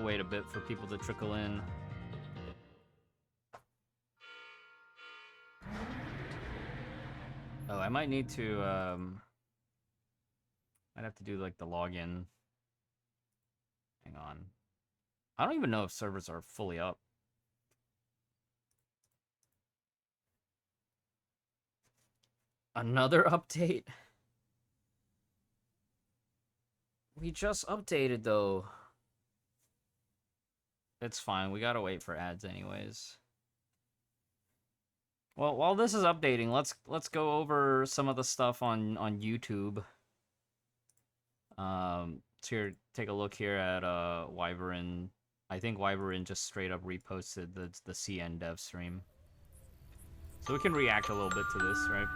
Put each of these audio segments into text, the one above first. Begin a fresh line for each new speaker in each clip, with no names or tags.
We'll wait a bit for people to trickle in. Oh, I might need to, I'd have to do, like, the login. Hang on. I don't even know if servers are fully up. Another update? We just updated, though. It's fine. We gotta wait for ads anyways. Well, while this is updating, let's go over some of the stuff on YouTube. So here, take a look here at Wyvern. I think Wyvern just straight up reposted the CN dev stream. So we can react a little bit to this, right?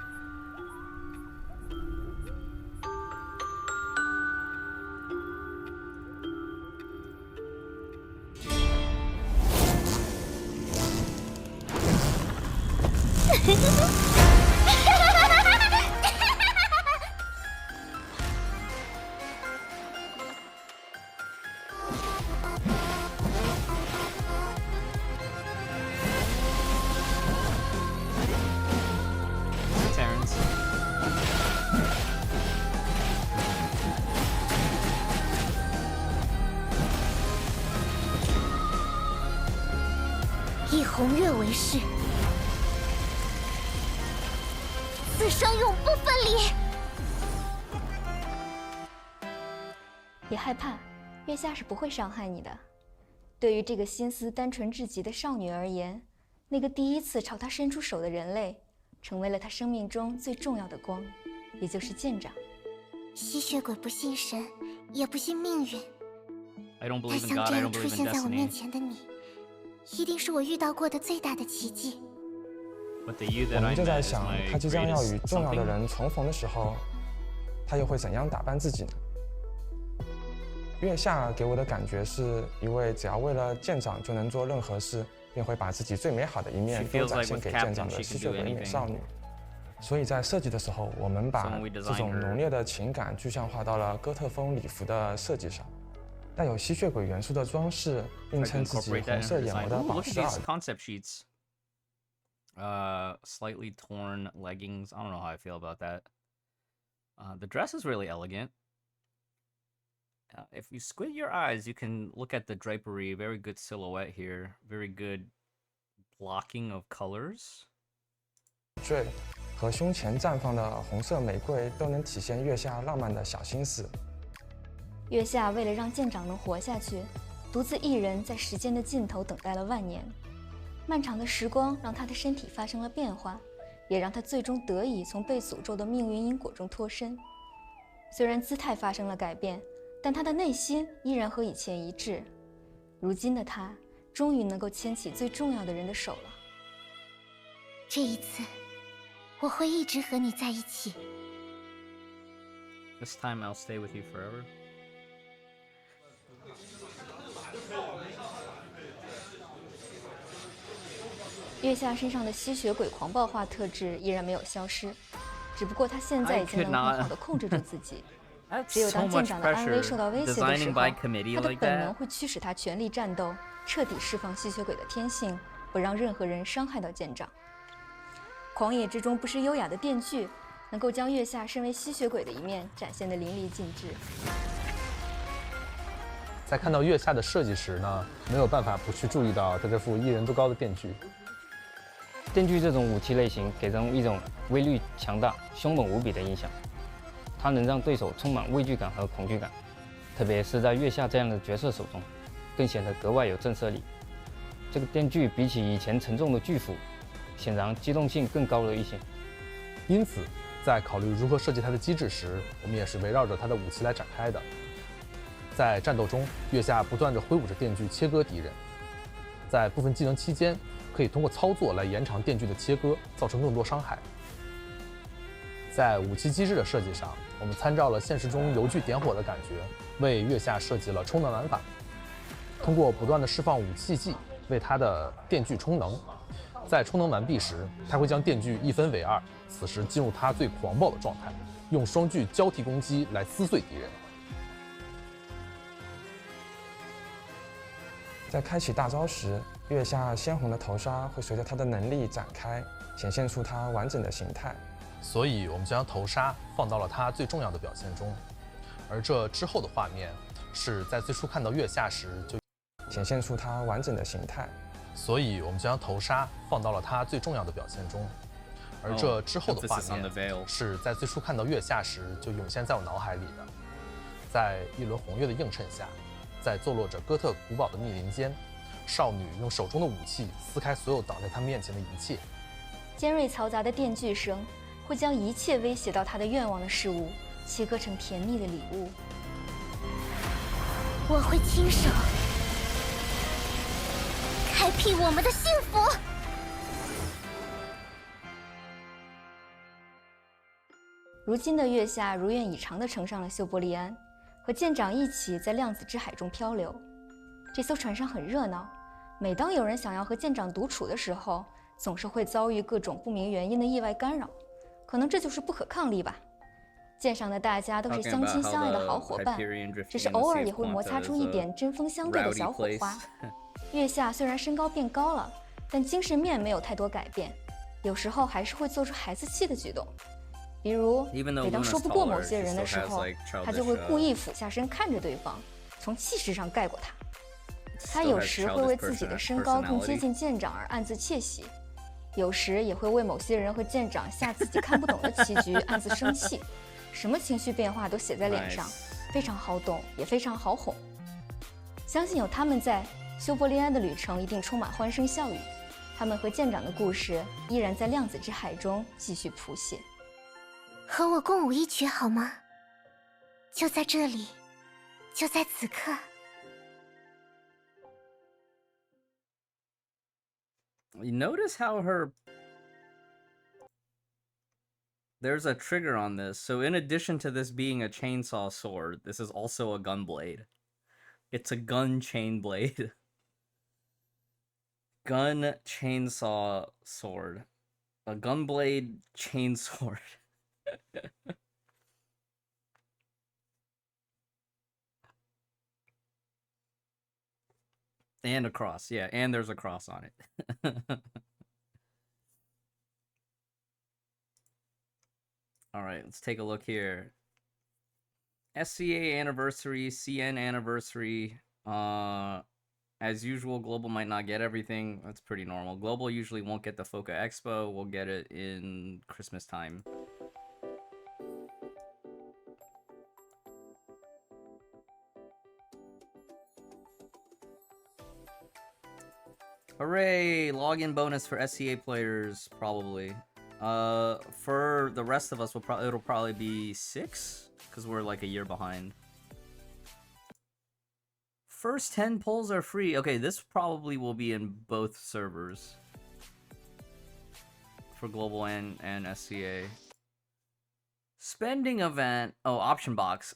以红月为誓，此生永不分离。
别害怕，月下是不会伤害你的。对于这个心思单纯至极的少女而言，那个第一次朝她伸出手的人类，成为了她生命中最重要的光，也就是舰长。
吸血鬼不信神，也不信命运。
I don't
但
believe in
像
God,
这
I
样
don't
出
believe in
现在我面
destiny.
前的你，一定是我遇到过的最大的奇迹。
But the you
我
that
们
I
就在
met is
想，
my
他即将要与
greatest
重要的
something.
人重逢的时候，他又会怎样打扮自己呢？月下给我的感觉是一位只要为了舰长就能做任何事，便会把自己最美好的一面
She
都
feels
展
like
现
with
给
Captain
舰长的
she
吸
can
血
do
鬼美
anything.
少女。所以在设计的时候，我们把
So when we
这
designed
种
her-
浓烈的情感具象化到了哥特风礼服的设计上。带有吸血鬼元素的装饰，并
Try to
衬自己
incorporate that
红
in
色
her
眼
design.
眸的
Ooh,
宝
look at
石耳
these concept sheets. Slightly torn leggings. I don't know how I feel about that. The dress is really elegant. If you squint your eyes, you can look at the drapery. Very good silhouette here. Very good blocking of colors.
坠和胸前绽放的红色玫瑰都能体现月下浪漫的小心思。
月下为了让舰长能活下去，独自一人在时间的尽头等待了万年。漫长的时光让他的身体发生了变化，也让他最终得以从被诅咒的命运因果中脱身。虽然姿态发生了改变，但他的内心依然和以前一致。如今的他，终于能够牵起最重要的人的手了。
这一次，我会一直和你在一起。
This time I'll stay with you forever.
月下身上的吸血鬼狂暴化特质依然没有消失，只不过他现在已经能很好的控制住自己。只有
So
当舰
much
长的安危
pressure
受到威胁的时
designing
候，
by committee
他的
like
本能
that.
会驱使他全力战斗，彻底释放吸血鬼的天性，不让任何人伤害到舰长。狂野之中不失优雅的电锯，能够将月下身为吸血鬼的一面展现得淋漓尽致。
在看到月下的设计时呢，没有办法不去注意到他这副1人多高的电锯。
电锯这种武器类型给人一种威力强大、凶猛无比的印象，它能让对手充满畏惧感和恐惧感，特别是在月下这样的角色手中，更显得格外有震慑力。这个电锯比起以前沉重的巨斧，显然机动性更高了一些。
因此，在考虑如何设计它的机制时，我们也是围绕着它的武器来展开的。在战斗中，月下不断地挥舞着电锯切割敌人，在部分技能期间，可以通过操作来延长电锯的切割，造成更多伤害。在武器机制的设计上，我们参照了现实中油锯点火的感觉，为月下设计了充能玩法。通过不断的释放武器技，为它的电锯充能。在充能完毕时，它会将电锯一分为二，此时进入它最狂暴的状态，用双锯交替攻击来撕碎敌人。
在开启大招时，月下鲜红的头纱会随着他的能力展开，显现出他完整的形态。
所以我们将头纱放到了他最重要的表现中，而这之后的画面是在最初看到月下时就
显现出他完整的形态。
所以我们将头纱放到了他最重要的表现中，而这之后的画面是在最初看到月下时就涌现在我脑海里的。在一轮红月的映衬下，在坐落着哥特古堡的密林间，少女用手中的武器撕开所有挡在她面前的一切。
尖锐嘈杂的电锯声会将一切威胁到她的愿望的事物切割成甜蜜的礼物。
我会亲手开辟我们的幸福。
如今的月下如愿以偿地乘上了修伯利安，和舰长一起在量子之海中漂流。这艘船上很热闹，每当有人想要和舰长独处的时候，总是会遭遇各种不明原因的意外干扰，可能这就是不可抗力吧。舰上的大家都是相亲相爱的好伙伴，只是偶尔也会摩擦出一点针锋相对的小火花。月下虽然身高变高了，但精神面没有太多改变，有时候还是会做出孩子气的举动。比如，每当说不过某些人的时候，他就会故意俯下身看着对方，从气势上盖过他。他有时会为自己的身高更接近舰长而暗自窃喜，有时也会为某些人和舰长下自己看不懂的棋局暗自生气。什么情绪变化都写在脸上，非常好懂，也非常好哄。相信有他们在，修伯利安的旅程一定充满欢声笑语。他们和舰长的故事依然在量子之海中继续谱写。
和我共舞一曲好吗？就在这里，就在此刻。
You notice how there's a trigger on this. So in addition to this being a chainsaw sword, this is also a gun blade. It's a gun chain blade. Gun chainsaw sword. A gun blade chain sword. And a cross, yeah, and there's a cross on it. Alright, let's take a look here. SCA anniversary, CN anniversary. As usual, Global might not get everything. That's pretty normal. Global usually won't get the Foca Expo. We'll get it in Christmas time. Hooray! Login bonus for SCA players, probably. For the rest of us, it'll probably be 6, because we're like a year behind. First 10 polls are free. Okay, this probably will be in both servers. For Global and SCA. Spending event. Oh, option box.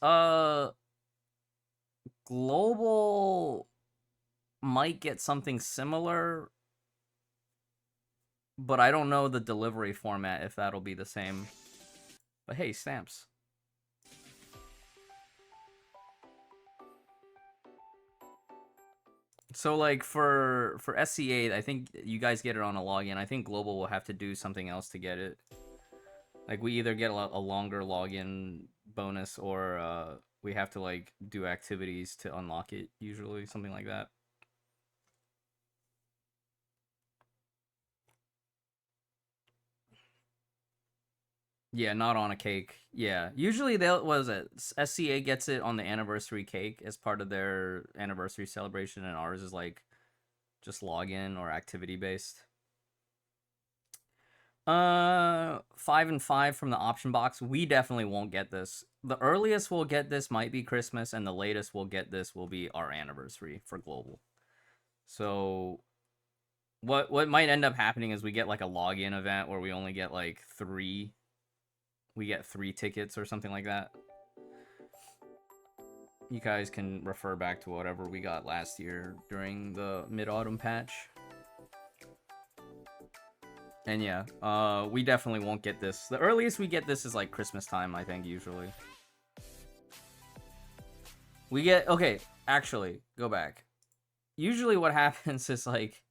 Global might get something similar, but I don't know the delivery format if that'll be the same. But hey, stamps. So like for SCA, I think you guys get it on a login. I think Global will have to do something else to get it. Like we either get a longer login bonus or we have to like do activities to unlock it, usually something like that. Yeah, not on a cake. Yeah, usually SCA gets it on the anniversary cake as part of their anniversary celebration, and ours is like just login or activity based. 5 and 5 from the option box. We definitely won't get this. The earliest we'll get this might be Christmas, and the latest we'll get this will be our anniversary for Global. So what might end up happening is we get like a login event where we only get like 3. We get 3 tickets or something like that. You guys can refer back to whatever we got last year during the mid-autumn patch. And yeah, we definitely won't get this. The earliest we get this is like Christmas time, I think, usually. We get... Okay, actually, go back. usually what happens is like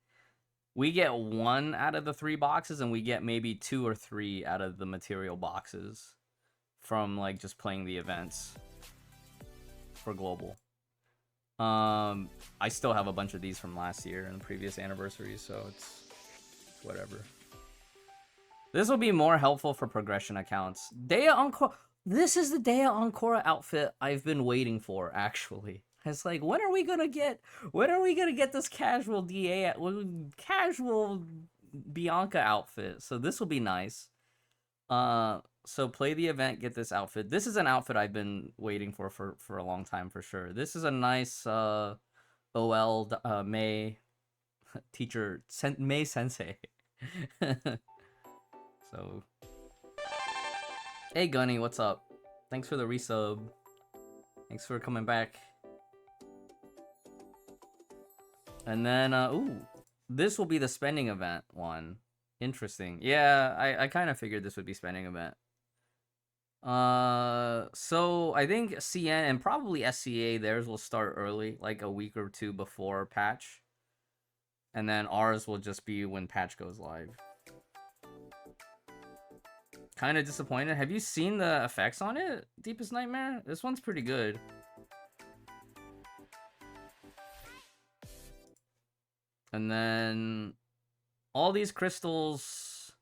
we get 1 out of the 3 boxes and we get maybe 2 or 3 out of the material boxes from like just playing the events for global. I still have a bunch of these from last year and the previous anniversaries, so it's whatever. This will be more helpful for progression accounts. Dea Anchora. This is the Dea Anchora outfit I've been waiting for, actually. It's like, when are we gonna get this casual casual Bianca outfit? So this will be nice. So play the event, get this outfit. This is an outfit I've been waiting for a long time for sure. This is a nice OL May teacher May sensei. So, hey Gunny, what's up? Thanks for the resub. Thanks for coming back. And then, ooh, this will be the spending event one. Interesting. Yeah, I kind of figured this would be spending event. So I think CN and probably SCA, theirs will start early, like a week or 2 before patch. And then ours will just be when patch goes live. Kind of disappointed. Have you seen the effects on it? Deepest Nightmare? This one's pretty good. And then all these crystals,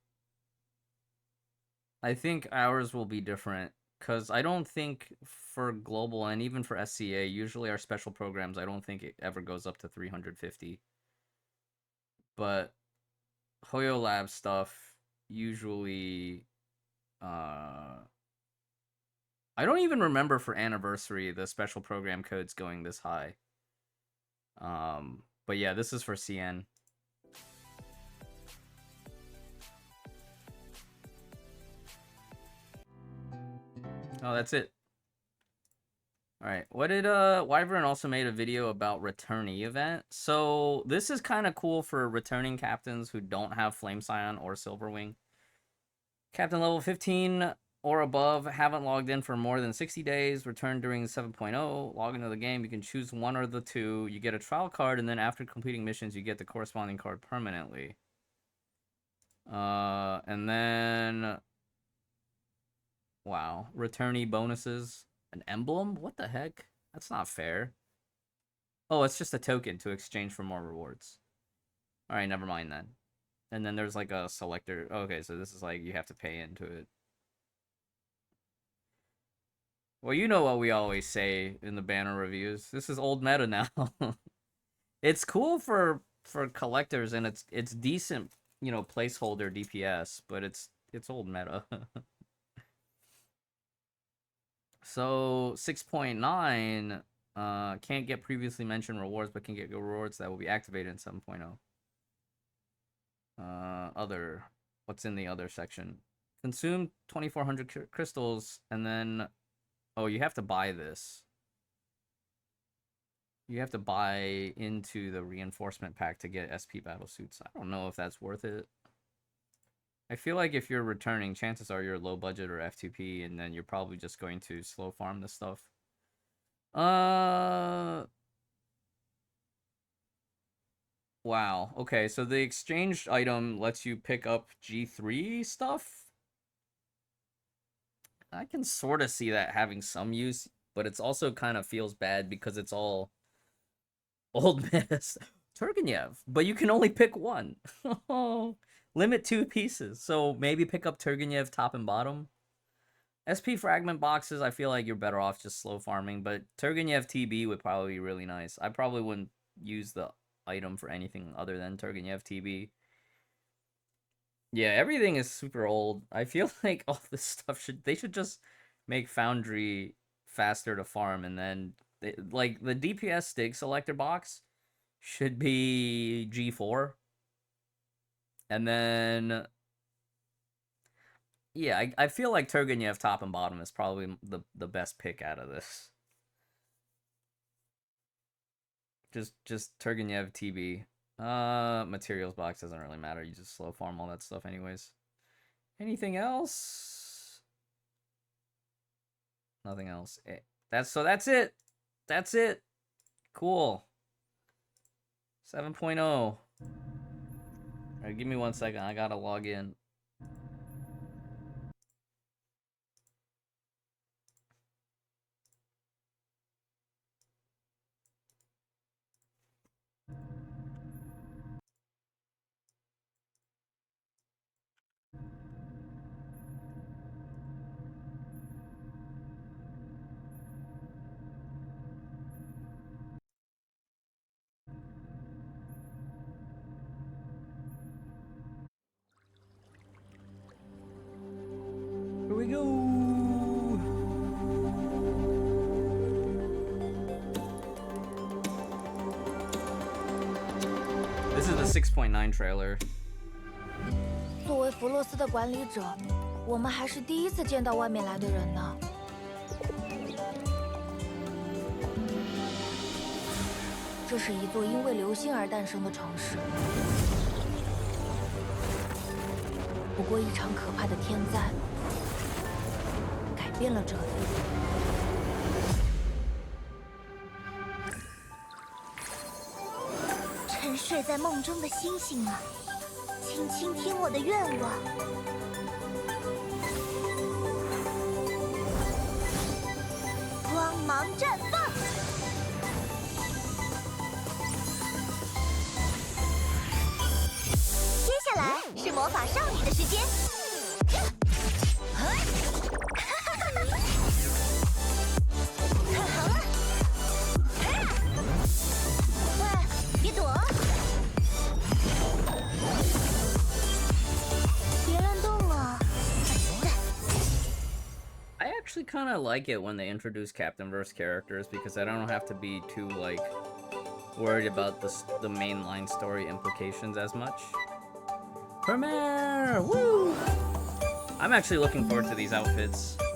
I think ours will be different. Because I don't think for global and even for SCA, usually our special programs, I don't think it ever goes up to 350. But Hoyo Lab stuff usually... I don't even remember for anniversary the special program codes going this high. But yeah, this is for CN. Oh, that's it. Alright, what did, Wyvern also made a video about returnee event. So, this is kind of cool for returning captains who don't have Flame Scion or Silverwing. Captain level 15 or above, haven't logged in for more than 60 days, return during 7.0, log into the game, you can choose one or the two, you get a trial card, and then after completing missions, you get the corresponding card permanently. And then... Wow, returnee bonuses. An emblem? What the heck? That's not fair. Oh, it's just a token to exchange for more rewards. Alright, never mind then. And then there's like a selector. Okay, so this is like you have to pay into it. Well, you know what we always say in the banner reviews. This is old meta now. It's cool for collectors and it's decent, you know, placeholder DPS, but it's old meta. So 6.9 can't get previously mentioned rewards, but can get rewards that will be activated in 7.0. Other, what's in the other section? Consume 2,400 crystals, and then, oh, you have to buy this. You have to buy into the reinforcement pack to get SP battle suits. I don't know if that's worth it. I feel like if you're returning, chances are you're low budget or F2P, and then you're probably just going to slow farm this stuff. Wow. Okay, so the exchange item lets you pick up G3 stuff. I can sort of see that having some use, but it's also kind of feels bad because it's all old mess. Turgenev, but you can only pick one. Limit 2 pieces, so maybe pick up Turgenev top and bottom. SP fragment boxes, I feel like you're better off just slow farming, but Turgenev TB would probably be really nice. I probably wouldn't use the item for anything other than Turgenev TB. Yeah, everything is super old. I feel like all this stuff they should just make Foundry faster to farm, and then like the DPS Stig selector box should be G4. And then yeah, I feel like Turgenev top and bottom is probably the best pick out of this. Just Turgenev TB. Materials box doesn't really matter. You just slow farm all that stuff anyways. Anything else? Nothing else. That's it. That's it. Cool. 7.0. Alright, give me 1 second. I gotta log in. Here we go. This is the 6.9 trailer.
作为弗洛斯的管理者，我们还是第一次见到外面来的人呢。这是一座因为流星而诞生的城市。不过，一场可怕的天灾改变了这里。
沉睡在梦中的星星们，请倾听我的愿望。光芒绽放。接下来是魔法少女的时间。喂，别躲！别乱动啊！
I actually kind of like it when they introduce Captain-verse characters because I don't have to be too, like, worried about the mainline story implications as much. Premiere! Woo! I'm actually looking forward to these outfits.
"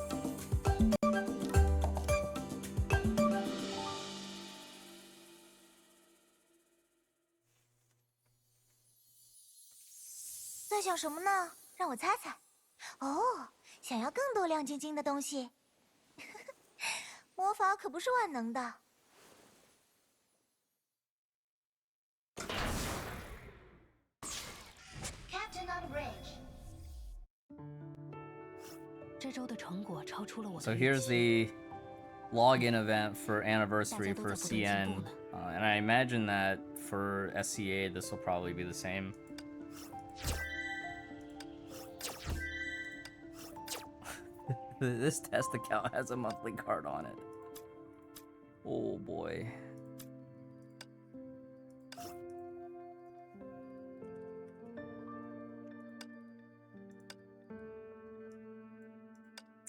在想什么呢？让我猜猜。哦，想要更多亮晶晶的东西。魔法可不是万能的。
这周的成果超出了我的
So
预
here's
期。
the login event for anniversary for CN, and I imagine that for SCA this will probably be the same. This test account has a monthly card on it. Oh boy.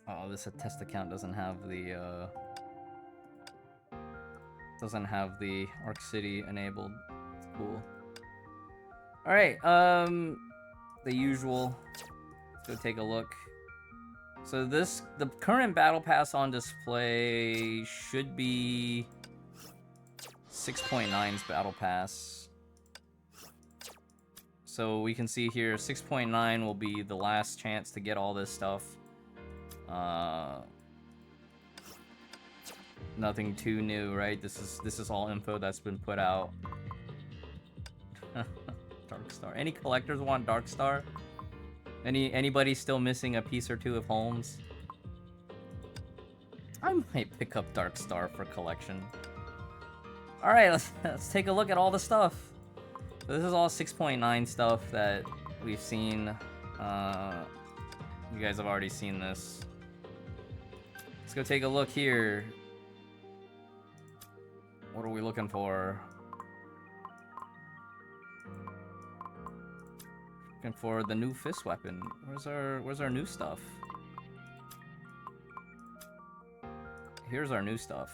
Oh, this test account doesn't have the Arc City enabled. It's cool. All right, the usual. Let's go take a look. So the current battle pass on display should be 6.9's battle pass. So we can see here 6.9 will be the last chance to get all this stuff. Nothing too new, right? This is all info that's been put out. Darkstar. Any collectors want Darkstar? Anybody still missing a piece or two of Holmes? I might pick up Darkstar for collection. All right, let's take a look at all the stuff. So this is all 6.9 stuff that we've seen. You guys have already seen this. Let's go take a look here. What are we looking for? Looking for the new fist weapon. Where's our new stuff? Here's our new stuff.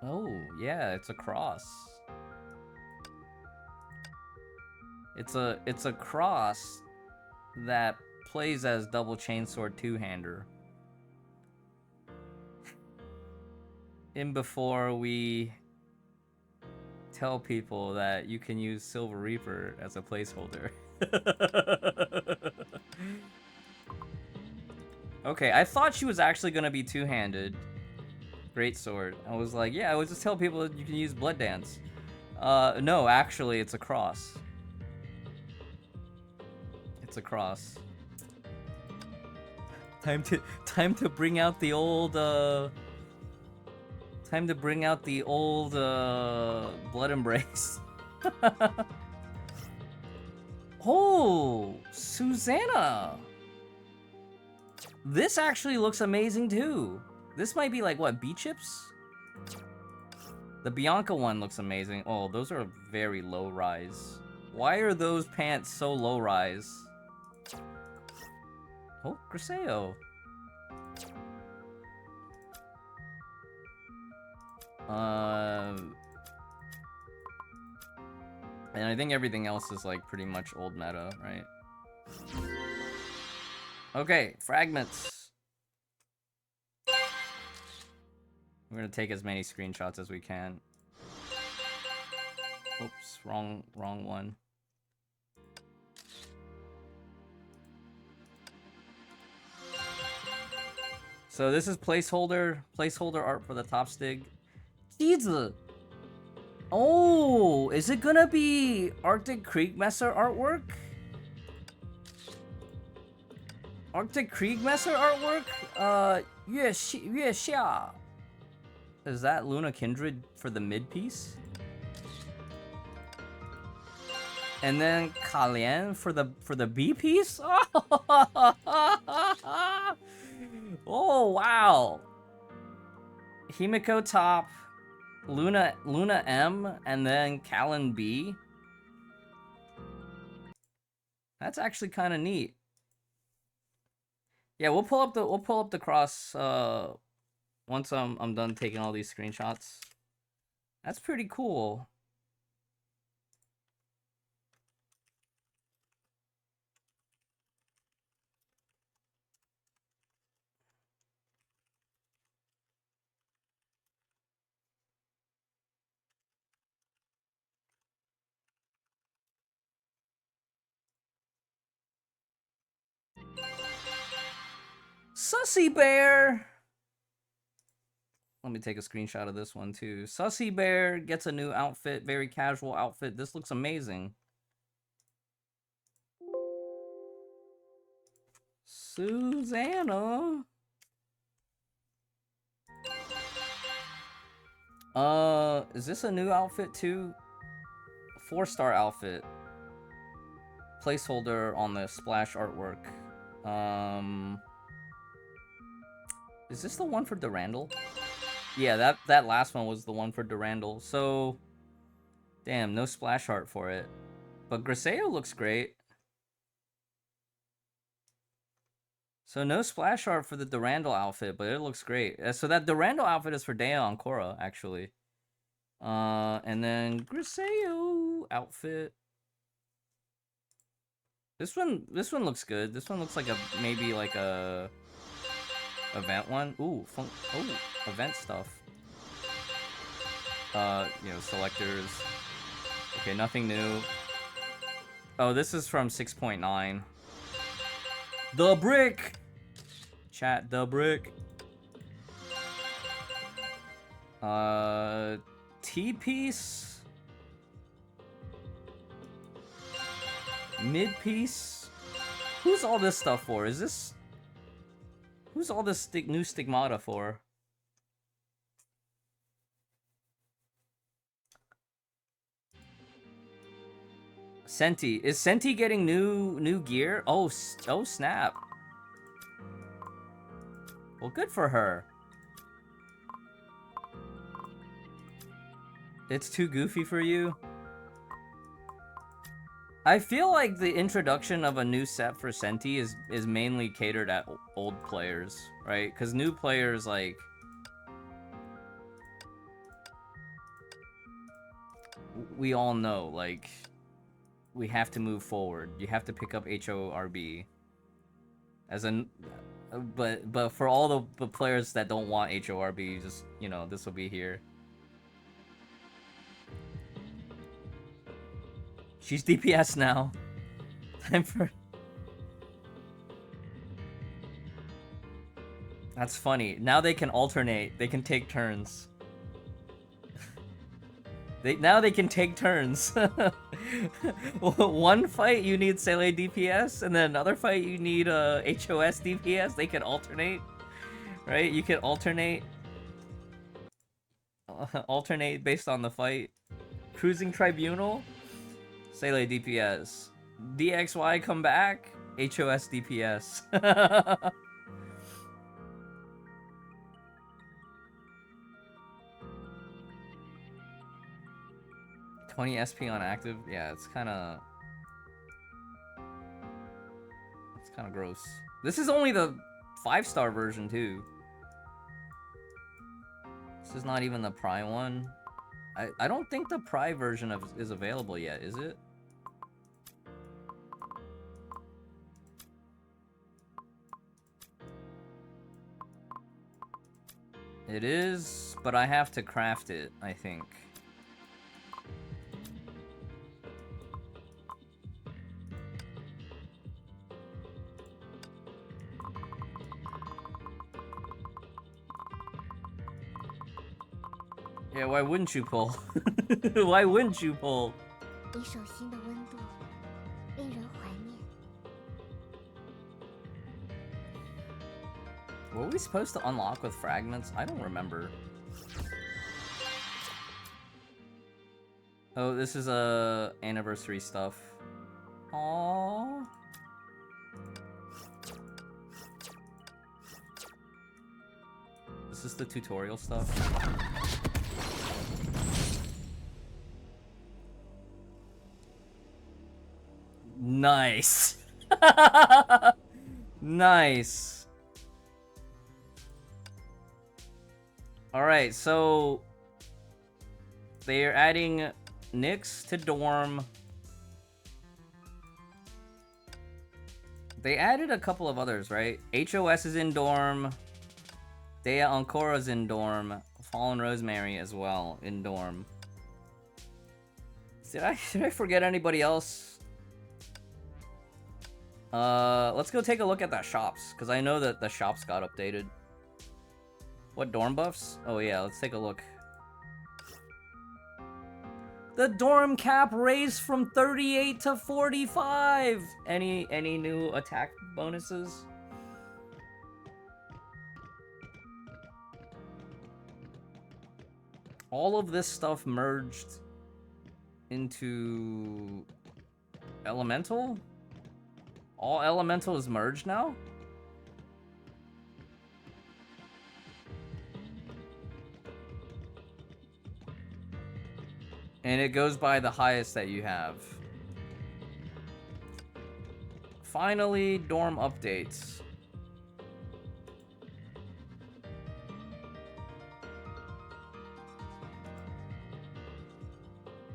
Oh, yeah, it's a cross. It's a cross that plays as double chainsword two-hander. In before we tell people that you can use Silver Reaper as a placeholder. Okay, I thought she was actually gonna be two-handed. greatsword. I was like, yeah, I would just tell people that you can use Blood Dance. No, actually, it's a cross. It's a cross. Time to bring out the old time to bring out the old Blood Embrace. Oh, Susannah. This actually looks amazing too. This might be like what, B chips? The Bianca one looks amazing. Oh, those are very low rise. Why are those pants so low rise? Oh, Griseo. And I think everything else is like pretty much old meta, right? Okay, fragments. We're gonna take as many screenshots as we can. Oops, wrong one. So this is placeholder art for the top stig. Jesus. Oh, is it gonna be Arctic Kriegmesser artwork? Arctic Kriegmesser artwork? Xia. Is that Luna Kindred for the mid piece? And then Kalien for the B piece? Oh wow. Himiko top, Luna M, and then Kallen B. That's actually kind of neat. Yeah, we'll pull up the cross once I'm done taking all these screenshots. That's pretty cool. Sussy Bear! Let me take a screenshot of this one too. Sussy Bear gets a new outfit, very casual outfit. This looks amazing. Susannah. Is this a new outfit too? 4-star outfit. Placeholder on the splash artwork. Is this the one for Durandal? Yeah, that last one was the one for Durandal. So, damn, no splash art for it. But Griseo looks great. So no splash art for the Durandal outfit, but it looks great. So that Durandal outfit is for Dea Anchora, actually. And then Griseo outfit. This one looks good. This one looks like maybe like a event one. Ooh, event stuff. You know, selectors. Okay, nothing new. Oh, this is from 6.9. The brick. Chat, the brick. T-piece. Mid-piece. Who's all this stuff for? Is this... Who's all this new stigmata for? Senti. Is Senti getting new gear? Oh snap. Well, good for her. It's too goofy for you? I feel like the introduction of a new set for Senti is mainly catered at old players, right? Because new players, like... We all know, like... We have to move forward. You have to pick up HORB. As an... But for all the players that don't want HORB, just, you know, this will be here. She's DPS now. Time for... That's funny. Now they can alternate. They can take turns. Now they can take turns. One fight you need Sele DPS, and then another fight you need HOS DPS. They can alternate, right? You can alternate based on the fight. Cruising Tribunal, Sele DPS. DXY come back, HOS DPS. 20 SP on active, yeah, it's kind of gross. This is only the 5-star version too. This is not even the Pry one. I don't think the Pry version is available yet, is it? It is, but I have to craft it, I think. Yeah, why wouldn't you pull? Why wouldn't you pull?
一手心的温度，令人怀念。
Were we supposed to unlock with fragments? I don't remember. Oh, this is anniversary stuff. Aww. This is the tutorial stuff. Nice. Nice. Alright, so they are adding Nyx to Dorm. They added a couple of others, right? HOS is in Dorm. Dea Anchora is in Dorm. Fallen Rosemary as well in Dorm. Did I forget anybody else? Let's go take a look at the shops, because I know that the shops got updated. What dorm buffs? Oh yeah, let's take a look. The dorm cap raised from 38 to 45! Any new attack bonuses? All of this stuff merged into Elemental? All Elemental is merged now? And it goes by the highest that you have. Finally, dorm updates.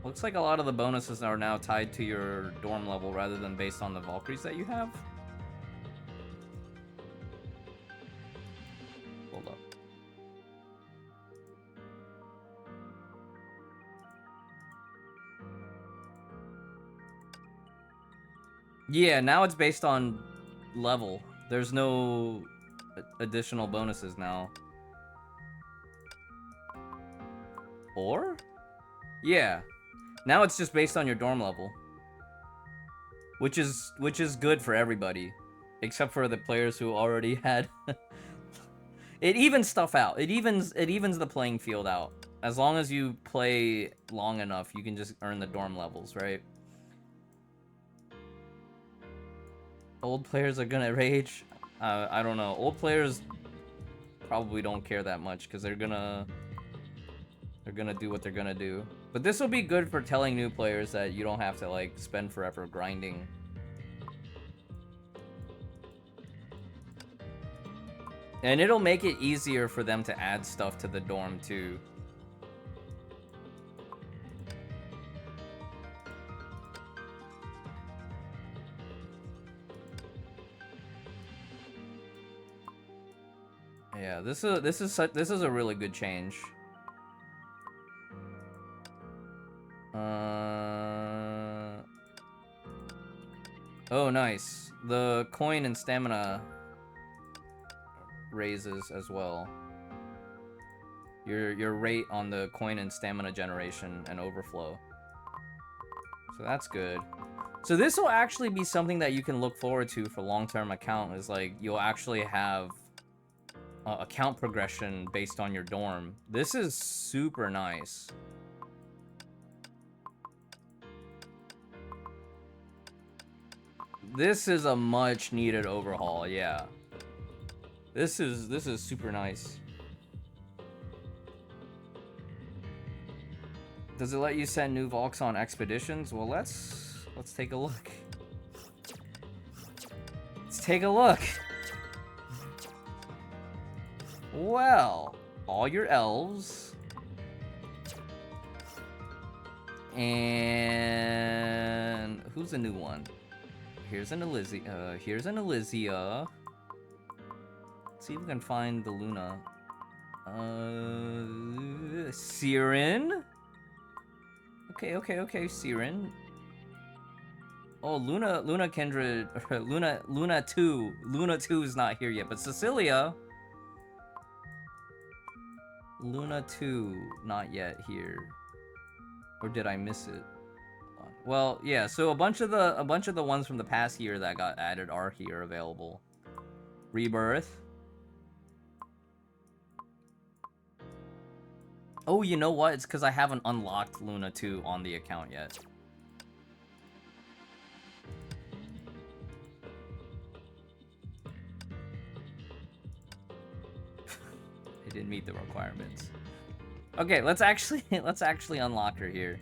Looks like a lot of the bonuses are now tied to your dorm level rather than based on the Valkyries that you have. Hold up. Yeah, now it's based on level. There's no additional bonuses now. Or? Yeah. Now it's just based on your dorm level. Which is good for everybody. Except for the players who already had it evens stuff out. It evens the playing field out. As long as you play long enough, you can just earn the dorm levels, right? Old players are gonna rage. I don't know. Old players probably don't care that much because they're gonna do what they're gonna do. But this will be good for telling new players that you don't have to like spend forever grinding. And it'll make it easier for them to add stuff to the dorm too. Yeah, this is a really good change. Oh, nice. The coin and stamina raises as well. Your rate on the coin and stamina generation and overflow. So that's good. So this will actually be something that you can look forward to for long-term account, is like you'll actually have account progression based on your dorm. This is super nice. This is a much needed overhaul, yeah. This is super nice. Does it let you send new Valks on expeditions? Well, let's take a look. Let's take a look. Well, all your elves. And who's the new one? Here's an Elysia. Here's an Elysia. Let's see if we can find the Luna. Siren? Okay, Siren. Oh, Luna Kindred, Luna 2. Luna 2 is not here yet, but Cecilia. Luna 2, not yet here. Or did I miss it? Well, yeah, so a bunch of the ones from the past year that got added are here available. Rebirth. Oh, you know what? It's because I haven't unlocked Luna 2 on the account yet. I didn't meet the requirements. Okay, let's actually unlock her here.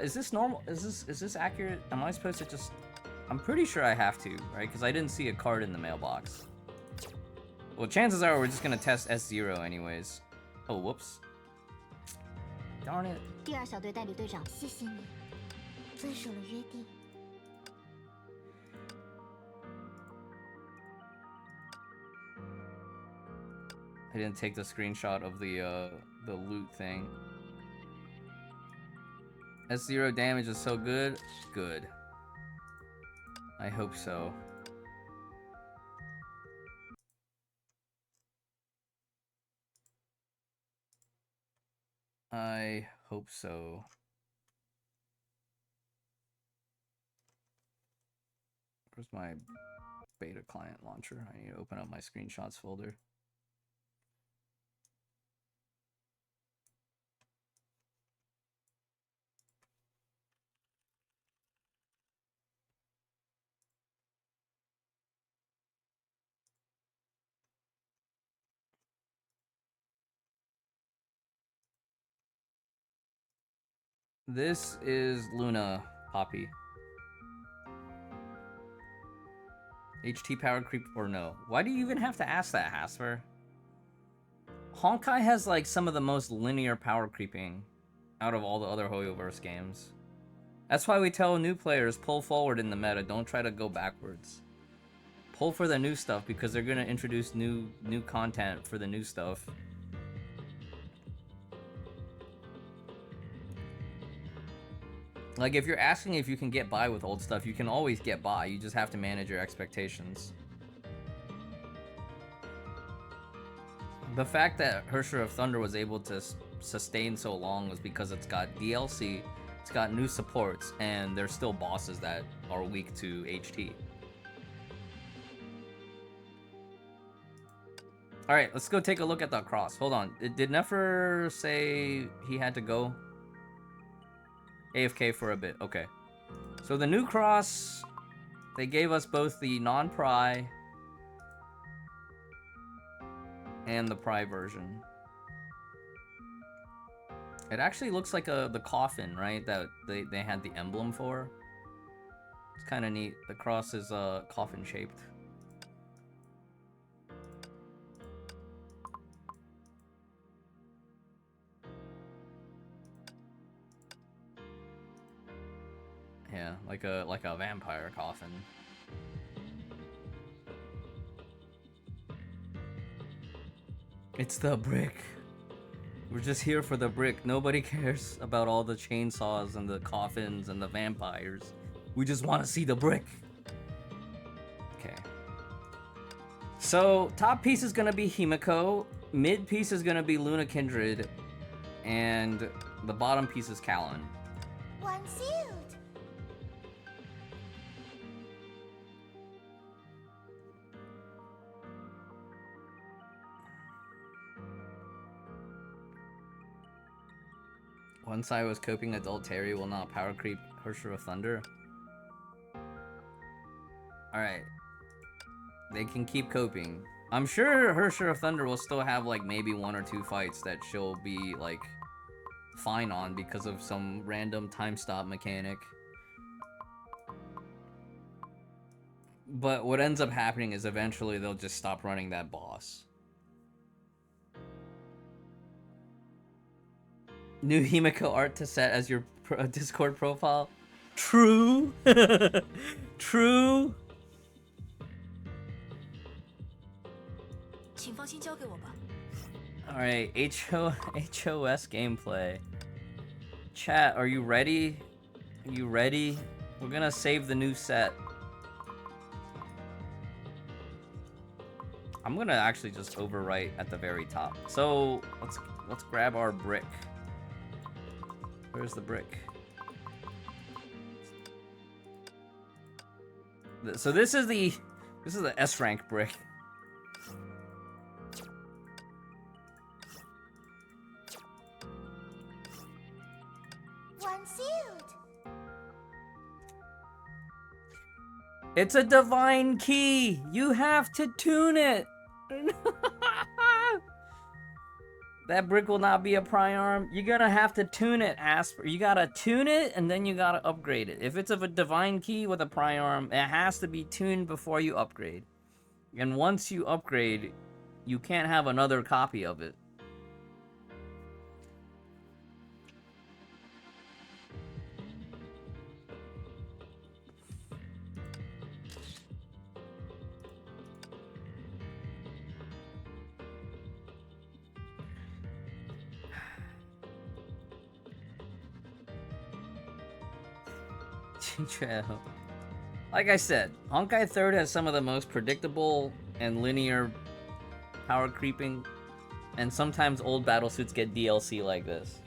Is this normal? Is this accurate? Am I supposed to just... I'm pretty sure I have to, right? Because I didn't see a card in the mailbox. Well, chances are we're just gonna test S0 anyways. Oh, whoops. Darn it.
第二小队代理队长，谢谢你，遵守了约定。
I didn't take the screenshot of the loot thing. S0 damage is so good. Good. I hope so. I hope so. Where's my beta client launcher? I need to open up my screenshots folder. This is Luna, Poppy. HT power creep or no? Why do you even have to ask that, Hasper? Honkai has like some of the most linear power creeping out of all the other Hoyoverse games. That's why we tell new players, pull forward in the meta, don't try to go backwards. Pull for the new stuff because they're gonna introduce new content for the new stuff. Like, if you're asking if you can get by with old stuff, you can always get by. You just have to manage your expectations. The fact that Hersher of Thunder was able to sustain so long was because it's got DLC, it's got new supports, and there's still bosses that are weak to HT. Alright, let's go take a look at the cross. Hold on. Did Nefer say he had to go? AFK for a bit. Okay. So the new cross, they gave us both the non-pry and the pry version. It actually looks like the coffin, right? That they had the emblem for. It's kind of neat. The cross is coffin shaped. Yeah, like a vampire coffin. It's the brick. We're just here for the brick. Nobody cares about all the chainsaws and the coffins and the vampires. We just want to see the brick. Okay. So, top piece is gonna be Himiko, mid piece is gonna be Luna Kindred, and the bottom piece is Callan.
One sealed.
Once I was coping, adult Terry will not power creep Hersher of Thunder. Alright. They can keep coping. I'm sure Hersher of Thunder will still have like maybe 1 or 2 fights that she'll be like fine on because of some random time stop mechanic. But what ends up happening is eventually they'll just stop running that boss. New Himiko art to set as your Discord profile. True. True.
请放心交给我吧。
Alright, HOS gameplay. Chat, are you ready? Are you ready? We're gonna save the new set. I'm gonna actually just overwrite at the very top. So let's grab our brick. Where's the brick? So this is the S rank brick.
One sealed.
It's a divine key. You have to tune it. That brick will not be a pry-arm. You're gonna have to tune it, Asper. You gotta tune it, and then you gotta upgrade it. If it's of a divine key with a pry-arm, it has to be tuned before you upgrade. And once you upgrade, you can't have another copy of it. Like I said, Honkai 3rd has some of the most predictable and linear power creeping, and sometimes old battlesuits get DLC like this.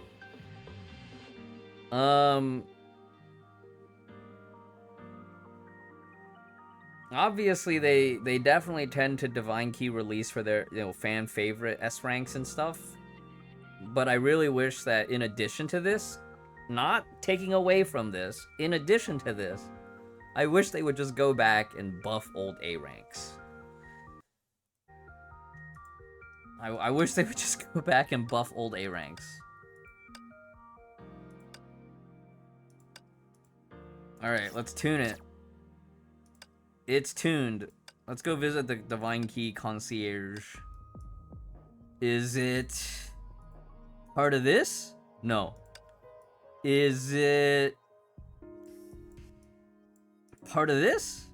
Obviously they definitely tend to divine key release for their, you know, fan favorite S ranks and stuff. But I really wish that in addition to this, not taking away from this, in addition to this, I wish they would just go back and buff old A ranks. I wish they would just go back and buff old A ranks. Alright, let's tune it. It's tuned. Let's go visit the Divine Key Concierge. Is it part of this? No. Is it part of this?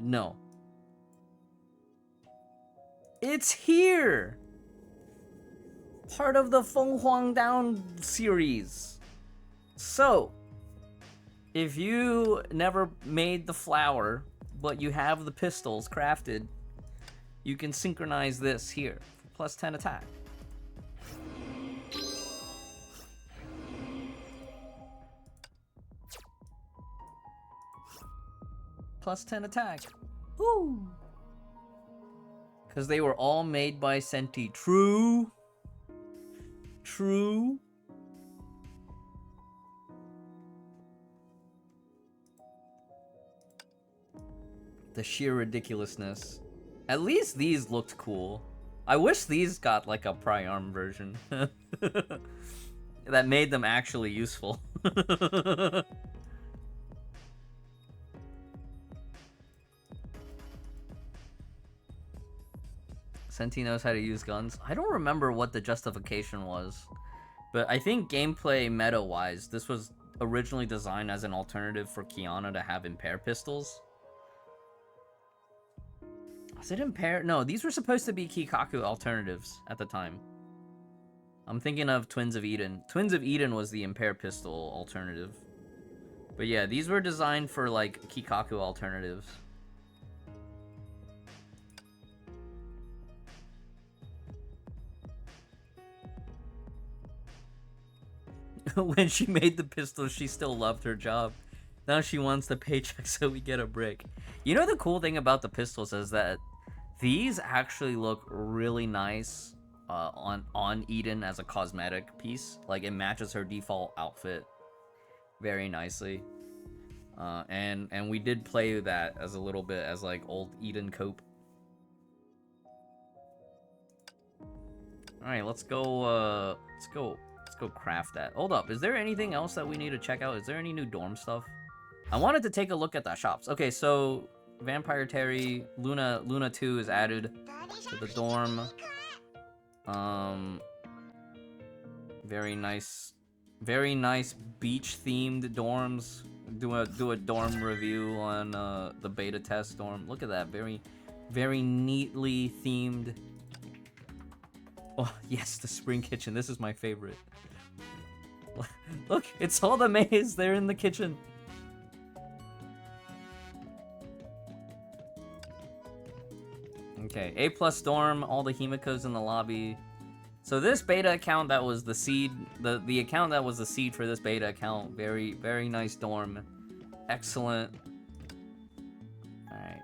No. It's here! Part of the Feng Huang Down series. So, if you never made the flower, but you have the pistols crafted, you can synchronize this here for plus 10 attack. Plus 10 attack. Woo! Because they were all made by Senti. True. True. The sheer ridiculousness. At least these looked cool. I wish these got like a pry-arm version. That made them actually useful. Senti knows how to use guns. I don't remember what the justification was, but I think gameplay meta-wise, this was originally designed as an alternative for Kiana to have Impair pistols. Was it Impair? No, these were supposed to be Kikaku alternatives at the time. I'm thinking of Twins of Eden. Twins of Eden was the Impair pistol alternative. But yeah, these were designed for like Kikaku alternatives. when she made the pistol, she still loved her job. Now she wants the paycheck, so we get a brick. You know the cool thing about the pistols is that these actually look really nice on Eden as a cosmetic piece. Like, it matches her default outfit very nicely. And we did play that as a little bit as like old Eden cope. All right, let's go craft that. Hold up, is there anything else that we need to check out? Is there any new dorm stuff? I wanted to take a look at the shops. Okay, so Vampire Terry, Luna 2 is added to the dorm. Very nice beach themed dorms. Do a dorm review on the beta test dorm. Look at that, very neatly themed. Oh yes, the spring kitchen. This is my favorite. Look, it's all the maize. They're in the kitchen. Okay, A+ dorm. All the Himiko's in the lobby. So this beta account that was the seed, the account that was the seed for this beta account, very nice dorm. Excellent. Alright.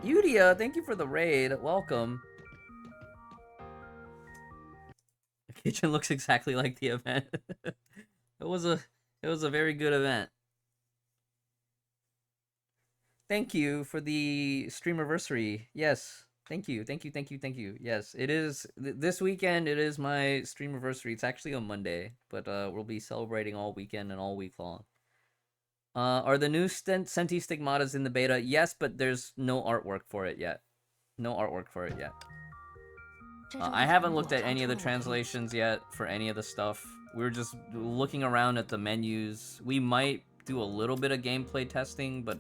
Yudia, thank you for the raid. Welcome. The kitchen looks exactly like the event. It was a very good event. Thank you for the streamiversary. Yes. Thank you. Yes, it is. This weekend, it is my streamiversary. It's actually on Monday, but we'll be celebrating all weekend and all week long. Are the new Senti stigmatas in the beta? Yes, but there's no artwork for it yet. I haven't looked at any of the translations yet for any of the stuff. We're just looking around at the menus. We might do a little bit of gameplay testing, but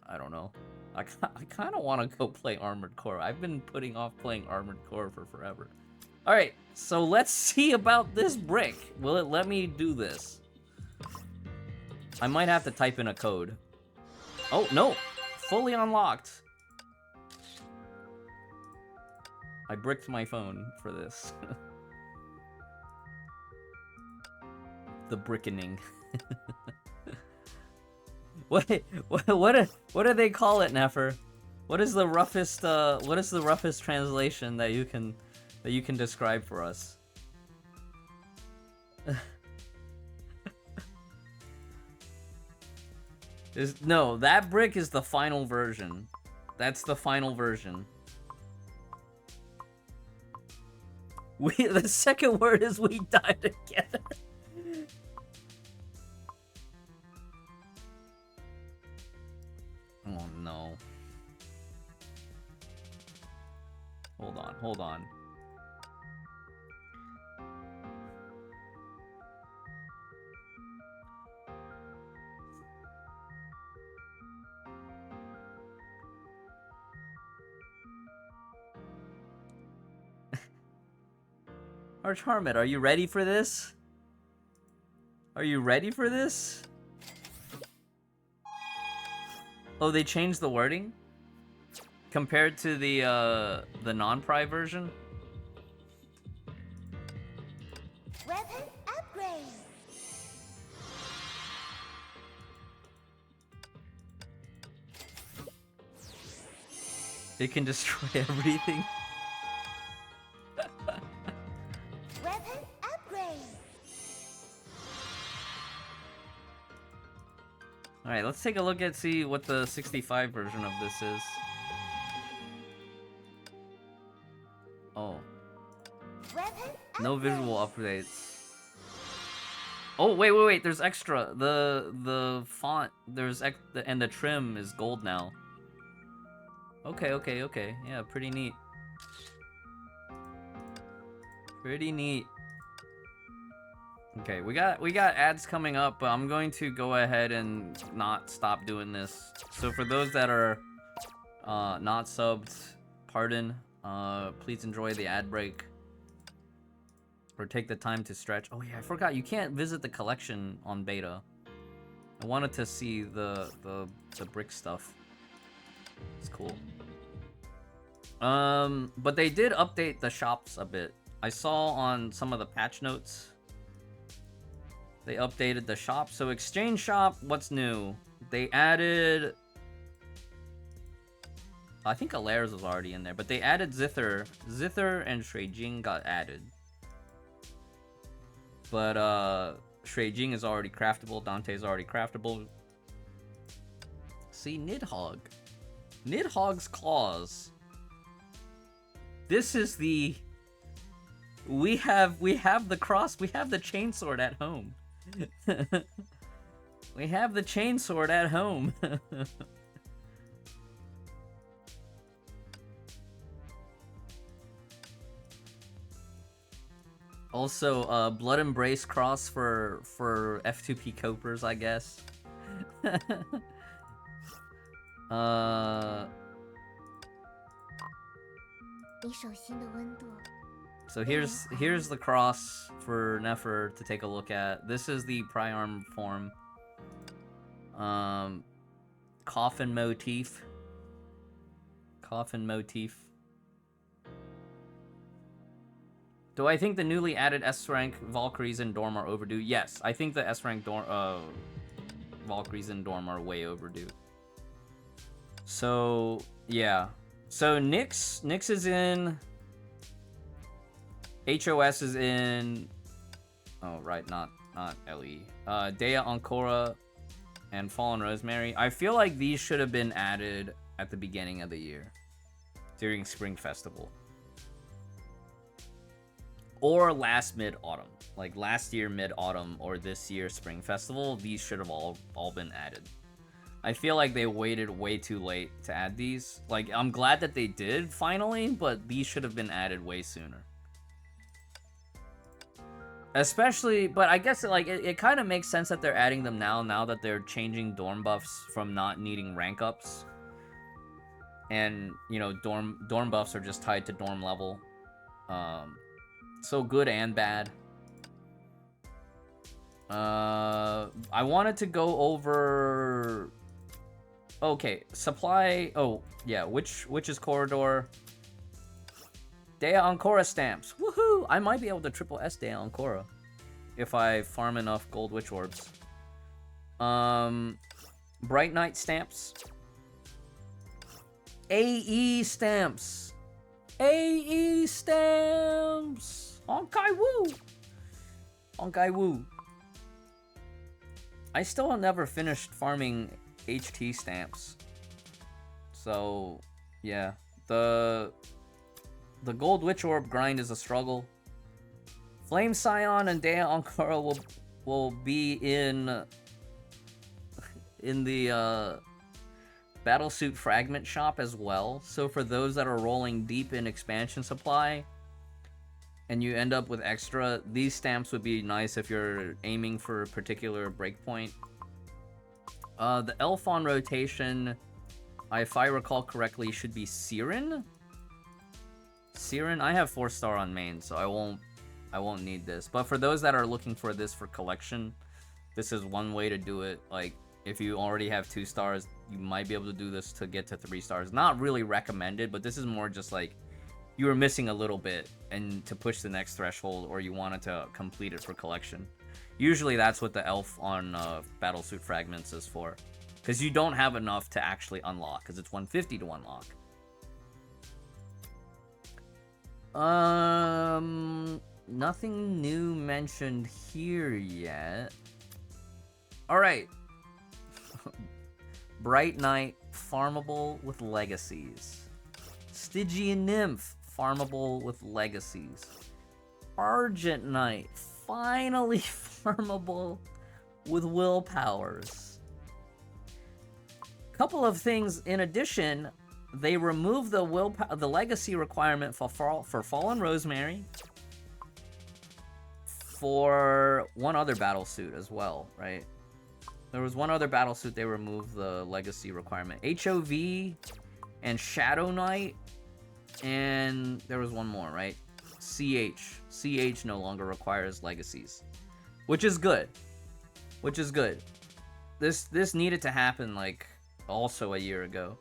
I don't know. I kind of want to go play Armored Core. I've been putting off playing Armored Core for forever. Alright, so let's see about this brick. Will it let me do this? I might have to type in a code. Oh, no! Fully unlocked. I bricked my phone for this. The brickening. What do they call it, Nefer? What is the roughest translation that you can describe for us? No, that brick is the final version. That's the final version. The second word is we die together. Oh no. Hold on. Archharmit, are you ready for this? Oh, they changed the wording? Compared to the non-pri version?
Weapon upgrade.
It can destroy everything.
Weapon upgrade.
Alright, let's take a look at see what the 65 version of this is. Oh.
Weapon
No visual updates. Oh, wait, there's extra. The font, and the trim is gold now. Okay. Yeah, pretty neat. Okay, we got ads coming up, but I'm going to go ahead and not stop doing this. So for those that are not subbed, pardon. Please enjoy the ad break. Or take the time to stretch. Oh yeah, I forgot, you can't visit the collection on beta. I wanted to see the brick stuff. It's cool. But they did update the shops a bit. I saw on some of the patch notes they updated the shop. So exchange shop, what's new? They added, I think Alairs was already in there, but they added Zither. Zither and Shuijing got added. But Shuijing is already craftable, Dante's already craftable. See, Nidhogg. Nidhogg's claws. This is the we have the cross, we have the chainsword at home. We have the chainsword at home. Also, Blood Embrace cross for F2P Copers, I guess. So here's the cross for Nefer to take a look at. This is the Priarm form. Coffin motif. Coffin motif. Do I think the newly added S-rank Valkyries in Dorm are overdue? Yes, I think the S-rank Valkyries in Dorm are way overdue. So, yeah. So Nyx is in. HOS is in. Oh, right, not LE. Dea Anchora and Fallen Rosemary. I feel like these should have been added at the beginning of the year. During Spring Festival. Or last mid-autumn. Like last year mid-autumn or this year Spring Festival. These should have all been added. I feel like they waited way too late to add these. Like, I'm glad that they did finally, but these should have been added way sooner. Especially, but I guess like it kind of makes sense that they're adding them now that they're changing dorm buffs from not needing rank ups. And, you know, dorm buffs are just tied to dorm level. So good and bad. I wanted to go over. Okay, supply. Oh yeah, Witch's Corridor. Dea Anchora stamps. Woohoo! I might be able to triple S Dea Anchora if I farm enough gold Witch Orbs. Bright Night stamps. AE stamps. AE stamps. Honkai Woo. Honkai Woo. I still have never finished farming HT stamps. So, yeah. The gold Witch Orb grind is a struggle. Flame Scion and Dea Anchora will be in the Battlesuit Fragment shop as well. So for those that are rolling deep in expansion supply and you end up with extra, these stamps would be nice if you're aiming for a particular breakpoint. The elf on rotation, if I recall correctly, should be Siren. Siren, I have 4-star on main, so I won't need this. But for those that are looking for this for collection, this is one way to do it. Like, if you already have 2 stars, you might be able to do this to get to 3 stars. Not really recommended, but this is more just like you were missing a little bit and to push the next threshold, or you wanted to complete it for collection. Usually that's what the elf on Battlesuit Fragments is for, because you don't have enough to actually unlock, because it's 150 to unlock. Nothing new mentioned here yet. Alright. Bright Night, farmable with legacies. Stygian Nymph, farmable with legacies. Argent Knight, finally farmable with willpowers. Couple of things in addition. They removed the legacy requirement for Fallen Rosemary. For one other battlesuit as well, right? There was one other battlesuit they removed the legacy requirement. HOV and Shadow Knight, and there was one more, right? CH. CH no longer requires legacies, which is good. Which is good. This needed to happen like also a year ago.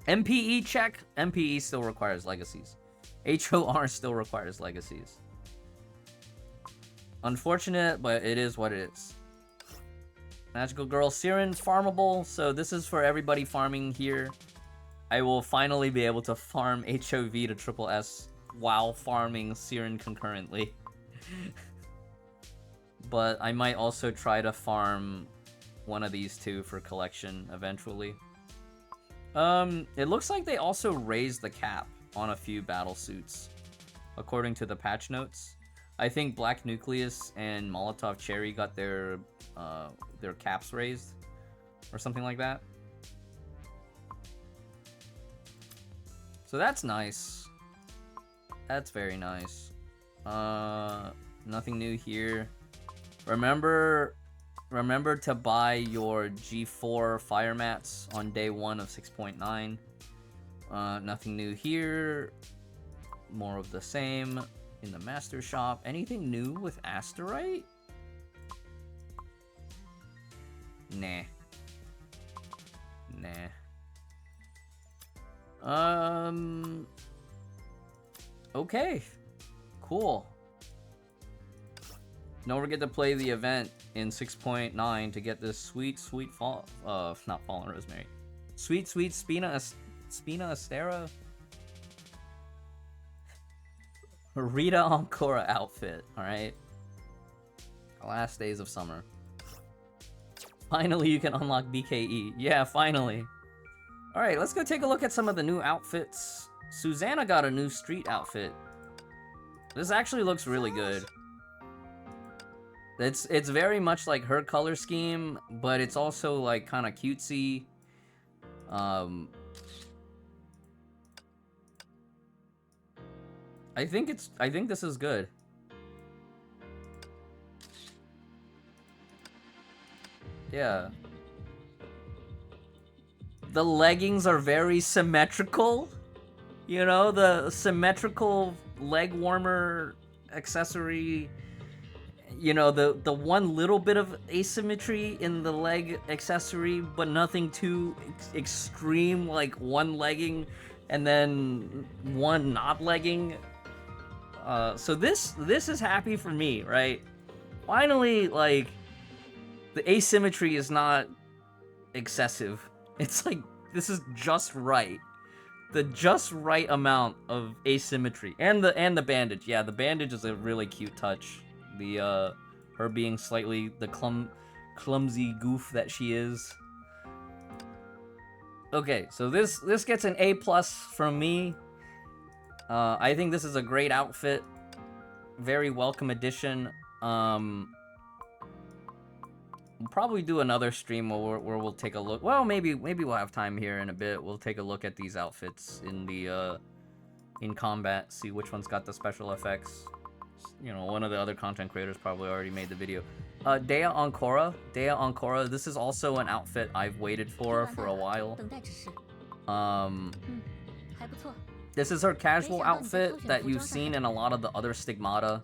MPE check. MPE still requires legacies. HOR still requires legacies. Unfortunate, but it is what it is. Magical Girl Siren farmable, so this is for everybody farming here. I will finally be able to farm HOV to triple S while farming Siren concurrently. But I might also try to farm one of these two for collection eventually. It looks like they also raised the cap on a few battle suits, according to the patch notes. I think Black Nucleus and Molotov Cherry got their caps raised, or something like that. So that's nice. That's very nice. Nothing new here. Remember to buy your G4 fire mats on day 1 of 6.9. Nothing new here. More of the same in the master shop. Anything new with Asterite? Nah. Okay. Cool. Don't forget to play the event in 6.9 to get this sweet not Fallen Rosemary. Sweet Spina Astera Rita Ancora outfit, alright? Last days of summer. Finally you can unlock BKE. Yeah, finally. Alright, let's go take a look at some of the new outfits. Susannah got a new street outfit. This actually looks really good. It's very much like her color scheme, but it's also like kind of cutesy. I think this is good. Yeah. The leggings are very symmetrical. You know, the symmetrical leg warmer accessory. You know, the one little bit of asymmetry in the leg accessory, but nothing too extreme, like one legging and then one not legging. So this is happy for me, right? Finally, like, the asymmetry is not excessive. It's like, this is just right. The just right amount of asymmetry. And the bandage. Yeah, the bandage is a really cute touch. The her being slightly the clumsy goof that she is. Okay, so this gets an A+ from me. I think this is a great outfit. Very welcome addition. We'll probably do another stream where we'll take a look. Well, maybe we'll have time here in a bit. We'll take a look at these outfits in the in combat, see which one's got the special effects. You know, one of the other content creators probably already made the video. Dea Anchora. This is also an outfit I've waited for a while. This is her casual outfit that you've seen in a lot of the other stigmata.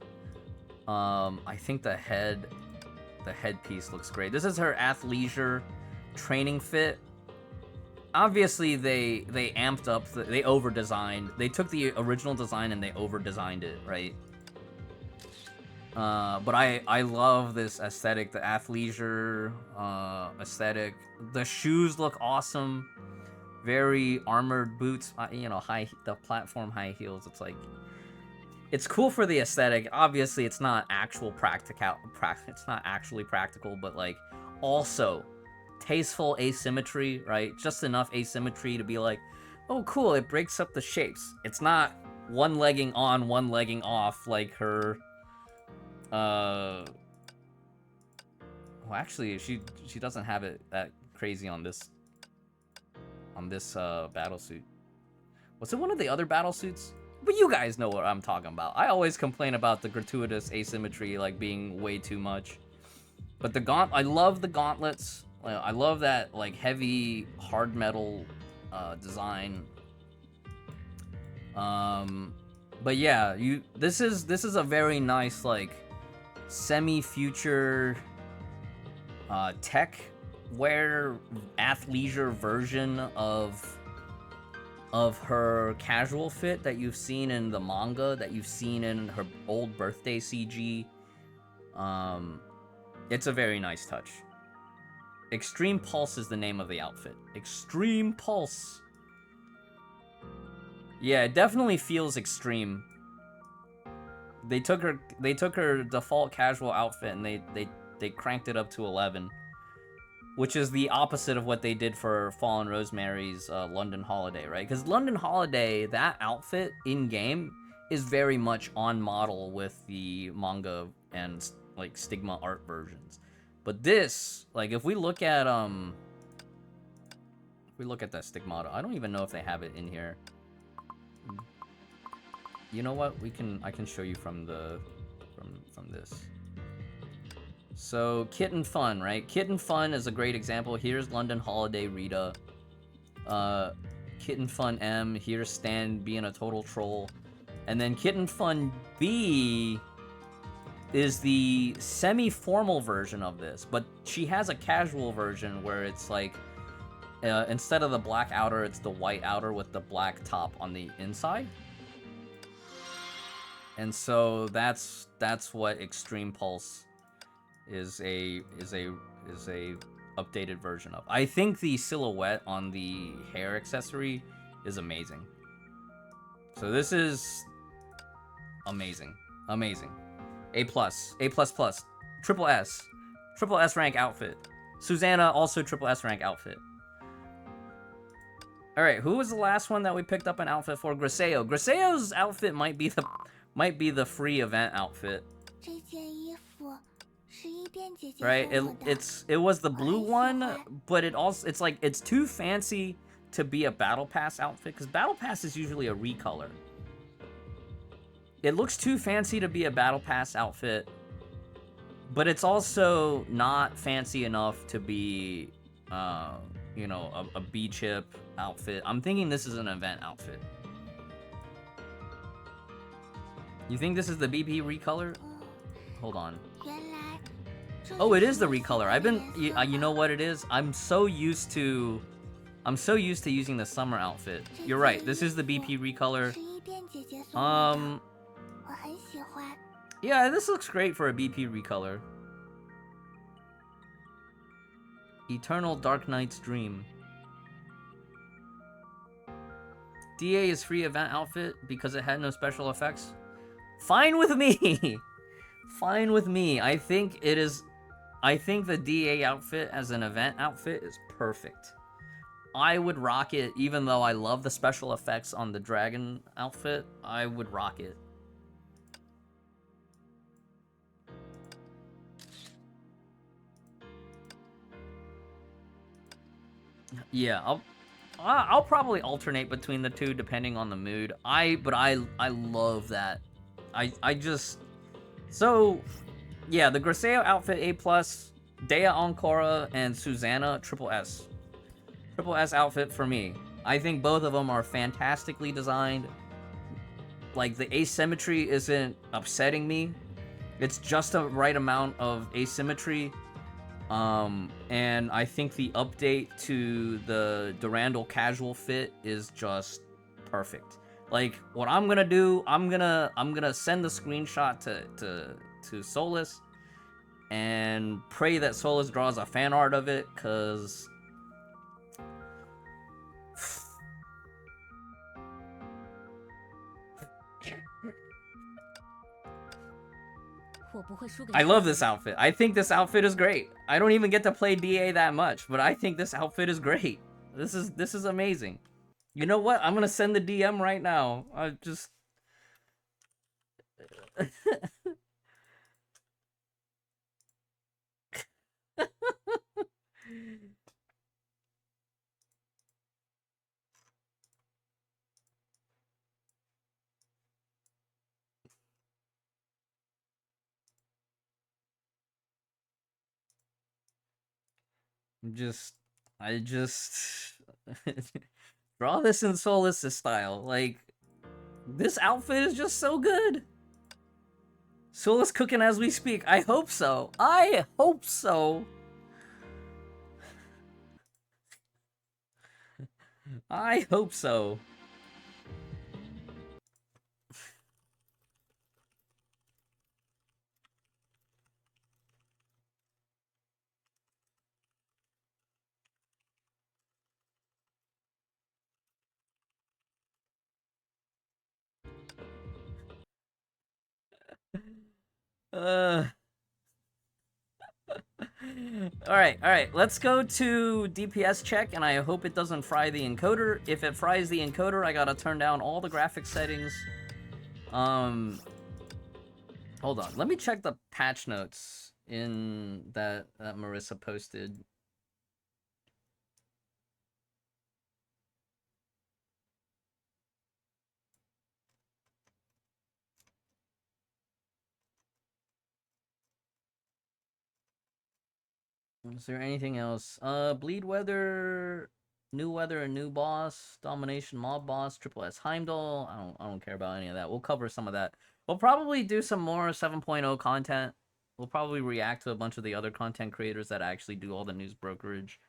I think the headpiece looks great. This is her athleisure training fit. Obviously, they amped up, they over-designed. They took the original design and they over-designed it, right? But I love this aesthetic, the athleisure aesthetic. The shoes look awesome. Very armored boots, you know, the platform high heels. It's like, it's cool for the aesthetic. Obviously, it's not actually practical, but like, also tasteful asymmetry, right? Just enough asymmetry to be like, oh, cool, it breaks up the shapes. It's not one legging on, one legging off like her. Well, actually, she doesn't have it that crazy on this battle suit. Was it one of the other battle suits? But you guys know what I'm talking about. I always complain about the gratuitous asymmetry, like, being way too much. But I love the gauntlets. I love that, like, heavy hard metal design. But yeah, this is a very nice, like, semi-future tech wear athleisure version of of her casual fit that you've seen in the manga, that you've seen in her old birthday CG. It's a very nice touch. Extreme Pulse is the name of the outfit. Extreme Pulse. Yeah, it definitely feels extreme. They took her default casual outfit and they cranked it up to 11, which is the opposite of what they did for Fallen Rosemary's London Holiday, right? Because London Holiday, that outfit in game is very much on model with the manga and like Stigma art versions. But this, like, if we look at that Stigmata, I don't even know if they have it in here. You know what? I can show you from this. So Kitten Fun, right? Kitten Fun is a great example. Here's London Holiday Rita. Kitten Fun M. Here's Stan being a total troll. And then Kitten Fun B is the semi-formal version of this, but she has a casual version where it's like instead of the black outer, it's the white outer with the black top on the inside. And so that's what Extreme Pulse is a updated version of. I think the silhouette on the hair accessory is amazing. So this is amazing. Amazing. A+, triple S rank outfit. Susannah also triple S rank outfit. All right, who was the last one that we picked up an outfit for? Griseo. Griseo's outfit might be the free event outfit. Right? It was the blue one, but it's too fancy to be a battle pass outfit, because battle pass is usually a recolor. It looks too fancy to be a battle pass outfit, but it's also not fancy enough to be, you know, a B-chip outfit. I'm thinking this is an event outfit. You think this is the BP recolor? Hold on. Oh, it is the recolor. You know what it is? I'm so used to using the summer outfit. You're right. This is the BP recolor. Yeah, this looks great for a BP recolor. Eternal Dark Knight's Dream. DA is free event outfit because it had no special effects. Fine with me. Fine with me. I think the DA outfit as an event outfit is perfect. I would rock it, even though I love the special effects on the dragon outfit. I would rock it. Yeah, I'll probably alternate between the two depending on the mood. But I love that. So yeah, the Griseo outfit A+, Dea Anchora and Susannah triple S outfit for me. I think both of them are fantastically designed. Like, the asymmetry isn't upsetting me. It's just a right amount of asymmetry. And I think the update to the Durandal casual fit is just perfect. Like, what I'm gonna do, I'm gonna send the screenshot to Solus and pray that Solus draws a fan art of it, cause I love this outfit. I think this outfit is great. I don't even get to play DA that much, but I think this outfit is great. This is amazing. You know what? I'm gonna send the DM right now. I just I just draw this in Solus' style. Like, this outfit is just so good. Solus cooking as we speak. I hope so. I hope so. I hope so. Alright, let's go to DPS check, and I hope it doesn't fry the encoder. If it fries the encoder, I gotta turn down all the graphic settings. Hold on, let me check the patch notes in that Marissa posted. Is there anything else? Bleed weather, new weather, a new boss, domination mob boss, triple S Heimdall. I don't care about any of that. We'll cover some of that. We'll probably do some more 7.0 content. We'll probably react to a bunch of the other content creators that actually do all the news brokerage.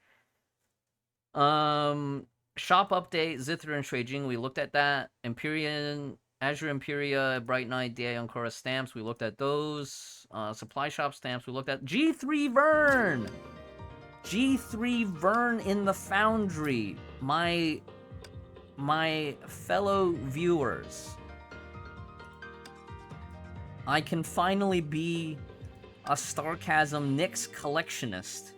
Shop update, Zithra and Shuijing, we looked at that. Empyrean, Azure Imperia, Bright Knight, Dea Anchora stamps, we looked at those. Supply shop stamps, we looked at. G3 Vern! G3 Vern in the Foundry. My fellow viewers. I can finally be a Starchasm Nyx collectionist.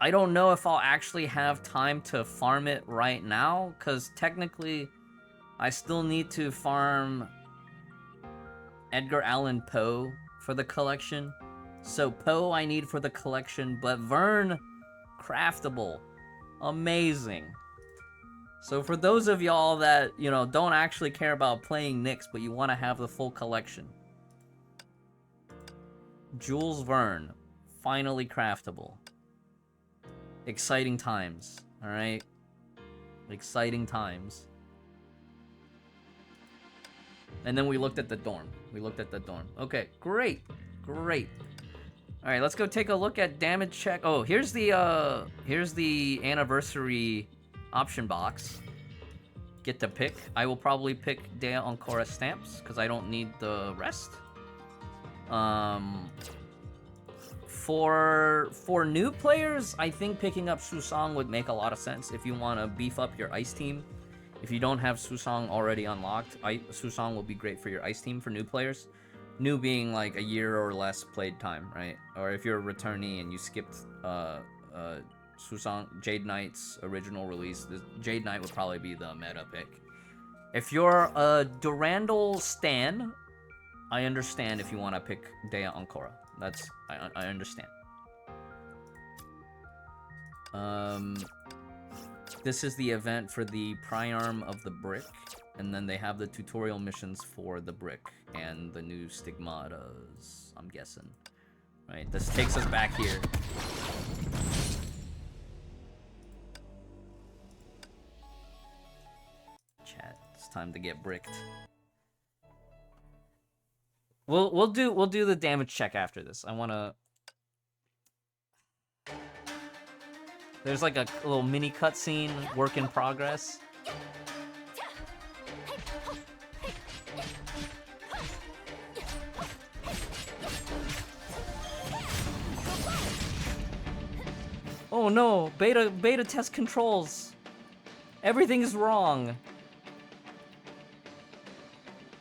I don't know if I'll actually have time to farm it right now, because technically I still need to farm Edgar Allan Poe for the collection. So Poe I need for the collection, but Vern, craftable. Amazing. So for those of y'all that, you know, don't actually care about playing Nyx, but you want to have the full collection. Jules Verne, finally craftable. Exciting times, alright? Exciting times. And then we looked at the dorm. Okay, great. Alright, let's go take a look at damage check. Oh, here's the anniversary option box. Get to pick. I will probably pick Dea Anchora stamps, because I don't need the rest. For new players, I think picking up Susang would make a lot of sense if you want to beef up your ice team. If you don't have Susang already unlocked, Susang will be great for your ice team for new players. New being like a year or less played time, right? Or if you're a returnee and you skipped Susang, Jade Knight's original release, the Jade Knight would probably be the meta pick. If you're a Durandal stan, I understand if you want to pick Dea Anchora. I understand. This is the event for the Priarm of the Brick, and then they have the tutorial missions for the Brick and the new stigmatas, I'm guessing. Right, this takes us back here. Chat, it's time to get bricked. We'll do the damage check after this. I wanna. There's like a little mini cutscene, work in progress. Oh no, beta test controls. Everything is wrong.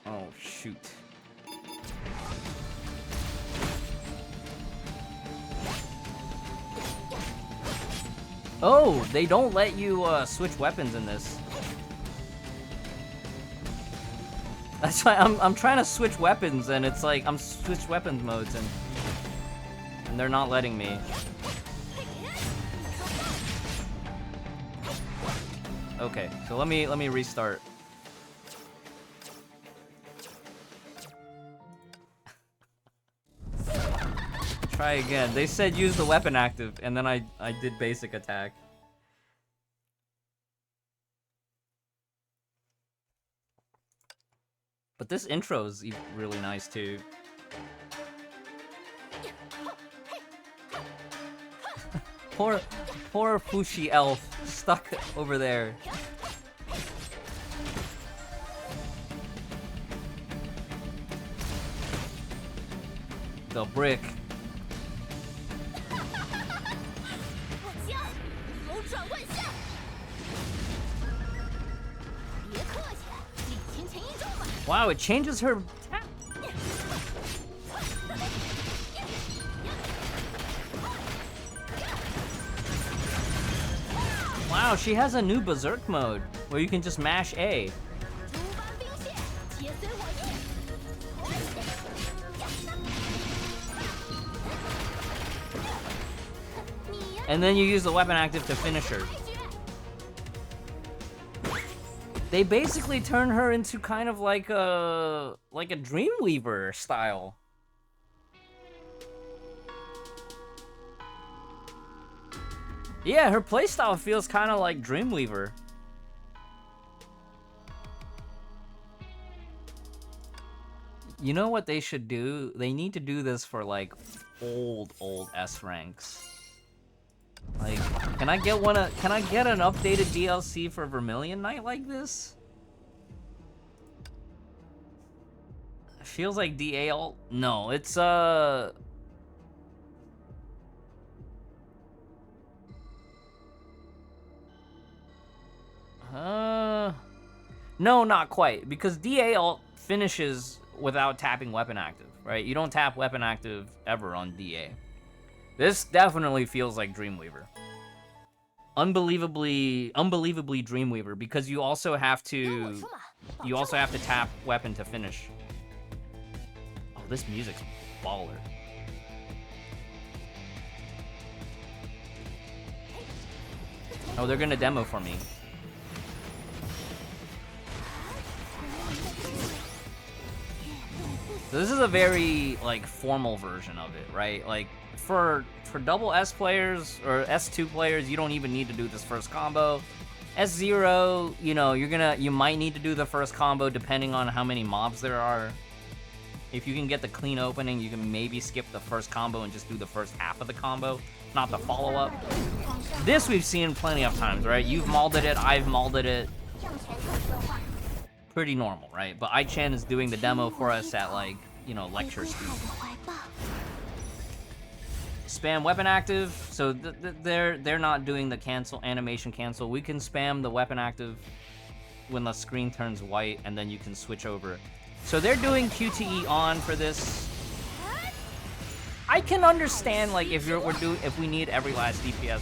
Oh shoot. Oh, they don't let you switch weapons in this. That's why I'm trying to switch weapons, and it's like I'm switch weapons modes, and they're not letting me. Okay, so let me restart. Try again. They said use the weapon active, and then I did basic attack. But this intro's really nice too. poor Fushi elf stuck over there. The brick. Wow, it changes her tap. Wow, she has a new berserk mode where you can just mash A. And then you use the weapon active to finish her. They basically turn her into kind of like a Dreamweaver style. Yeah, her playstyle feels kind of like Dreamweaver. You know what they should do? They need to do this for like old S ranks. Like, can I get an updated DLC for Vermilion Knight like this? Feels like DA alt. No, it's no, not quite, because DA alt finishes without tapping weapon active, right? You don't tap weapon active ever on DA. This definitely feels like Dreamweaver. Unbelievably Dreamweaver, because you also have to tap weapon to finish. Oh, this music's baller. Oh, they're gonna demo for me. So this is a very like formal version of it, right? Like for double S players or S2 players, you don't even need to do this first combo. S0, you know, you might need to do the first combo depending on how many mobs there are. If you can get the clean opening, you can maybe skip the first combo and just do the first half of the combo, not the follow-up. This we've seen plenty of times, right? You've molded it, I've molded it. Pretty normal, right? But I-Chan is doing the demo for us at, like, you know, lecture speed. Spam weapon active, so they're not doing the animation cancel. We can spam the weapon active when the screen turns white, and then you can switch over. So they're doing QTE on for this. I can understand, like, if we need every last DPS,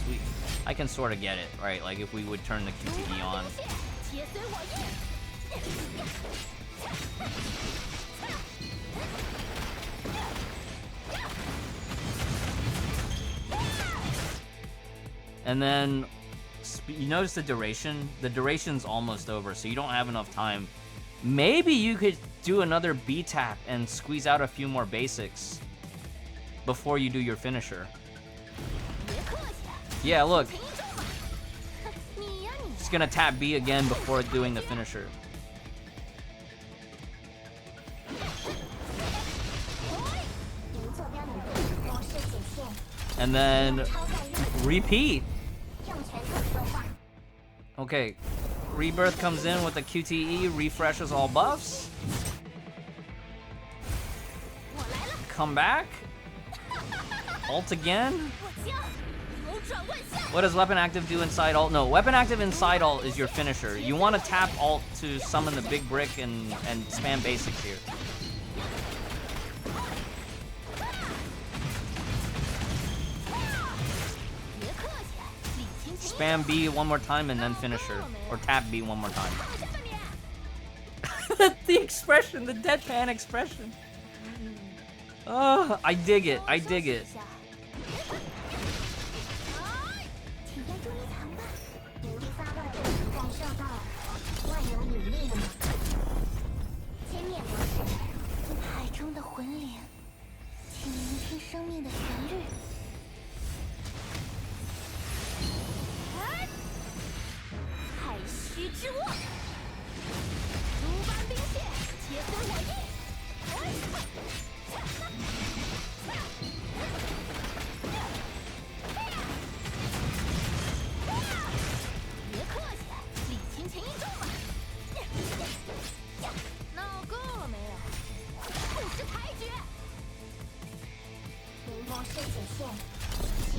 I can sort of get it, right? Like if we would turn the QTE on. And then you notice the duration? The duration's almost over, so you don't have enough time. Maybe you could do another B tap and squeeze out a few more basics before you do your finisher. Yeah, look. Just gonna tap B again before doing the finisher. And then repeat. Okay, Rebirth comes in with the QTE, refreshes all buffs. Come back. Ult again. What does weapon active do inside ult? No, weapon active inside ult is your finisher. You want to tap ult to summon the big brick and spam basics here. Spam B one more time and then finisher. Or tap B one more time. The expression, the deadpan expression. Oh, I dig it, I dig it.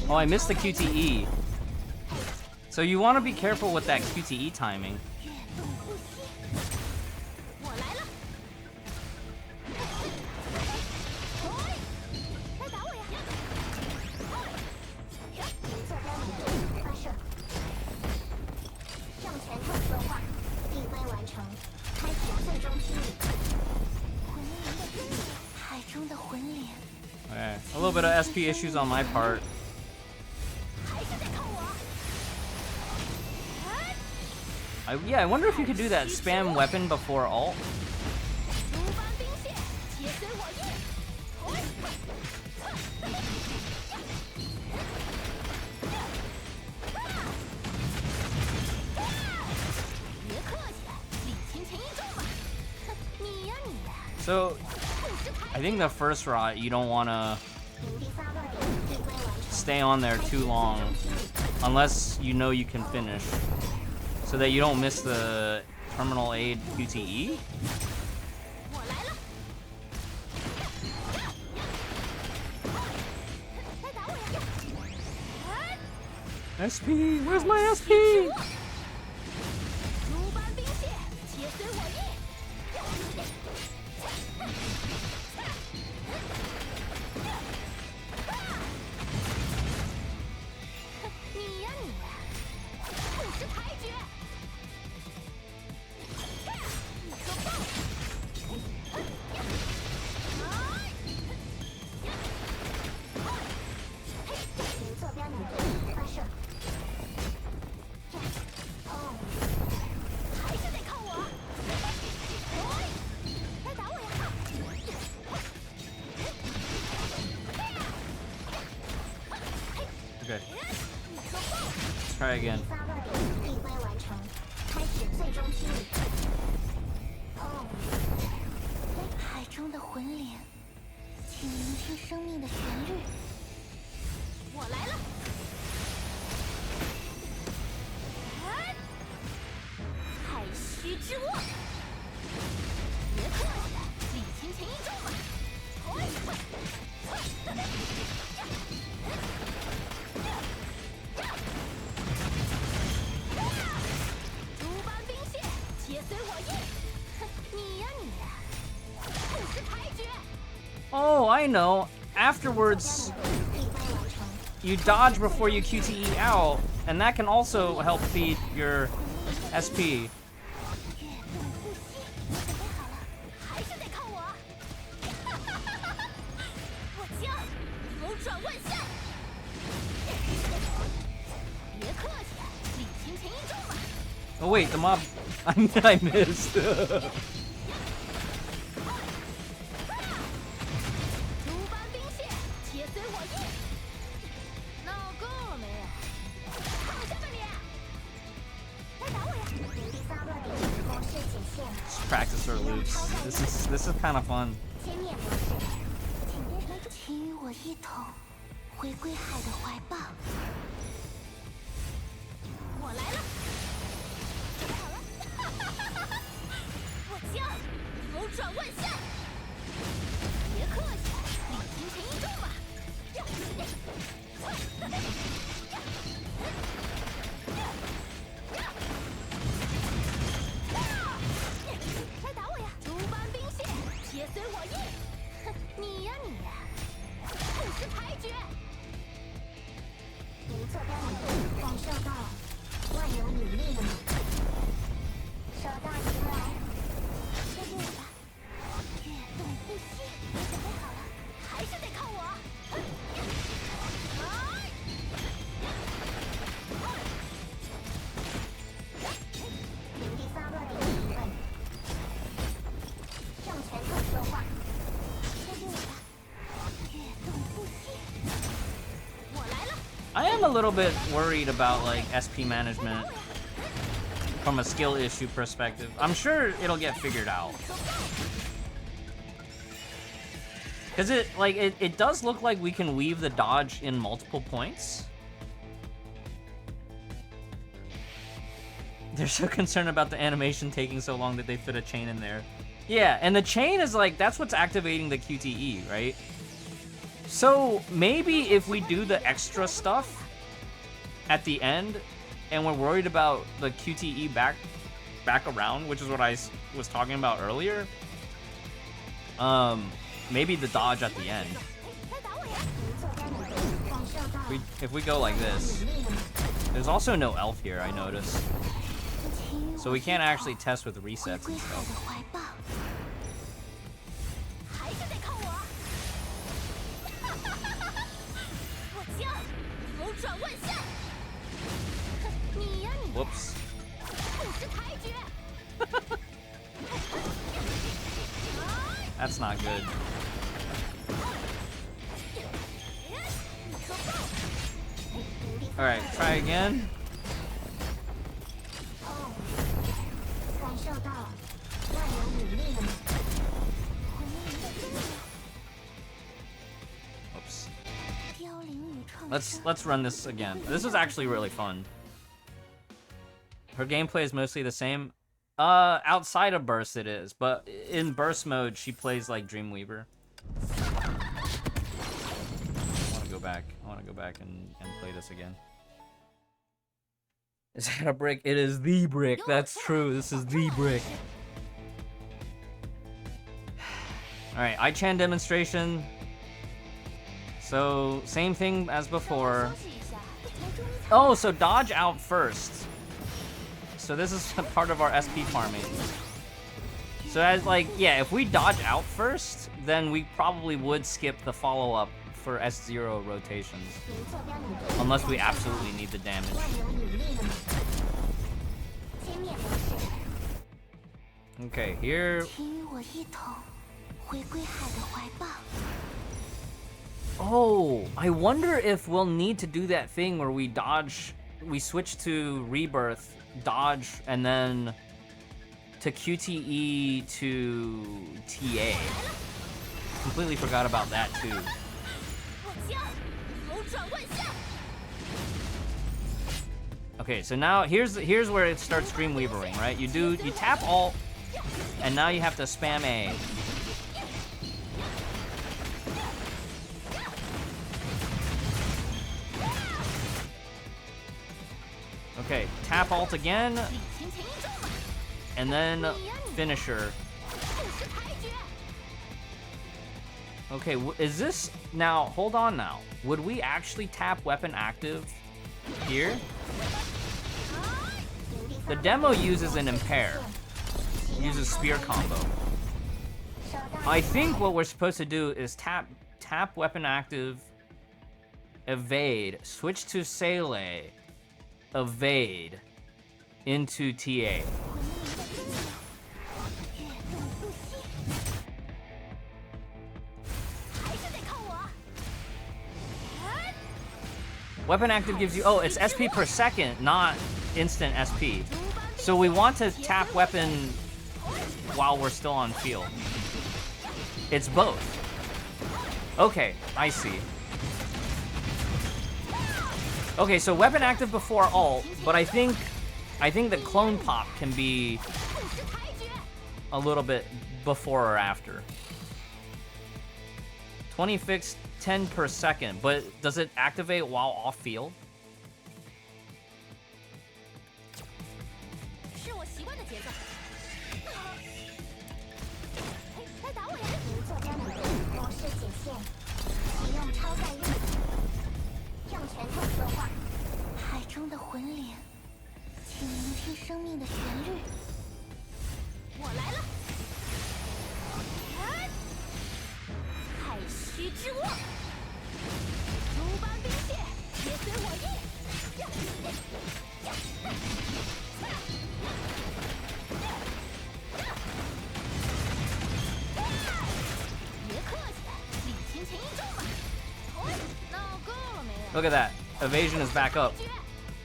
Oh, I missed the QTE. So you want to be careful with that QTE timing. little bit of SP issues on my part. Yeah, I wonder if you could do that spam weapon before ult. So, I think the first rot, you don't want to stay on there too long unless you know you can finish, so that you don't miss the terminal aid QTE. SP, where's my SP? Okay. Let's try again. Oh, I know. Afterwards, you dodge before you QTE out, and that can also help feed your SP. Oh wait, the mob... I missed. Practice our loops. This is kind of fun. I am a little bit worried about like SP management from a skill issue perspective. I'm sure it'll get figured out. Cause it does look like we can weave the dodge in multiple points. They're so concerned about the animation taking so long that they fit a chain in there. Yeah, and the chain is like, that's what's activating the QTE, right? So maybe if we do the extra stuff at the end and we're worried about the QTE back around, which is what I was talking about earlier, maybe the dodge at the end. If we go like this, there's also no elf here, I noticed. So we can't actually test with resets and stuff. Whoops. That's not good. Alright, try again. Oops. Let's run this again. This is actually really fun. Her gameplay is mostly the same. Outside of burst it is, but in burst mode she plays like Dreamweaver. I wanna go back and play this again. Is that a brick? It is the brick. That's true. This is the brick. Alright, I-Chan demonstration. So, same thing as before. Oh, so dodge out first. So this is part of our SP farming. So as like, yeah, if we dodge out first, then we probably would skip the follow-up for S0 rotations. Unless we absolutely need the damage. Okay, here... Oh, I wonder if we'll need to do that thing where we dodge, we switch to rebirth, dodge, and then to QTE to TA. Completely forgot about that too. Okay, so now here's where it starts Dreamweavering, right? You tap Alt, and now you have to spam A. Okay, tap Alt again, and then finisher. Okay, is this... Now, hold on now. Would we actually tap weapon active here? The demo uses an impair. Uses spear combo. I think what we're supposed to do is tap weapon active, evade, switch to Sele, evade, into TA. Weapon active gives you, oh, it's SP per second, not instant SP. So we want to tap weapon while we're still on field. It's both. Okay, I see. Okay, so weapon active before ult, but I think the clone pop can be a little bit before or after. 20 fixed, 10 per second, but does it activate while off field? Look at that. Evasion is back up.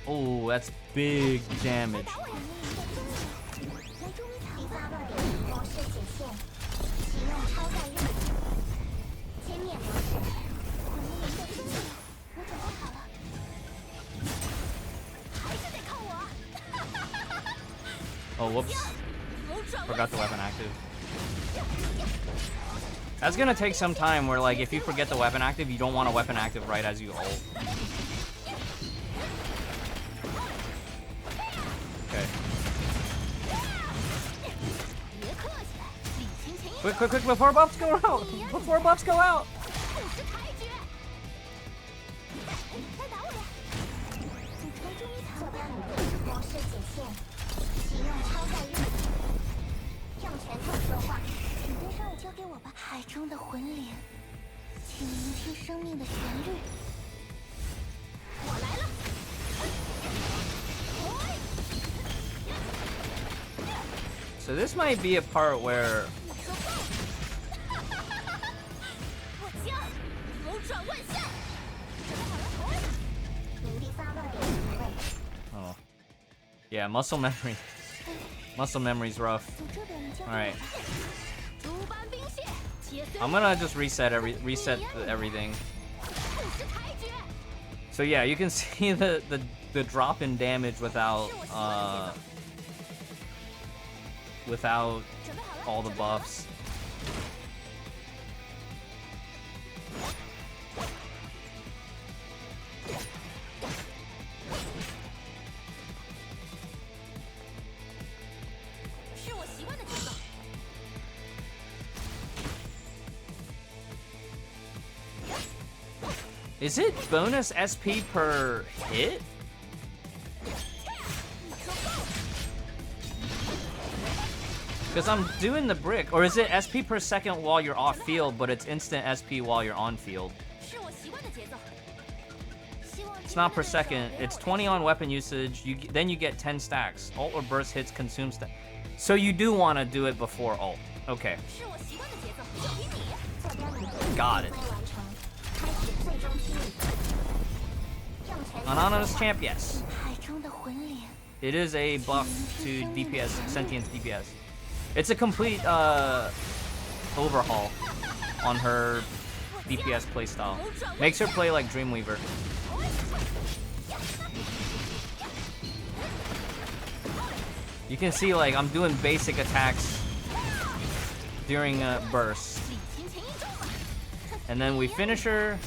Oh, that's big damage. Oh, whoops. Forgot the weapon active. That's gonna take some time where, like, if you forget the weapon active, you don't want a weapon active right as you ult. Okay. Quick, quick, quick, before buffs go out! Before buffs go out! So this might be a part where oh. Yeah, muscle memory. Muscle memory's rough. Alright. I'm gonna just reset everything. So yeah, you can see the drop in damage without all the buffs. Is it bonus SP per hit? Because I'm doing the brick. Or is it SP per second while you're off field, but it's instant SP while you're on field? It's not per second. It's 20 on weapon usage. Then you get 10 stacks. Ult or burst hits consume stack. So you do want to do it before ult. Okay. Got it. Anonymous champ, yes. It is a buff to DPS, Sentience DPS. It's a complete overhaul on her DPS playstyle. Makes her play like Dreamweaver. You can see, like, I'm doing basic attacks during a burst. And then we finish her.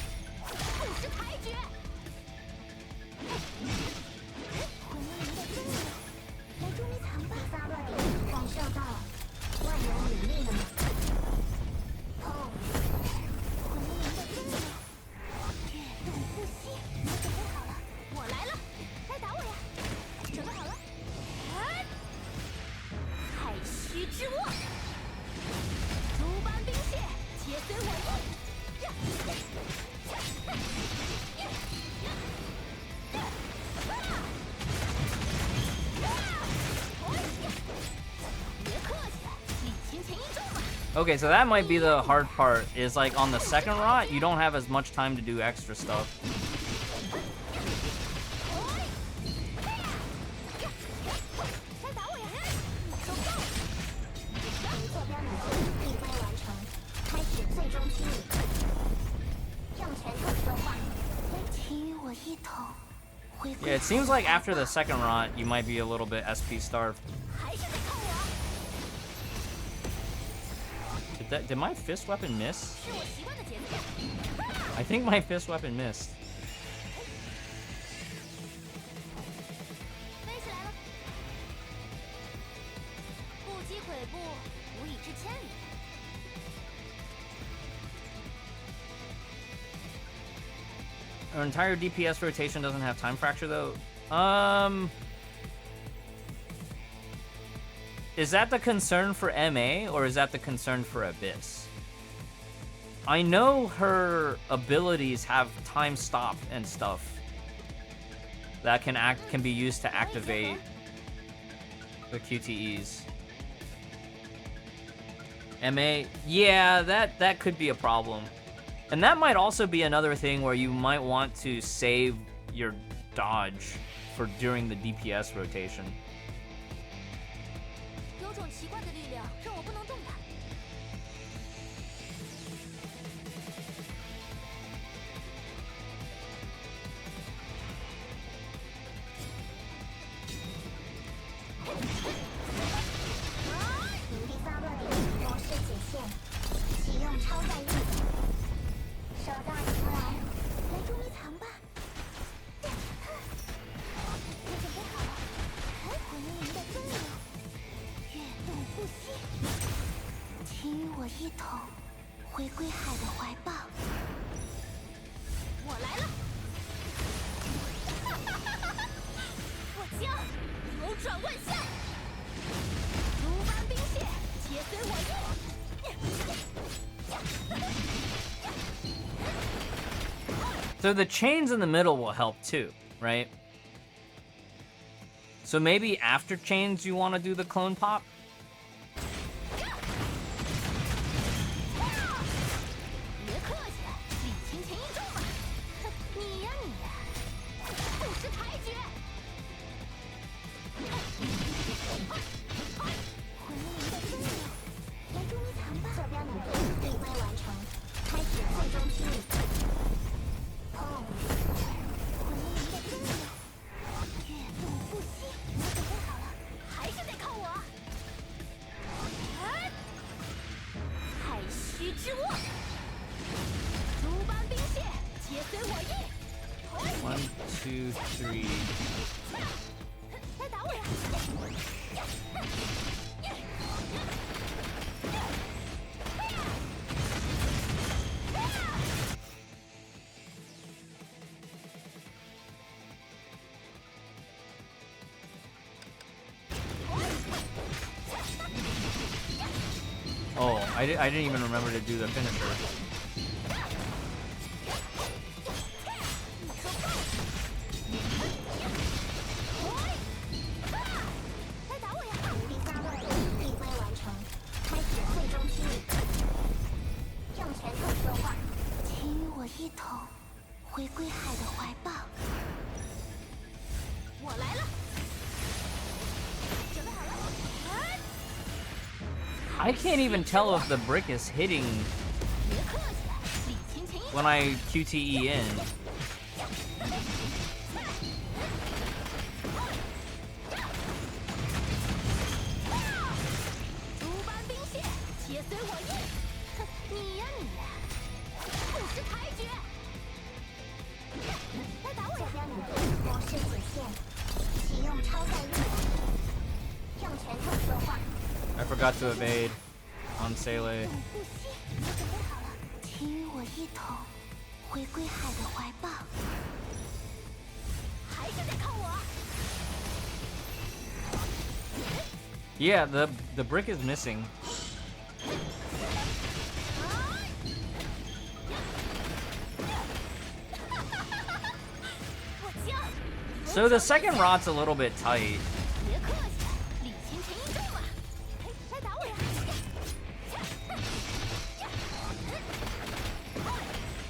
Okay, so that might be the hard part, is like on the second rot, you don't have as much time to do extra stuff. Yeah, it seems like after the second rot, you might be a little bit SP starved. Did my fist weapon miss? I think my fist weapon missed. Our entire DPS rotation doesn't have time fracture though. Is that the concern for MA, or is that the concern for Abyss? I know her abilities have time stop and stuff that can be used to activate the QTEs. MA, yeah, that could be a problem. And that might also be another thing where you might want to save your dodge for during the DPS rotation. So the chains in the middle will help too, right? So maybe after chains you want to do the clone pop? 1, 2, 3. Oh, I didn't even remember to do the finisher. I can't even tell if the brick is hitting when I QTE in. I forgot to evade on Sele. Yeah, the brick is missing. So the second rot's a little bit tight.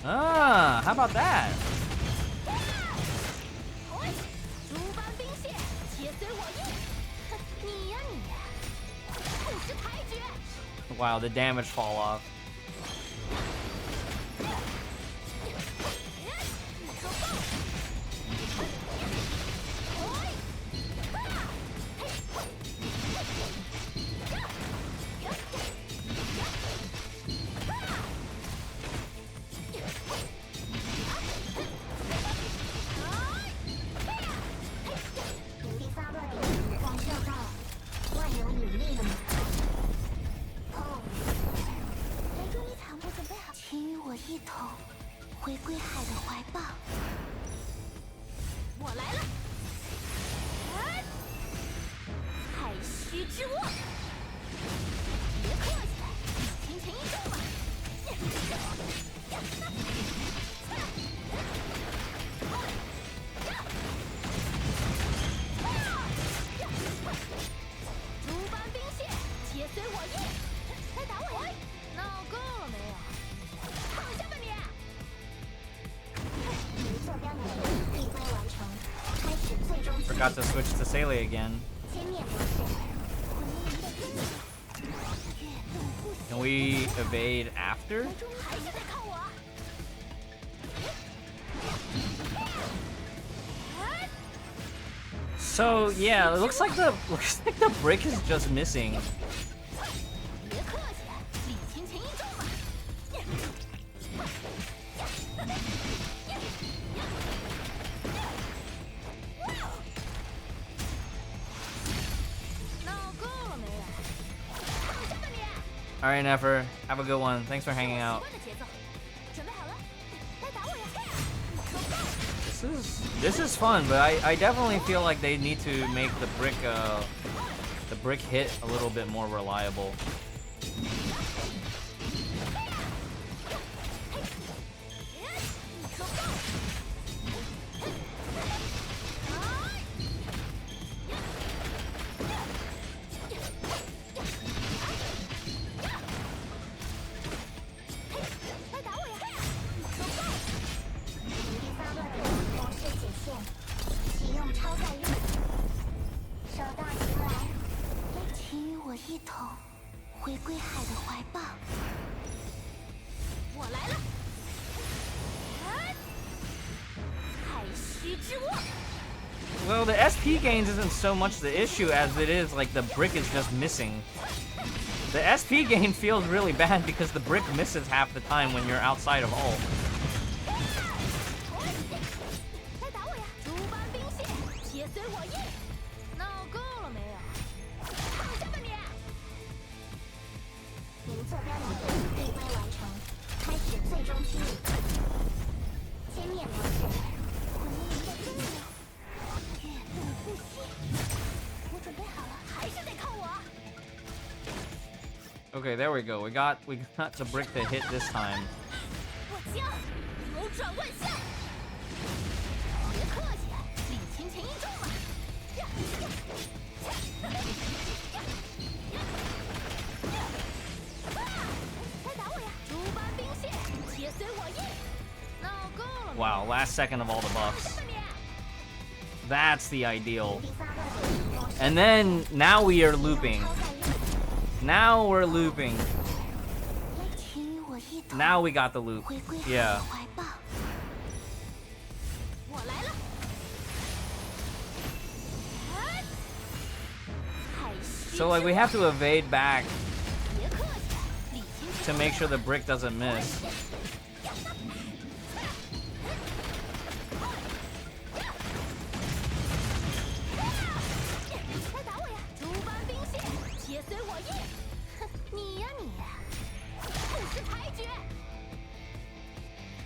Ah, how about that? Wow, the damage fall off. Forgot to switch to Sele again. Can we evade after? So yeah, it looks like the brick is just missing. Alright, Nefer. Have a good one. Thanks for hanging out. This is fun, but I definitely feel like they need to make the brick hit a little bit more reliable. Well, the SP gains isn't so much the issue as it is like the brick is just missing. The SP gain feels really bad because the brick misses half the time when you're outside of ult. Okay, there we go. We got the brick to hit this time.
我将扭转万象。别客气，礼轻情意重嘛。快打我呀！诸般兵线，且随我意。闹够了吗？
Wow, last second of all the buffs. That's the ideal. And then now we are looping. Now we're looping. Now we got the loop. Yeah.
我来了。
So like we have to evade back
别客气，礼轻情
to make sure the brick doesn't miss.
快打我呀！诸般兵线，且随我意。哼，你呀你，不识抬举。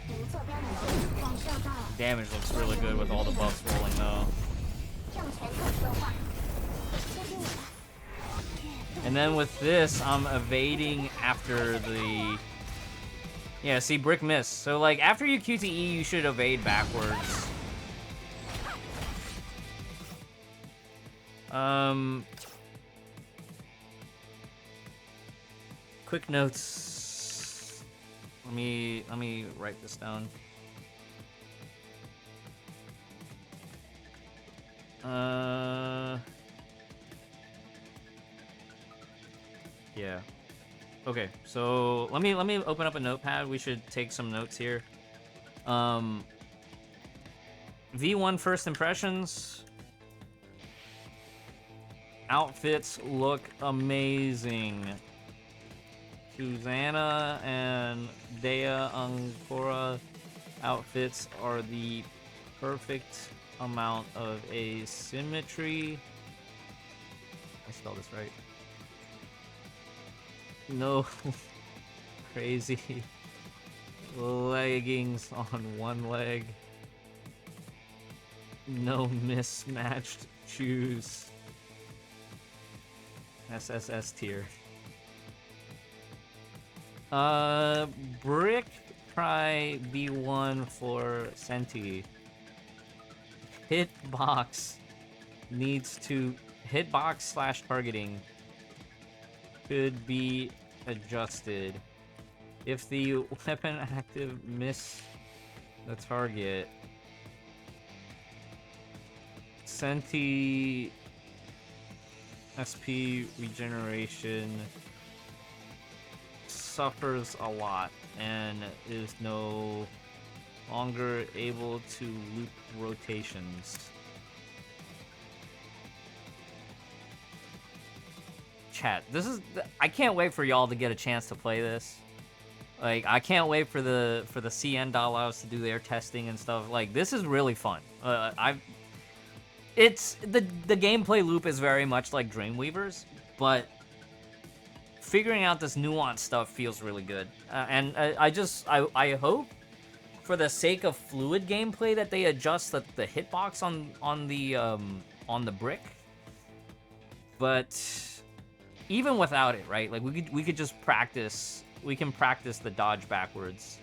无坐标你感受到
Damage looks really good with all the buffs rolling though.
用拳头说话。相信我吧。
And then with this, I'm evading after the... Yeah, see, brick miss. So, like, after you QTE, you should evade backwards. Quick notes. Let me write this down. Yeah. Okay, so let me open up a notepad. We should take some notes here. V1 first impressions. Outfits look amazing. Susannah and Dea Anchora outfits are the perfect amount of asymmetry. I spelled this right. No crazy leggings on one leg. No mismatched shoes. SSS tier. Brick, try B1 for Senti. Hitbox needs to... Hitbox / targeting could be adjusted. If the weapon active miss the target, Senti SP regeneration suffers a lot and is no longer able to loop rotations. Chat, this is... I can't wait for y'all to get a chance to play this. Like, I can't wait for the CN Dollhouse to do their testing and stuff. Like, this is really fun. It's... The gameplay loop is very much like Dreamweaver's, but figuring out this nuanced stuff feels really good. And I hope, for the sake of fluid gameplay, that they adjust the hitbox on the brick. But even without it, right? Like we could just practice. We can practice the dodge backwards.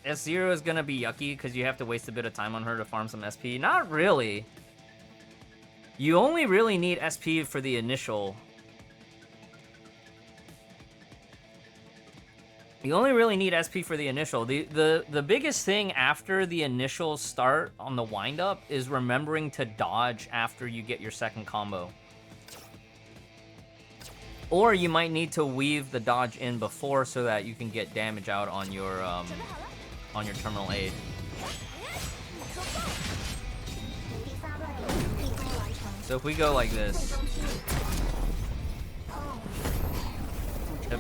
S0 is gonna be yucky because you have to waste a bit of time on her to farm some SP. Not really. You only really need SP for the initial. You only really need SP for the initial. The biggest thing after the initial start on the windup is remembering to dodge after you get your second combo. Or you might need to weave the dodge in before so that you can get damage out on your terminal aid. So if we go like this,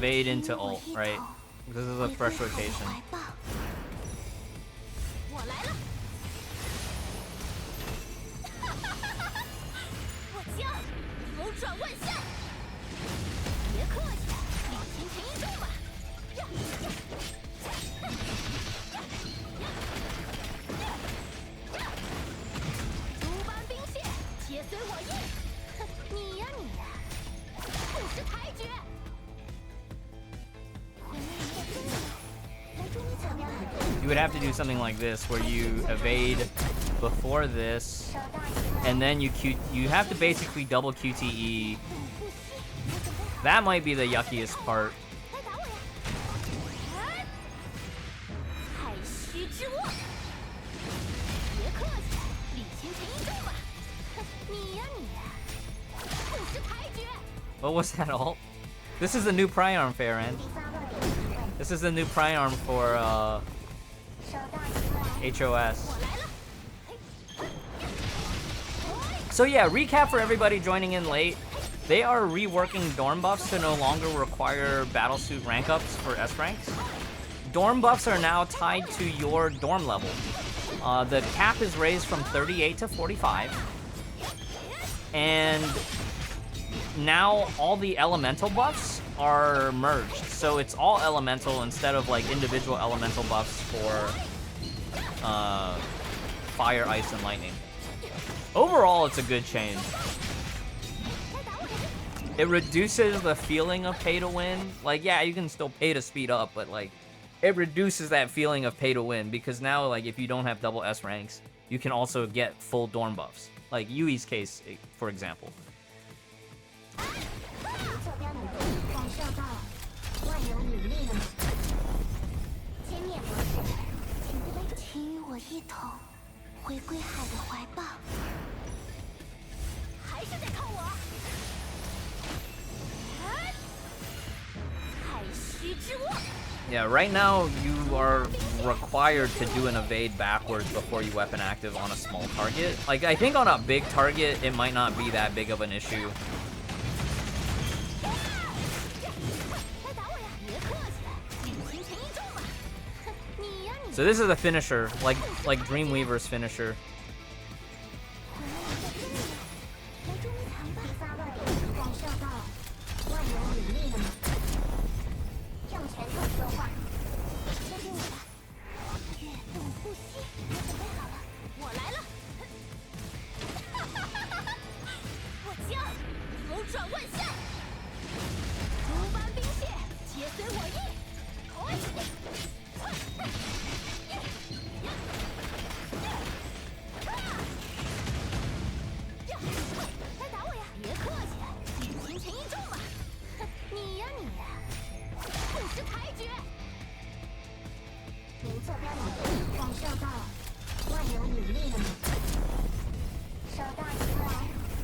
evade into ult, right? This is a fresh rotation.
我来了！我将扭转万象！别客气，礼轻情意重吧！诸般兵械，且随我意！你呀你呀，不识抬举！
You would have to do something like this, where you evade before this, and then you have to basically double QTE. That might be the yuckiest part.
太虚之握，别客气，礼轻情意重吧。你呀你呀，不识抬举。
What was that ult? This is the new Priarm, Farron. This is the new Priarm for HOS. So yeah, recap for everybody joining in late. They are reworking Dorm buffs to no longer require battlesuit rank ups for S ranks. Dorm buffs are now tied to your dorm level. The cap is raised from 38 to 45. And now all the elemental buffs are merged. So it's all elemental instead of like individual elemental buffs for fire, ice, and lightning. Overall, it's a good change. It reduces the feeling of pay to win. Like, yeah, you can still pay to speed up, but like, it reduces that feeling of pay to win because now, like, if you don't have double S ranks, you can also get full dorm buffs. Like Yui's case, for example.
请与我一同回归海的怀抱。还是得靠我。太虚之握。
Yeah, right now you are required to do an evade backwards before you weapon active on a small target. Like, I think on a big target, it might not be that big of an issue. So this is a finisher, like Dreamweaver's finisher.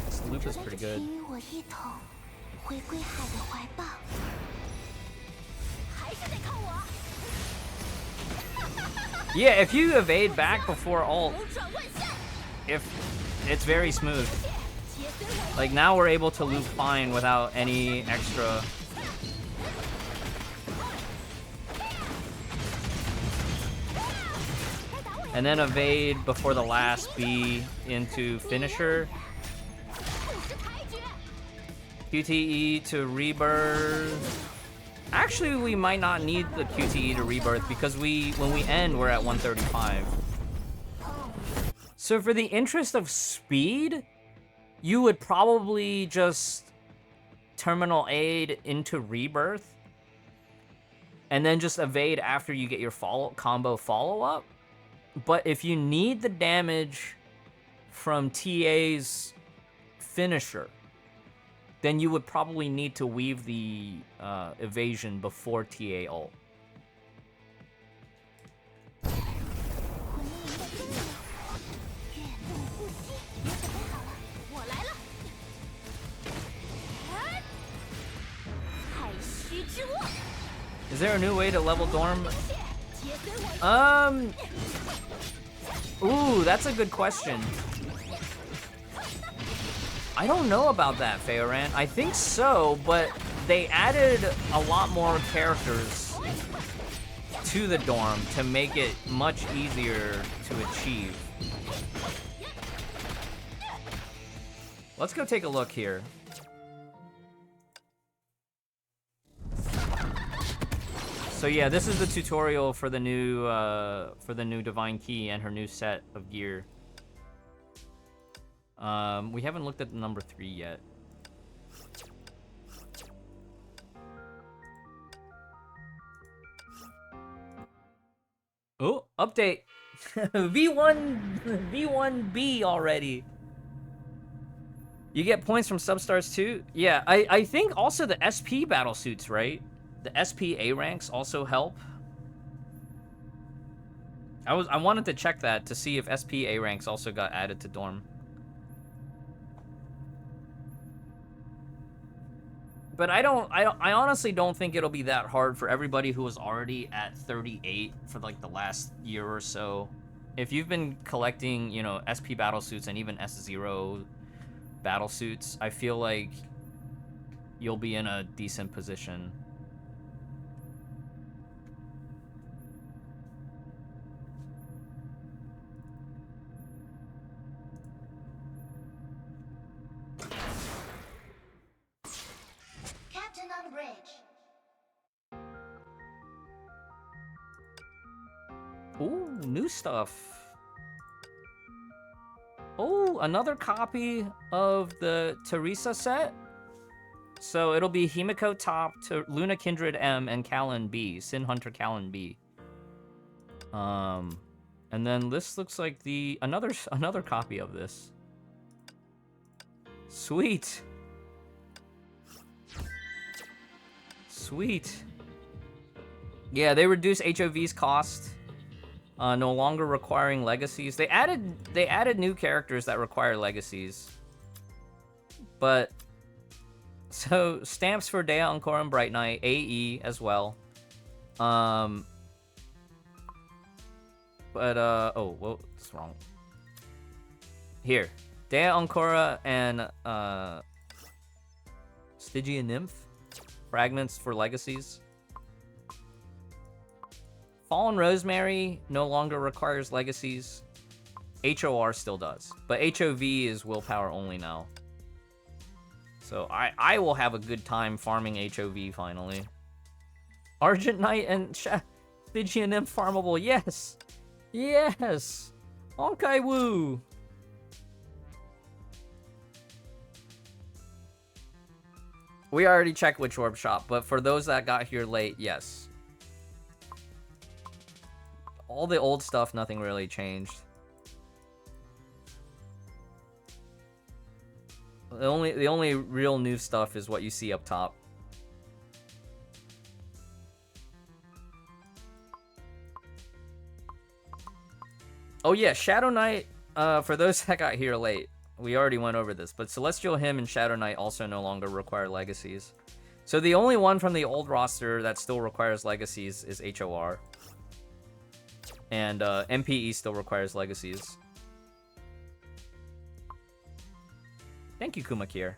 This loop is pretty good. Yeah, if you evade back before ult, it's very smooth. Like, now we're able to loop fine without any extra. And then evade before the last B into finisher. QTE to rebirth. Actually, we might not need the QTE to rebirth because when we end, we're at 135. So for the interest of speed, you would probably just terminal aid into rebirth and then just evade after you get your combo follow-up. But if you need the damage from TA's finisher, then you would probably need to weave the evasion before TA ult. Is there a new way to level Dorm? Ooh, that's a good question. I don't know about that, Feoran. I think so, but they added a lot more characters to the dorm to make it much easier to achieve. Let's go take a look here. So yeah, this is the tutorial for the new Divine Key and her new set of gear. We haven't looked at the number 3 yet. Oh, update. V1B already. You get points from substars too? Yeah, I think also the SP battle suits, right? The SP A ranks also help. I wanted to check that to see if SP A ranks also got added to Dorm. But I honestly don't think it'll be that hard for everybody who was already at 38 for like the last year or so. If you've been collecting, you know, SP battle suits and even S0 battle suits, I feel like you'll be in a decent position.
Captain on bridge.
Ooh, new stuff. Oh, another copy of the Teresa set. So it'll be Himiko top to Luna Kindred M and Callan B, Sin Hunter Callan B. And then this looks like the another copy of this. Sweet. Sweet. Yeah, they reduced HOV's cost. No longer requiring legacies. They added new characters that require legacies. But so stamps for Dea Anchora and Bright Knight, AE as well. Oh, what's wrong? Here. Dea Anchora and Stygian Nymph. Fragments for legacies. Fallen Rosemary no longer requires legacies. HOR still does. But HOV is willpower only now. So I will have a good time farming HOV finally. Argent Knight and Stygian Nymph farmable. Yes! Yes! Honkai Woo! We already checked Witch Orb shop, but for those that got here late, yes. All the old stuff, nothing really changed. The only real new stuff is what you see up top. Oh yeah, Shadow Knight, for those that got here late, we already went over this, but Celestial Hymn and Shadow Knight also no longer require legacies. So the only one from the old roster that still requires legacies is HOR. And MPE still requires legacies. Thank you, Kumakir.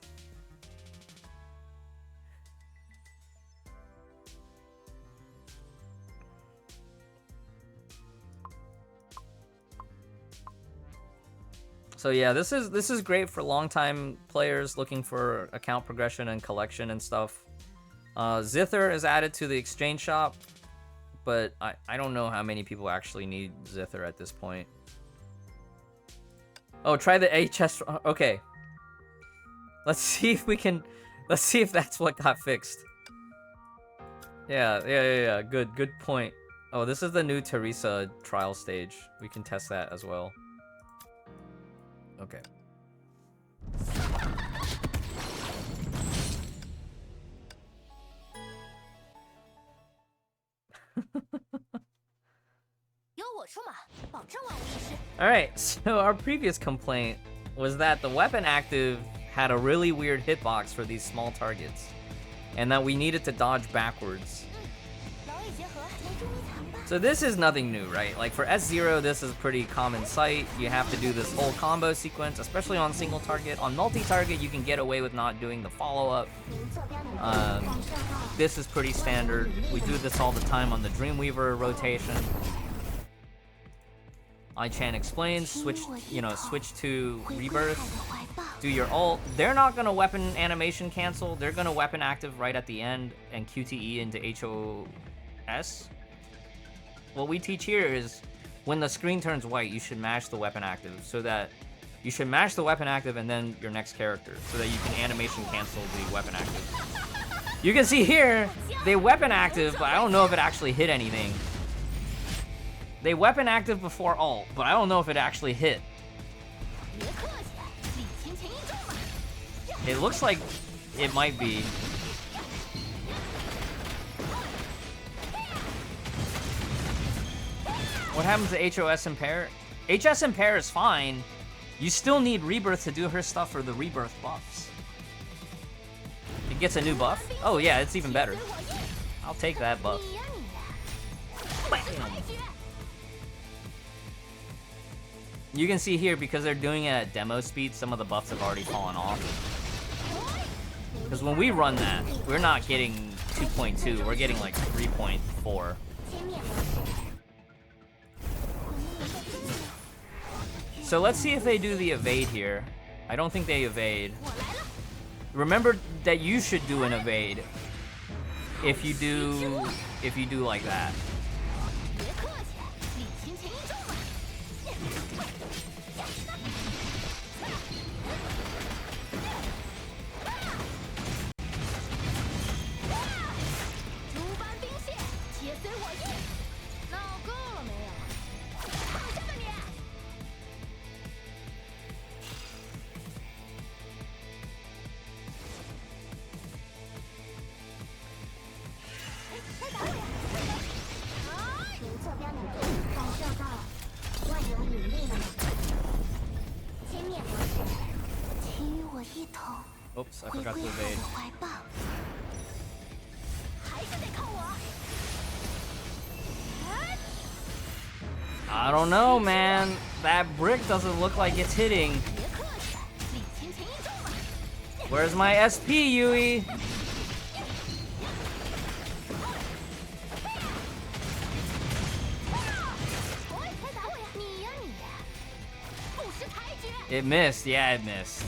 So yeah, this is great for longtime players looking for account progression and collection and stuff. Zither is added to the exchange shop. But I don't know how many people actually need Zither at this point. Oh, try the HS. Okay. Let's see if we can. Let's see if that's what got fixed. Yeah. Good point. Oh, this is the new Teresa trial stage. We can test that as well. Okay. Alright, so our previous complaint was that the weapon active had a really weird hitbox for these small targets, and that we needed to dodge backwards. So this is nothing new, right? Like for S0, this is a pretty common sight. You have to do this whole combo sequence, especially on single target. On multi-target, you can get away with not doing the follow-up. This is pretty standard. We do this all the time on the Dreamweaver rotation. I-Chan explains, switch to Rebirth. Do your ult. They're not gonna weapon animation cancel. They're gonna weapon active right at the end and QTE into HOS. What we teach here is when the screen turns white, you should mash the weapon active so that you should mash the weapon active and then your next character so that you can animation cancel the weapon active. You can see here, they weapon active, but I don't know if it actually hit anything. They weapon active before ult, but I don't know if it actually hit. It looks like it might be. What happens to HOS Impair? HS Impair is fine. You still need Rebirth to do her stuff for the Rebirth buffs. It gets a new buff? Oh yeah, it's even better. I'll take that buff. You can see here, because they're doing it at demo speed, some of the buffs have already fallen off. Because when we run that, we're not getting 2.2, we're getting like 3.4. So let's see if they do the evade here. I don't think they evade. Remember that you should do an evade if you do like that. Oops, I forgot to evade. I don't know, man. That brick doesn't look like it's hitting. Where's my SP, Yui? It missed, yeah, it missed.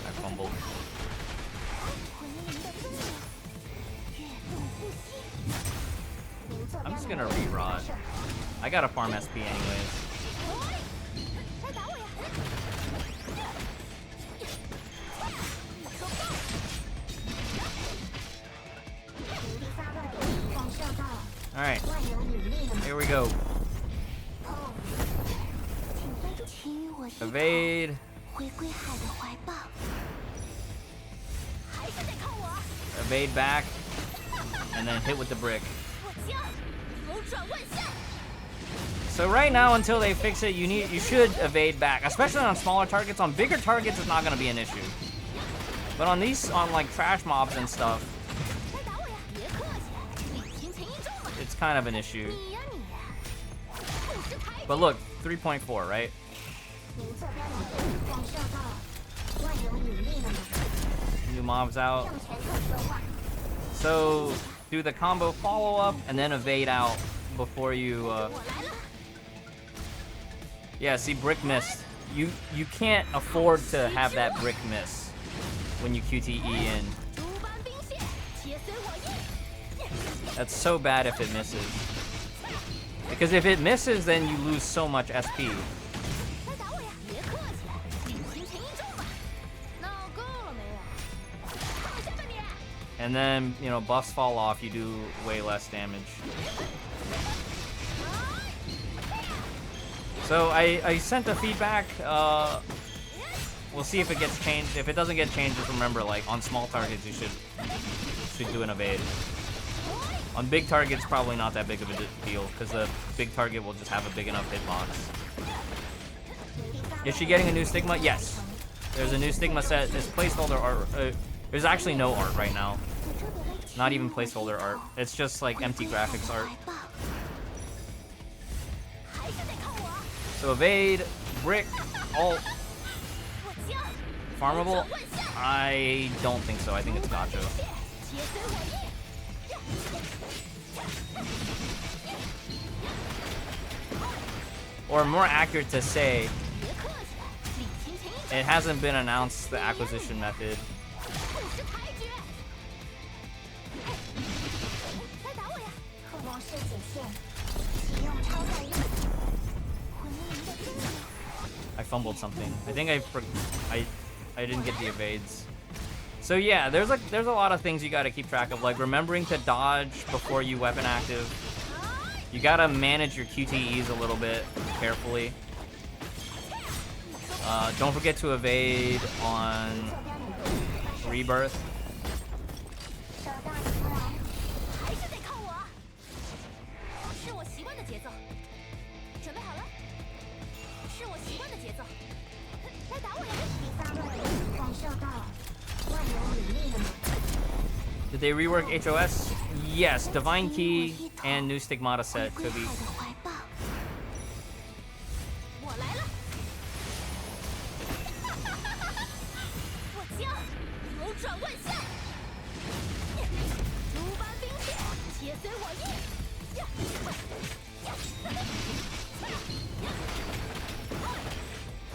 I fumbled. I'm just gonna re-rod. I gotta farm SP anyways. Alright, here we go. Evade. Evade back. And then hit with the brick. So right now, until they fix it, you should evade back, especially on smaller targets. On bigger targets, it's not gonna be an issue. But on these, on like trash mobs and stuff, it's kind of an issue. But look, 3.4, right? New mobs out. So do the combo follow-up and then evade out before you yeah, see, brick missed. You can't afford to have that brick miss when you QTE in. That's so bad if it misses. Because if it misses, then you lose so much SP. And then, you know, buffs fall off, you do way less damage. So I sent the feedback. We'll see if it gets changed. If it doesn't get changed, just remember, like, on small targets, you should do an evade. On big targets, probably not that big of a deal, because the big target will just have a big enough hitbox. Is she getting a new stigma? Yes. There's a new stigma set. There's placeholder art. There's actually no art right now. Not even placeholder art. It's just like empty graphics art. So evade, brick, alt, farmable? I don't think so. I think it's gacha. Or more accurate to say, it hasn't been announced the acquisition method. I fumbled something. I think I didn't get the evades. So yeah, there's a lot of things you got to keep track of, like remembering to dodge before you weapon active. You got to manage your QTEs a little bit carefully. Don't forget to evade on rebirth. Did they rework HOS? Yes, Divine Key and new Stigmata set could be.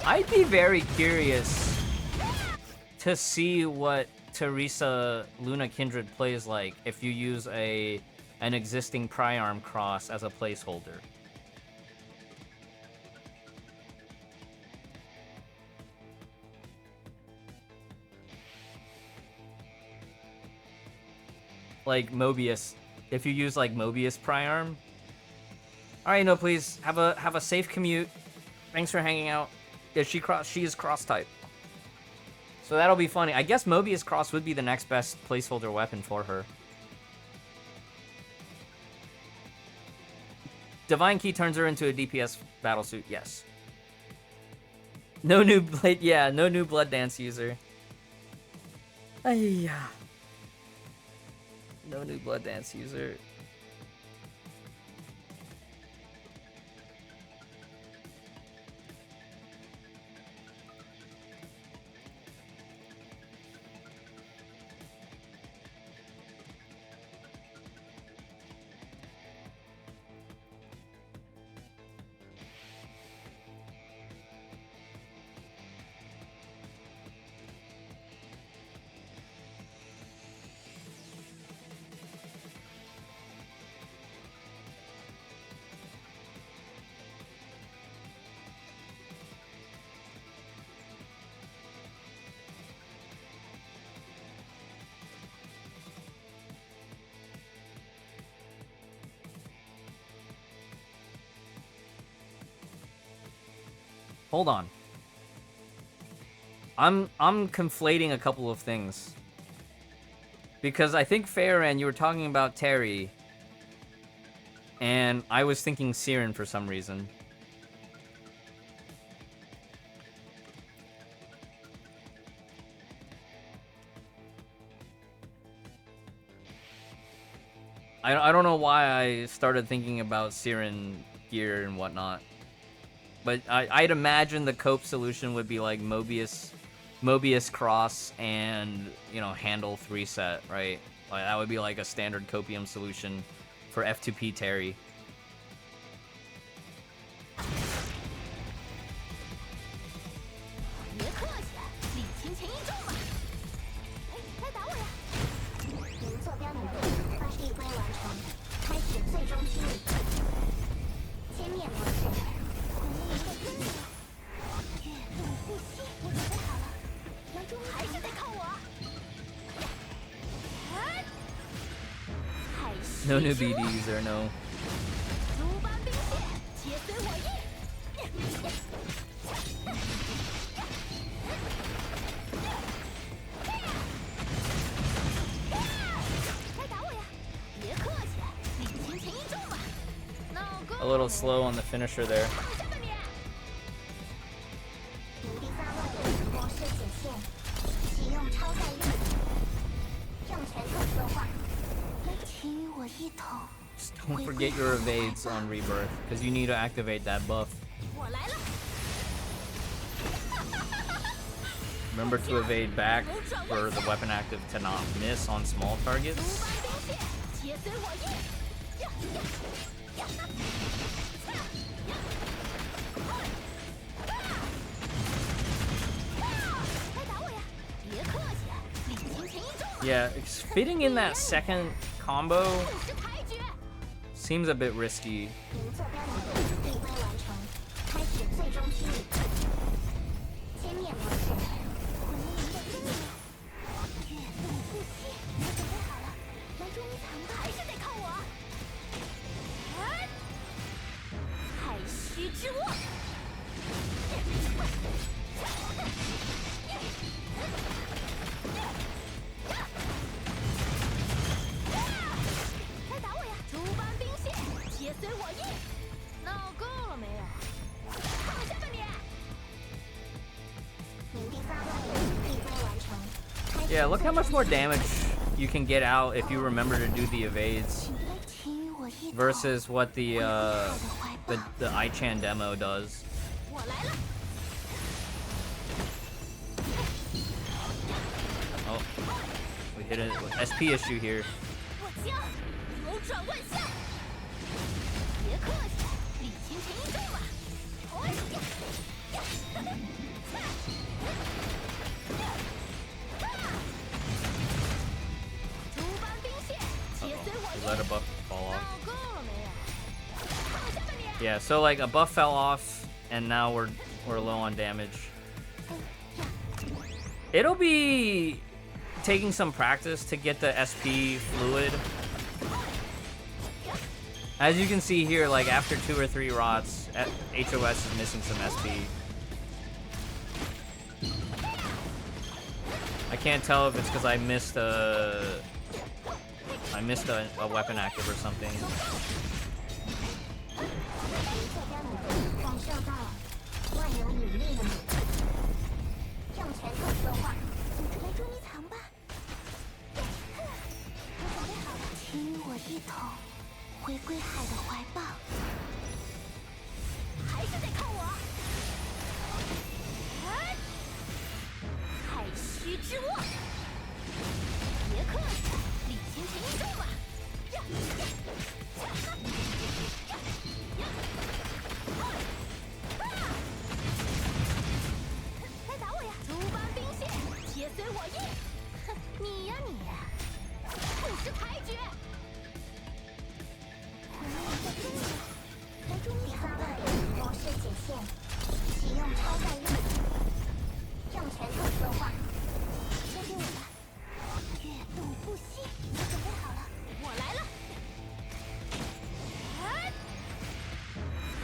I'd be very curious to see what Teresa Luna Kindred plays like if you use an existing Priarm cross as a placeholder. Like Mobius, if you use like Mobius Priarm. All right, no, please have a safe commute. Thanks for hanging out. Yeah, she is cross type. So that'll be funny. I guess Mobius Cross would be the next best placeholder weapon for her. Divine Key turns her into a DPS battlesuit, yes. No new blade, yeah, no new Blood Dance user. Ayya. No new Blood Dance user. Hold on. I'm conflating a couple of things. Because I think Farron, you were talking about Terry, and I was thinking Siren for some reason. I don't know why I started thinking about Siren gear and whatnot. But I'd imagine the cope solution would be like Mobius Cross and, you know, Handle 3 set, right? Like that would be like a standard copium solution for F2P Terry. No new BD user, no. A little slow on the finisher there.
一统。
Just don't forget your evades on Rebirth, because you need to activate that buff.
我来了。
Remember to evade back for the weapon active to not miss on small targets.
接随我意。来打我呀！别客气，礼轻情意重。
Yeah, fitting in that second combo
是裁决。
seems a bit risky.
您坐标能力递归完成，开始最终区域。歼灭模式。毁灭您的生命。跃动不息，我准备好了，来捉迷藏吧。还是得靠我。太虚之握。来打我呀！诸般兵线，接随我意。闹够了没有？躺下吧你！您第3位递归完成。
Yeah, look how much more damage you can get out if you remember to do the evades
请与我一同
versus what the I-Chan demo does.
我来了。
Oh, we hit an SP issue here.
我将扭转万象。别客气，礼轻情意重嘛。哎呀呀！诸般兵线，接随我
We
意。
let a buff fall
闹
off.
够了没有？躺下吧你！
Yeah, so like a buff fell off, and now we're low on damage. It'll be taking some practice to get the SP fluid. As you can see here, like after 2 or 3 rots, HOS is missing some SP. I can't tell if it's because I missed a weapon active or something.
坐标能力感受到万有引力的美，用拳头说话，来捉迷藏吧。我准备好了，请与我一同回归海的怀抱。还是得靠我。太虚之握。别客气，礼轻情意重嘛。来打我呀！诸般兵线，接随我意。哼，你呀你，不识裁决。毁灭你的生命，来捉迷藏吧。模式解线，启用超概率，用拳头说话。交给我吧。跃动不息，我准备好了，我来了。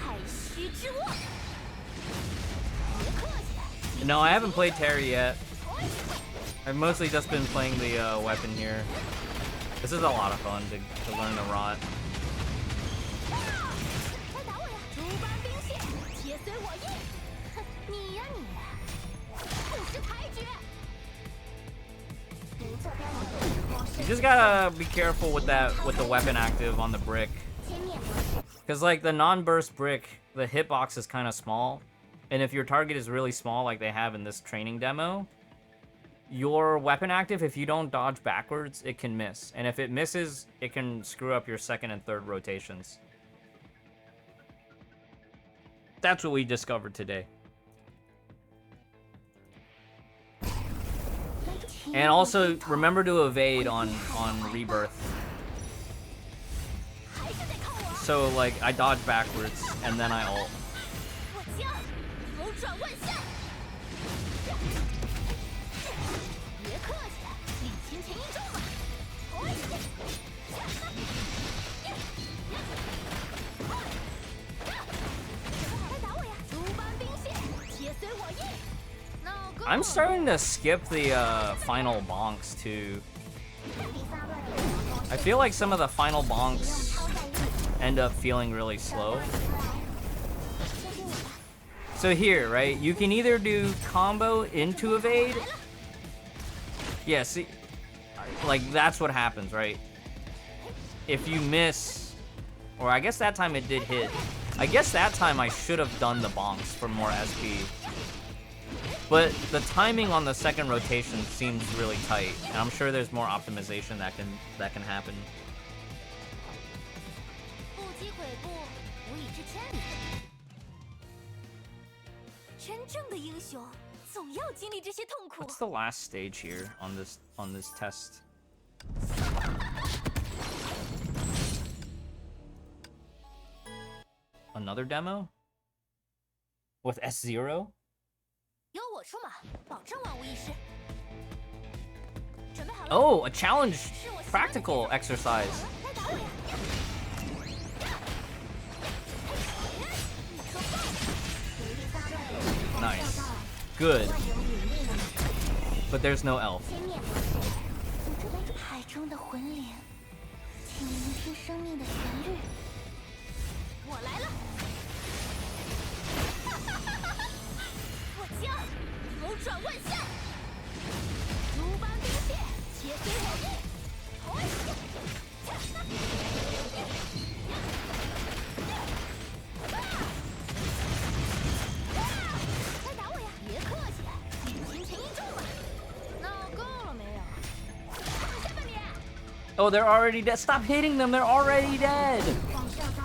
太虚之握。别客气。
No, I haven't played Terry yet. I've mostly just been playing the weapon here. This is a lot of fun to learn the rot.
来打我呀！诸般兵线，接随我意。哼，你呀你，不识裁决。您坐标能力模式。
You just gotta be careful with the weapon active on the brick.
歼灭模式。
Because like the non-burst brick, the hitbox is kind of small. And if your target is really small like they have in this training demo, your weapon active, if you don't dodge backwards, it can miss. And if it misses, it can screw up your second and third rotations. That's what we discovered today. And also, remember to evade on Rebirth. So, like, I dodge backwards, and then I ult.
我将扭转万象。别客气，礼轻情意重嘛。来打我呀！诸般兵线，接随我意。闹够了。
I'm starting to skip the final bonks, too. I feel like some of the final bonks end up feeling really slow. So here, right, you can either do combo into evade. Yeah, see, like that's what happens, right? if you miss, or I guess that time it did hit. I guess that time I should have done the bonks for more SP. But the timing on the second rotation seems really tight, and I'm sure there's more optimization that can happen.
不积跬步，无以至千里。真正的英雄总要经历这些痛苦。
What's the last stage here on this test? Another demo? With S0?
由我出马，保证万无一失。准备好了。
Oh, a challenge practical exercise.
来打我呀！
Nice. Good. But there's no elf.
海中的魂灵，请聆听生命的旋律。我来了！我将扭转万象，如般冰雪，且随我意。来打我呀！别客气，尽情前一中嘛。闹够了没有？
Oh, they're already dead. Stop hitting them. They're already dead.
感受到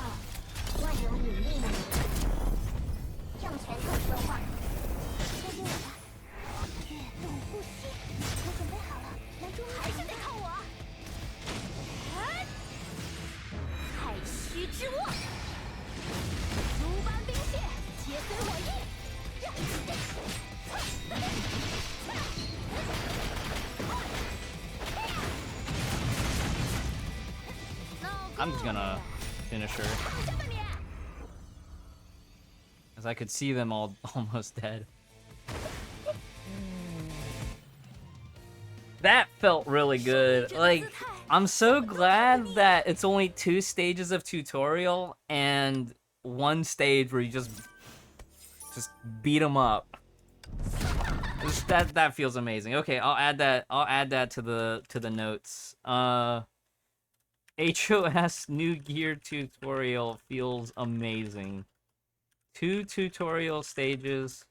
万有引力了，让拳头说话。确定了吧？跃动呼吸，我准备好了，来助还是得靠我。太虚之握，如般冰雪，皆随我意。
I'm just gonna finish her. As I could see them all almost dead. That felt really good. Like, I'm so glad that it's only 2 stages of tutorial and 1 stage where you just beat them up. That feels amazing. Okay, I'll add that to the notes. HOS new gear tutorial feels amazing. 2 tutorial stages,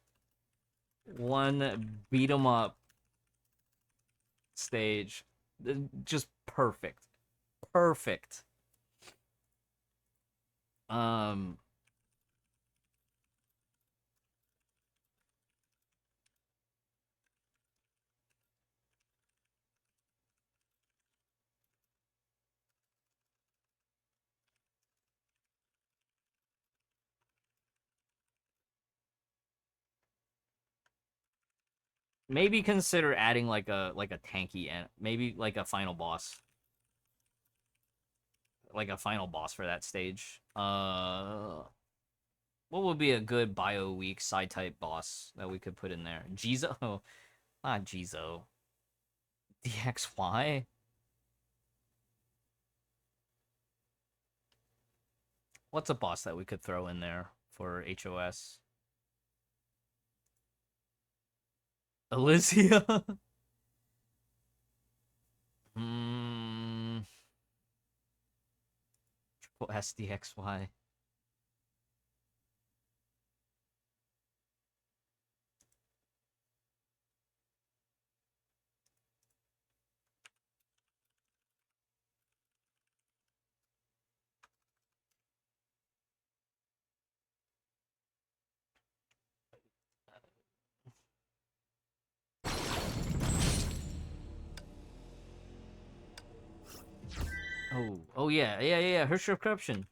1 beat 'em up stage. Just perfect. Perfect. Maybe consider adding like a tanky and maybe like a final boss. Like a final boss for that stage. What would be a good bio weak side type boss that we could put in there? Jizo? Oh, not Jizo. DXY? What's a boss that we could throw in there for HOS? Elysia? Triple SDXY. Oh yeah. Her corruption.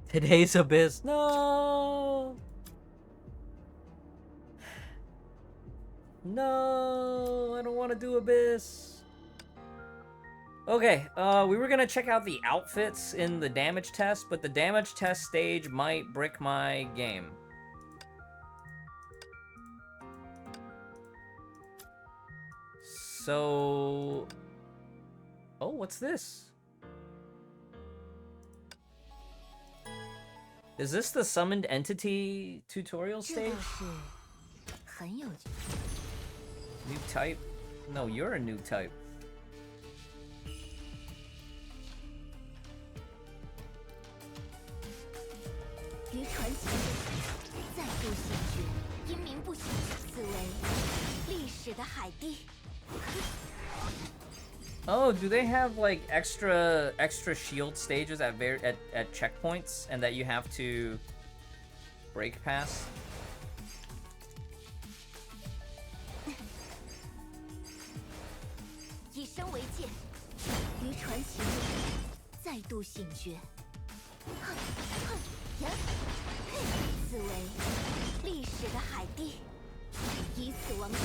Today's Abyss. No. No, I don't want to do Abyss. Okay, we were gonna check out the outfits in the damage test, but the damage test stage might brick my game. So Oh, what's this? Is this the summoned entity tutorial
这
stage?
倒是很有趣。
New type? No, you're a new type.
于传奇再度醒觉，阴冥不醒，此为历史的海地。
Oh, do they have like extra shield stages at checkpoints and that you have to break past?
以身为鉴，于传奇再度醒觉。哼哼呀，嘿，此为历史的海地。以此王权，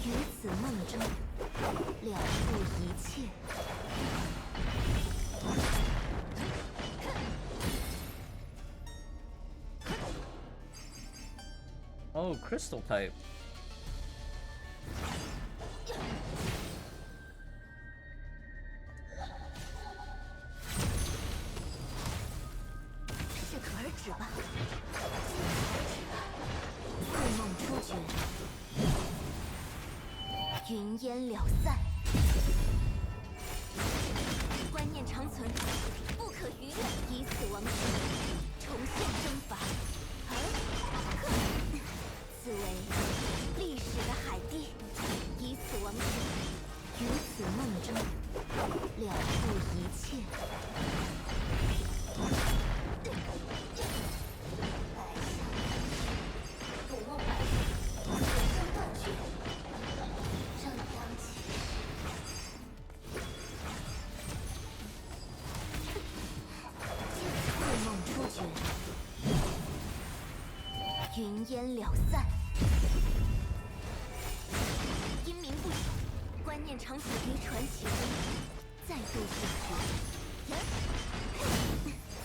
于此梦中了悟一切。
Oh, crystal type.
适可而止吧。似梦初觉，云烟了散，观念长存，不可逾越。以此王权，重现征伐。此为历史的海地，以此王权，于此梦中了悟一切。 云烟了散，阴冥不朽，观念长存于传奇中，再度醒觉。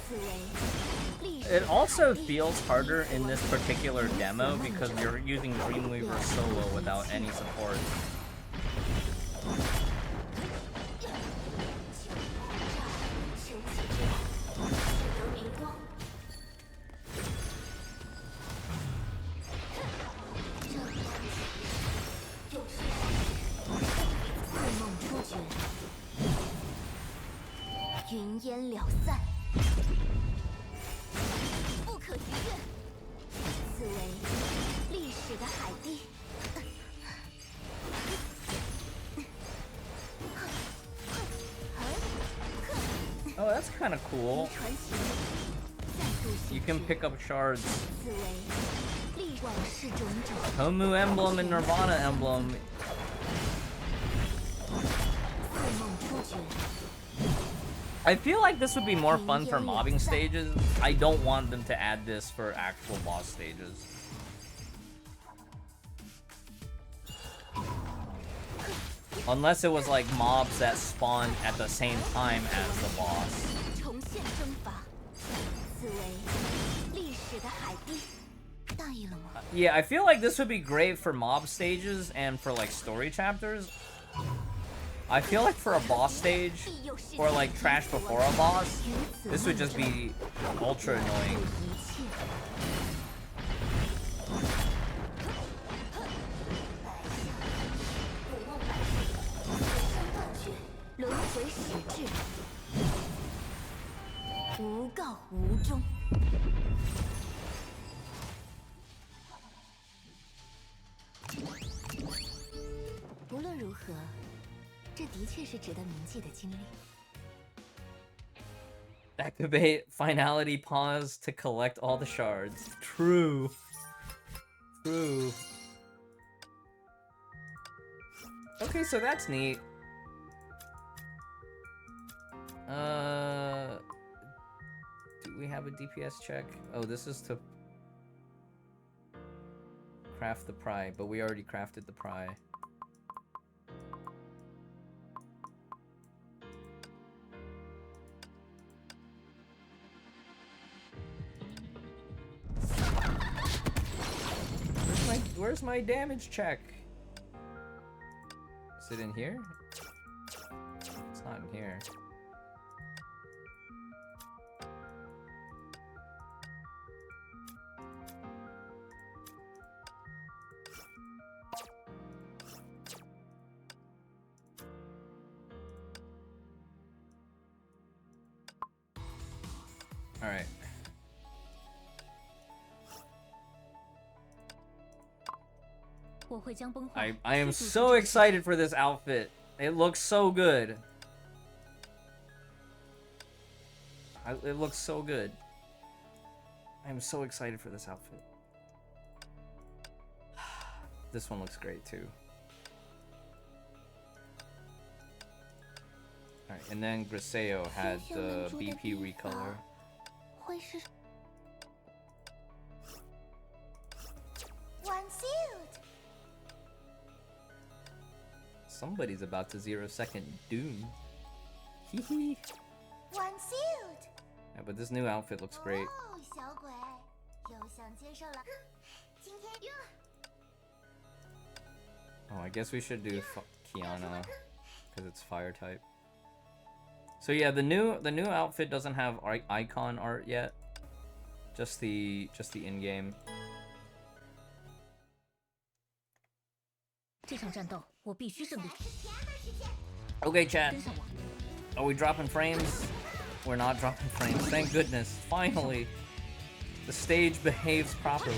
此为历史。
It also feels harder in this particular demo because you're using Dreamweaver solo without any support.
云烟了散，不可逾越。此为历史的海地。
Oh, that's kind of cool. You can pick up shards. Homu emblem and Nirvana emblem. I feel like this would be more fun for mobbing stages. I don't want them to add this for actual boss stages. Unless it was like mobs that spawned at the same time as the boss. Yeah, I feel like this would be great for mob stages and for like story chapters. I feel like for a boss stage, or like trash before a boss, this would just be ultra annoying. Activate finality pause to collect all the shards. True. True. Okay, so that's neat. Do we have a DPS check? Oh, this is to craft the pry, but we already crafted the pry. Where's my damage check? Is it in here? It's not in here. All right. I am so excited for this outfit. It looks so good. It looks so good. I'm so excited for this outfit. This one looks great too. Alright, and then Griseo had the BP recolor. Somebody's about to 0-second Doom. Hehe. Yeah, but this new outfit looks great. Oh, I guess we should do Kiana because it's fire type. So yeah, the new outfit doesn't have icon art yet. Just the in-game. Okay, chat. Are we dropping frames? We're not dropping frames. Thank goodness. Finally, the stage behaves properly.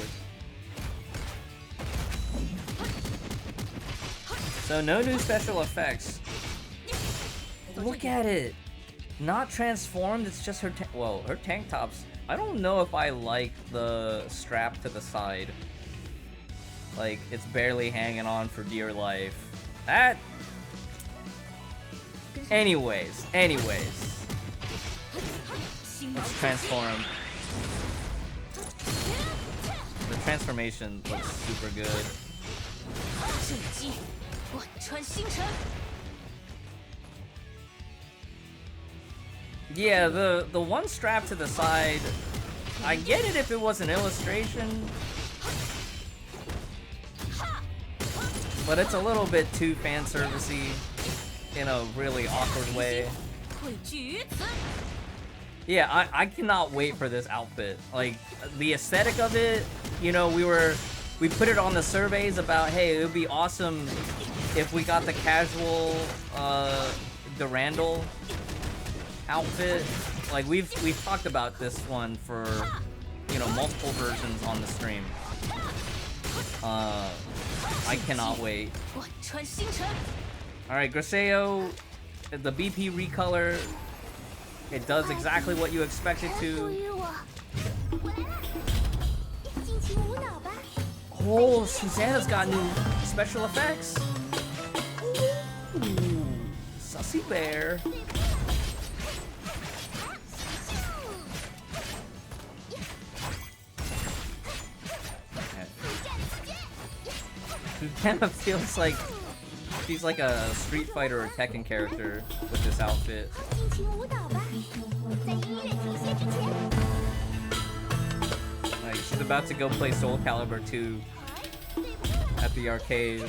So no new special effects. Look at it. Not transformed. It's just her. Well, her tank tops. I don't know if I like the strap to the side. Like, it's barely hanging on for dear life. That... Anyways. Let's transform. The transformation looks super good. Yeah, the one strap to the side, I get it if it was an illustration. But it's a little bit too fan servicey in a really awkward way. Yeah, I cannot wait for this outfit. Like, the aesthetic of it, you know, we put it on the surveys about, hey, it would be awesome if we got the casual Durandal outfit. Like, we've talked about this one for, you know, multiple versions on the stream. I cannot wait. Alright, Griseo, the BP recolor, it does exactly what you expect it to. Oh, Susannah's got new special effects. Ooh, sussy bear. It kind of feels like she's like a Street Fighter or Tekken character with this outfit. Like, she's about to go play Soul Calibur 2 at the arcade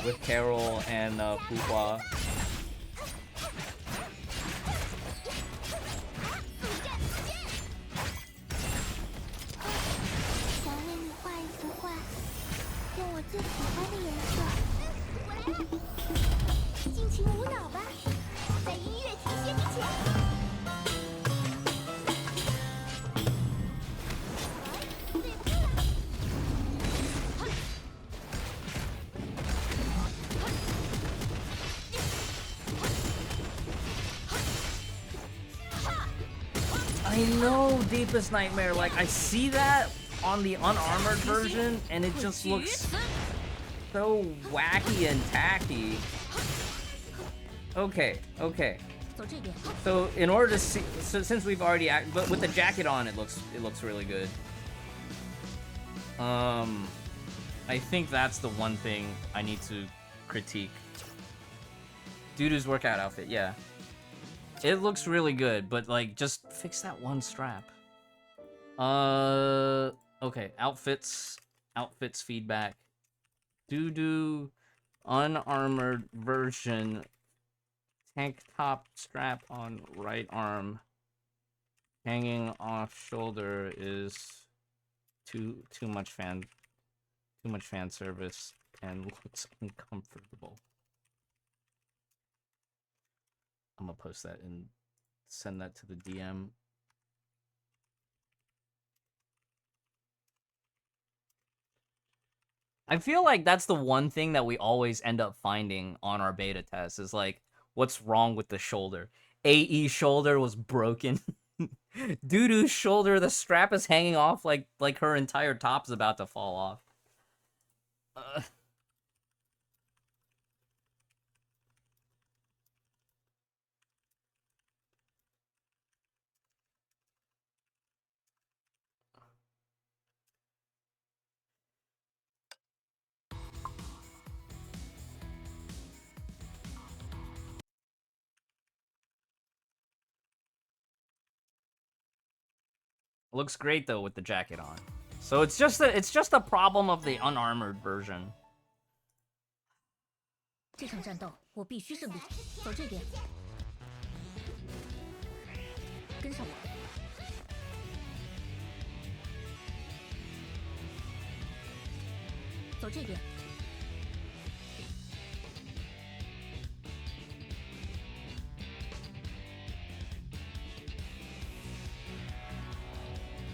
with Carol and Puhua. I know, Deepest Nightmare, like, I see that on the unarmored version, and it just looks so wacky and tacky. Okay. So, in order to see, so since we've already but with the jacket on, it looks really good. I think that's the one thing I need to critique. Dudu's workout outfit, yeah. It looks really good, but like, just fix that one strap. Okay, outfits feedback. Dudu unarmored version Tank top strap on right arm. Hanging off shoulder is too much fan service and looks uncomfortable. I'm gonna post that and send that to the DM. I feel like that's the one thing that we always end up finding on our beta tests is like, what's wrong with the shoulder? AE shoulder was broken. Doo-doo's shoulder, the strap is hanging off like her entire top's about to fall off. Looks great though with the jacket on. So it's just a problem of the unarmored version.
这场战斗我必须胜利，走这边，跟上我。走这边。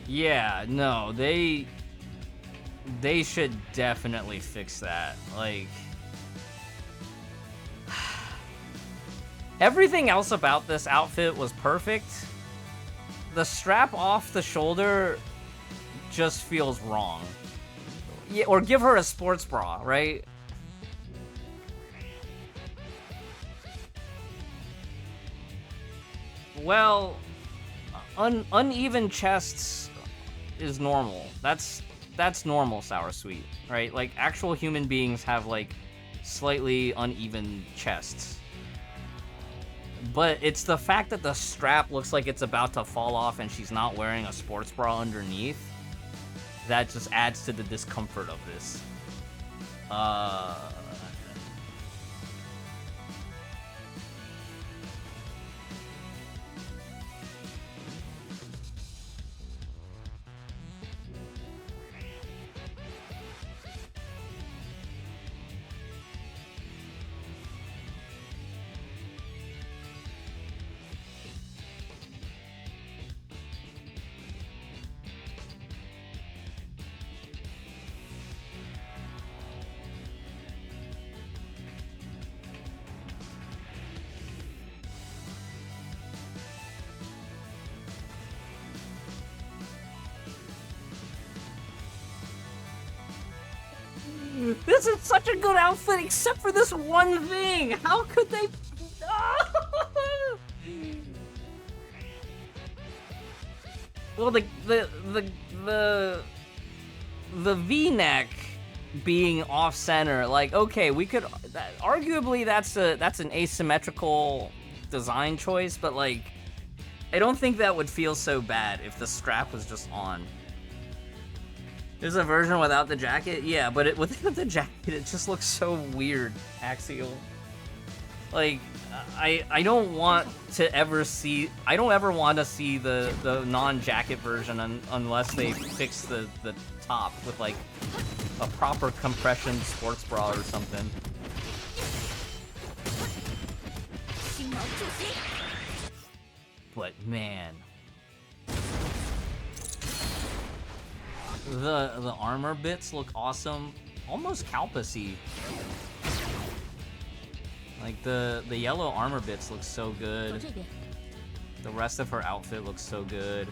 Yeah, no, they should definitely fix that. Like, everything else about this outfit was perfect. The strap off the shoulder just feels wrong. Yeah, or give her a sports bra, right? Well, uneven chests is normal. That's normal, Sour Sweet, right? Like, actual human beings have, like, slightly uneven chests. But it's the fact that the strap looks like it's about to fall off and she's not wearing a sports bra underneath that just adds to the discomfort of this. This is such a good outfit, except for this one thing. How could they? Well, the V-neck being off center, like, okay, we could arguably that's an asymmetrical design choice, but like, I don't think that would feel so bad if the strap was just on. There's a version without the jacket? Yeah, but without the jacket, it just looks so weird, Axial. Like, I don't want to ever see... I don't ever want to see the non-jacket version unless they fix the top with, like, a proper compression sports bra or something. But, man... The armor bits look awesome, almost Kalpasy. Like the yellow armor bits look so good. The rest of her outfit looks so good.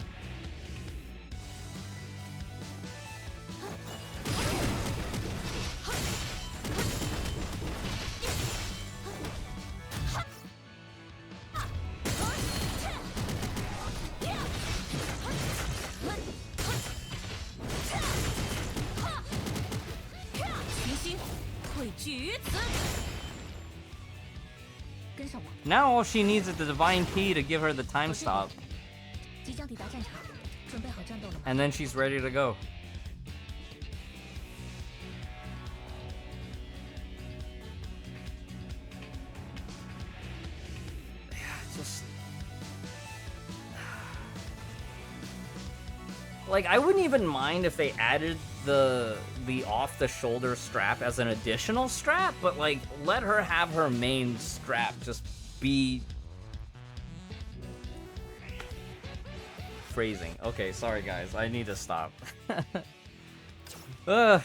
Now all she needs is the Divine Key to give her the time stop. And then she's ready to go. Just like, I wouldn't even mind if they added the off-the-shoulder strap as an additional strap, but like, let her have her main strap just be phrasing. Okay, sorry guys, I need to stop. Ugh.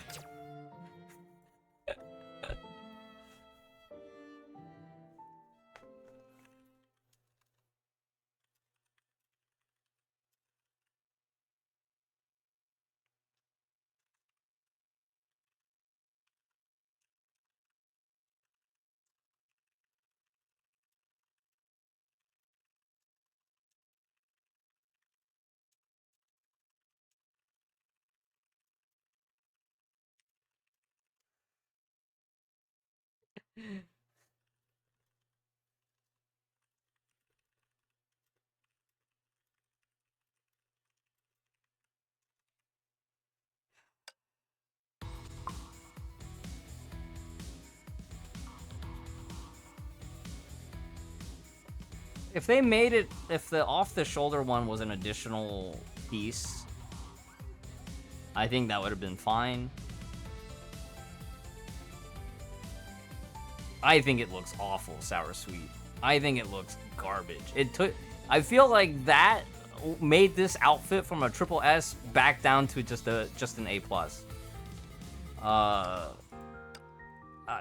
If they made it, if the off-the-shoulder one was an additional piece, I think that would have been fine. I think it looks awful, Sour Sweet. I think it looks garbage. I feel like that made this outfit from a triple S back down to just an A+.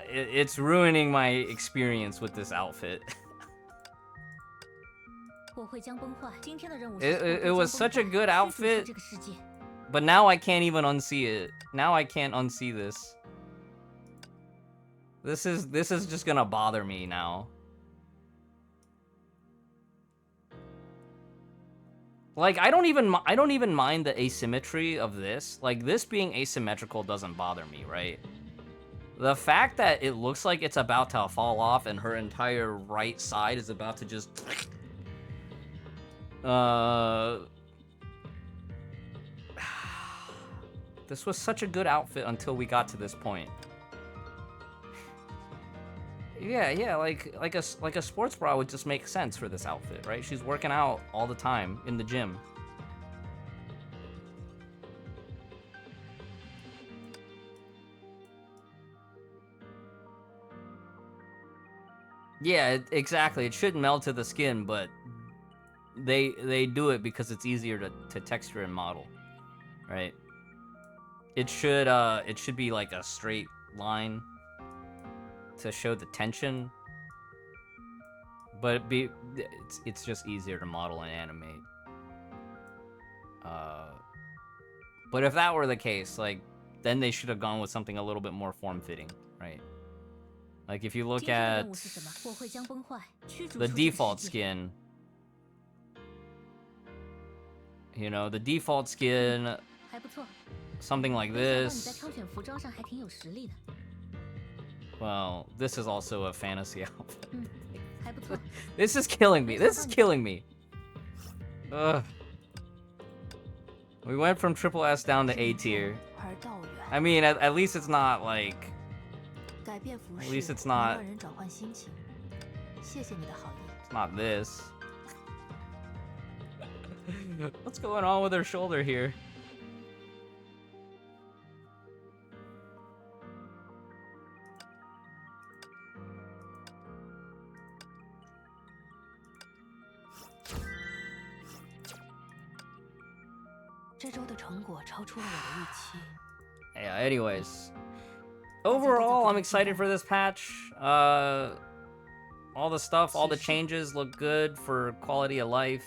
It's ruining my experience with this outfit. It was such a good outfit, but now I can't even unsee it. Now I can't unsee this. This is just gonna bother me now. Like, I don't even mind the asymmetry of this. Like, this being asymmetrical doesn't bother me, right? The fact that it looks like it's about to fall off and her entire right side is about to just this was such a good outfit until we got to this point. Yeah, like a sports bra would just make sense for this outfit, right? She's working out all the time in the gym. Yeah, exactly. It shouldn't melt to the skin, but they do it because it's easier to texture and model, right? It should be like a straight line to show the tension, but it's just easier to model and animate. But if that were the case, like, then they should have gone with something a little bit more form-fitting, right? Like, if you look at the default skin, you know, the default skin, something like this. Well, this is also a fantasy outfit. This is killing me. This is killing me. Ugh. We went from triple S down to A tier. I mean, at least it's not like... At least it's not... It's not this. What's going on with her shoulder here? Yeah, anyways. Overall, I'm excited for this patch. All the stuff, all the changes look good for quality of life.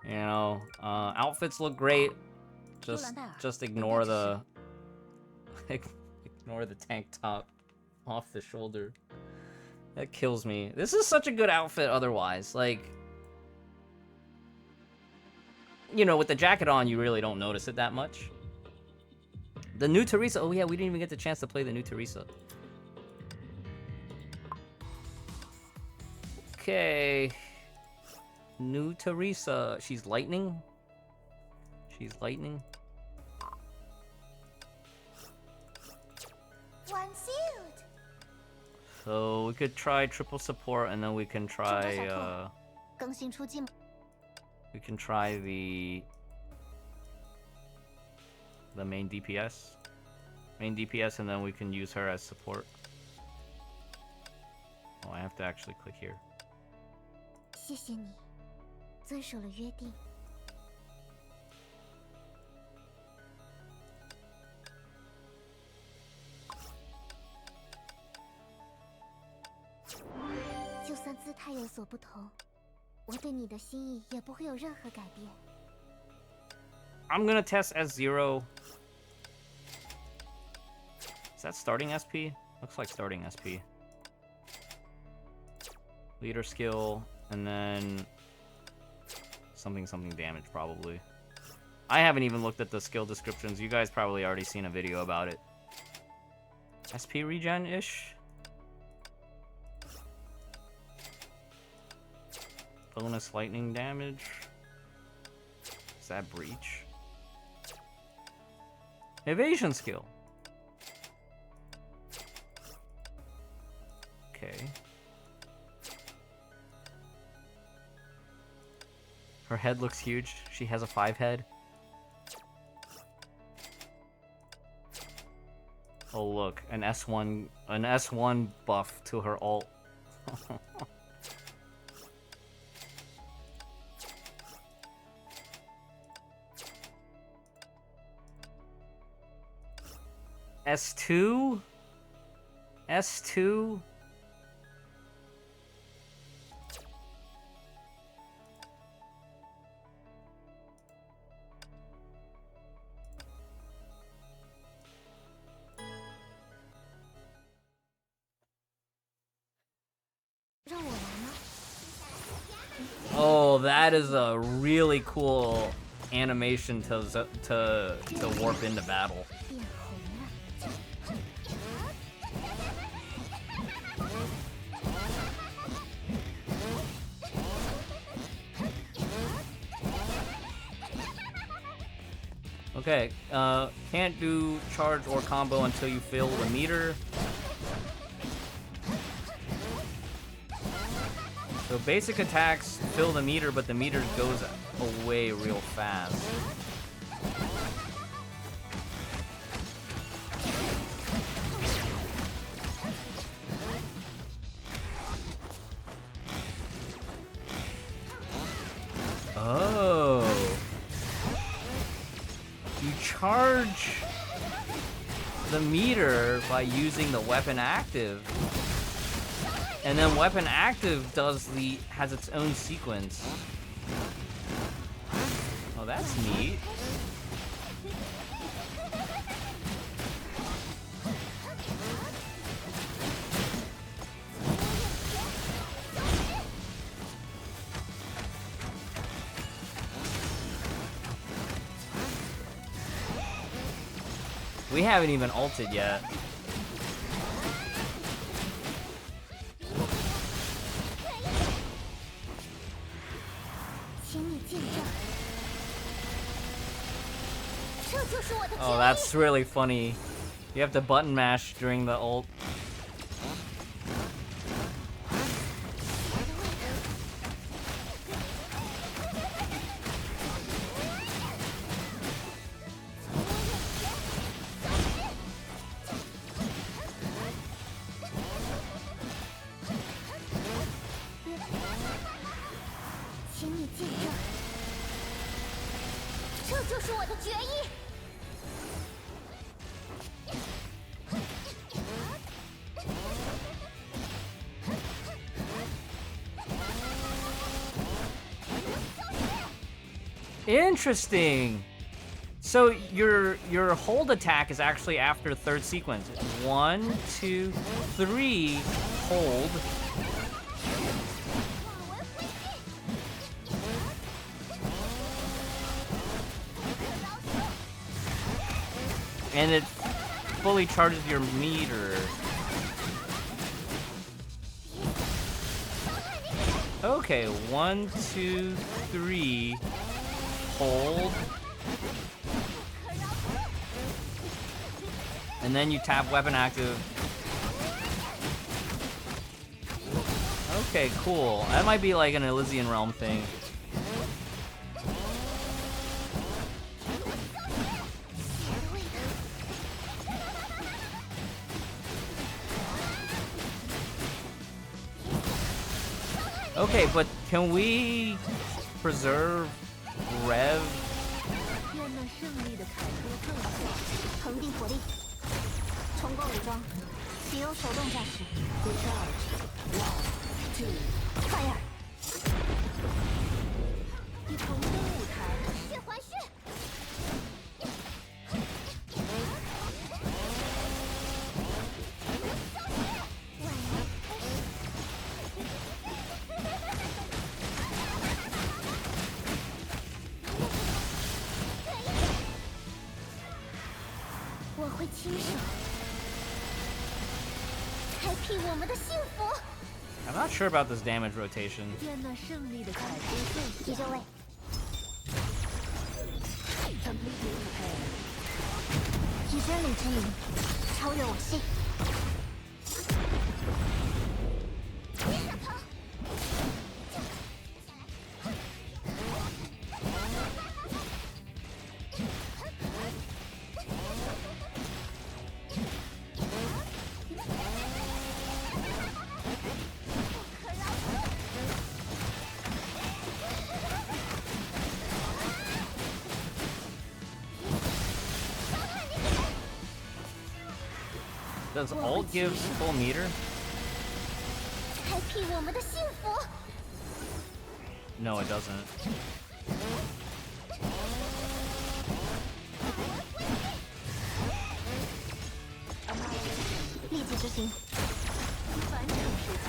You know, outfits look great. Just ignore the ignore the tank top off the shoulder. That kills me. This is such a good outfit otherwise. Like, you know, with the jacket on, you really don't notice it that much. The new Teresa. Oh yeah, we didn't even get the chance to play the new Teresa. Okay. New Teresa. She's lightning. She's lightning.
One suit.
So we could try triple support, and then we can try
更新出进。
We can try the main DPS. Main DPS, and then we can use her as support. Oh, I have to actually click here.
谢谢你，遵守了约定。就算姿态有所不同，我对你的心意也不会有任何改变。
I'm gonna test S0. Is that starting SP? Looks like starting SP. Leader skill, and then something damage probably. I haven't even looked at the skill descriptions. You guys probably already seen a video about it. SP regen-ish? Bonus lightning damage. Is that breach? Evasion skill. Okay. Her head looks huge. She has a 5 head. Oh look, an S1 buff to her ult. S2? S2? Oh, that is a really cool animation to warp into battle. Okay, can't do charge or combo until you fill the meter. So basic attacks fill the meter, but the meter goes away real fast. Oh. You charge the meter by using the weapon active. And then weapon active has its own sequence. Oh, that's neat. We haven't even ulted yet. Oh, that's really funny. You have to button mash during the ult. Interesting. So your hold attack is actually after third sequence. 1, 2, 3, hold. And it fully charges your meter. Okay, 1, 2, 3. Hold. And then you tap weapon active. Okay, cool. That might be like an Elysian Realm thing. Okay, but can we preserve Rev?
愿那胜利的凯歌更响。恒定火力，重构武装，启用手动驾驶。Fire！ 一重登舞台，血还血。我会亲手开辟我们的幸福。
I'm not sure about this damage rotation.
愿那胜利的凯歌更响。急救位。提升0.0，超越我心。
Does ult give full meter?
开辟我们的幸福。
No, it doesn't.
立即执行。返场时间。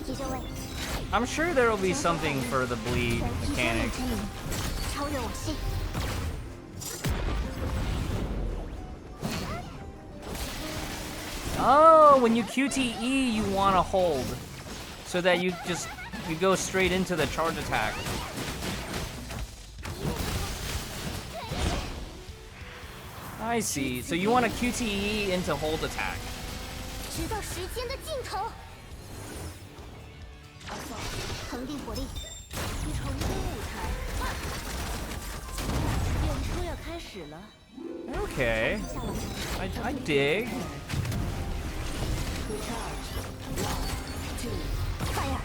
急救位。
I'm sure there will be something for the bleed mechanic.
超越我心。
Oh, when you QTE, you want to hold, so that you go straight into the charge attack. I see. So you want to QTE into hold attack.
直到时间的尽头。恒定火力，你重登舞台。演出要开始了。
Okay, I dig.
Fire.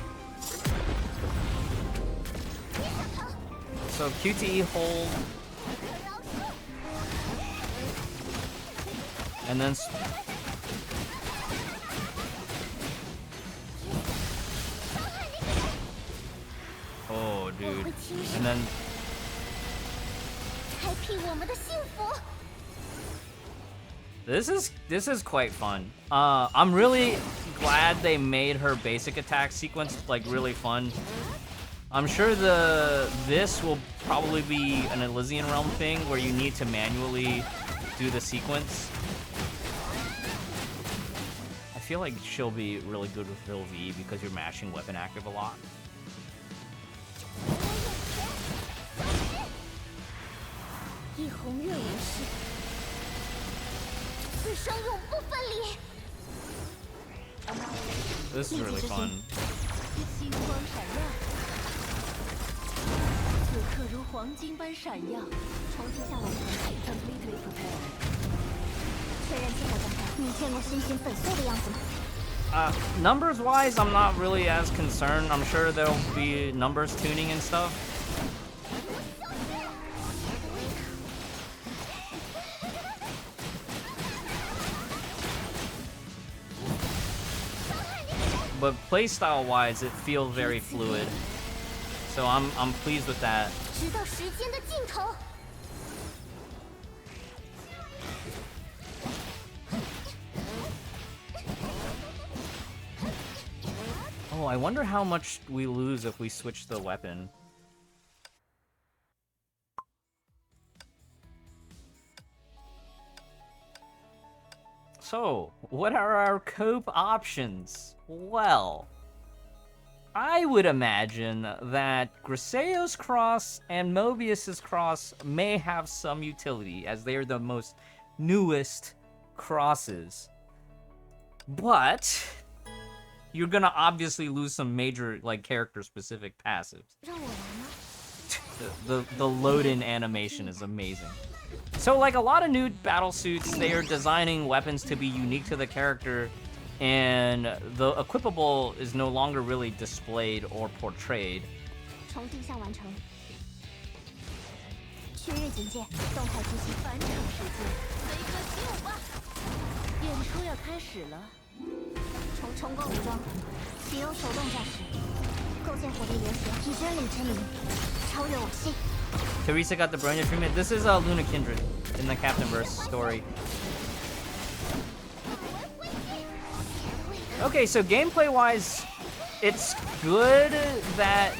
So QTE hold, and then oh, dude, and then
开辟我们的幸福。
this is quite fun. I'm really glad they made her basic attack sequence like really fun. I'm sure this will probably be an Elysian Realm thing where you need to manually do the sequence. I feel like she'll be really good with Vil V because you're mashing weapon active a lot.
一红月无事，此生永不分离。
This is really fun.
星光闪耀，此刻如黄金般闪耀。重新下楼，completely prepared。确认激活状态。你见过星星粉碎的样子吗？
Numbers wise, I'm not really as concerned. I'm sure there'll be numbers tuning and stuff. But playstyle wise, it feels very fluid. So I'm pleased with that.
直到时间的尽头。
Oh, I wonder how much we lose if we switch the weapon. So, what are our cope options? Well, I would imagine that Griseo's Cross and Mobius's Cross may have some utility, as they are the most newest crosses. But you're gonna obviously lose some major like character specific passives. The load-in animation is amazing. So like a lot of new battle suits, they are designing weapons to be unique to the character, and the equipable is no longer really displayed or portrayed.
从地下完成。旭日警戒，动态执行返场时间。飞哥起舞吧！演出要开始了。重构武装，启用手动驾驶，构建火力流血，以真理之名，超越往昔。
Teresa got the Bronya treatment. This is Luna Kindred in the Captain Verse story. Okay, so gameplay-wise, it's good that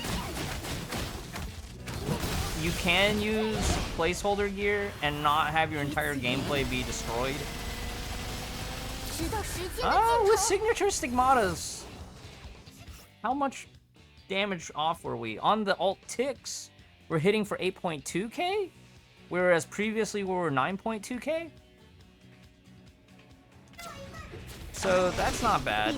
you can use placeholder gear and not have your entire gameplay be destroyed. Oh, with signature stigmatas. How much damage off were we? On the alt ticks, we're hitting for 8.2k, whereas previously we were 9.2k. So that's not bad.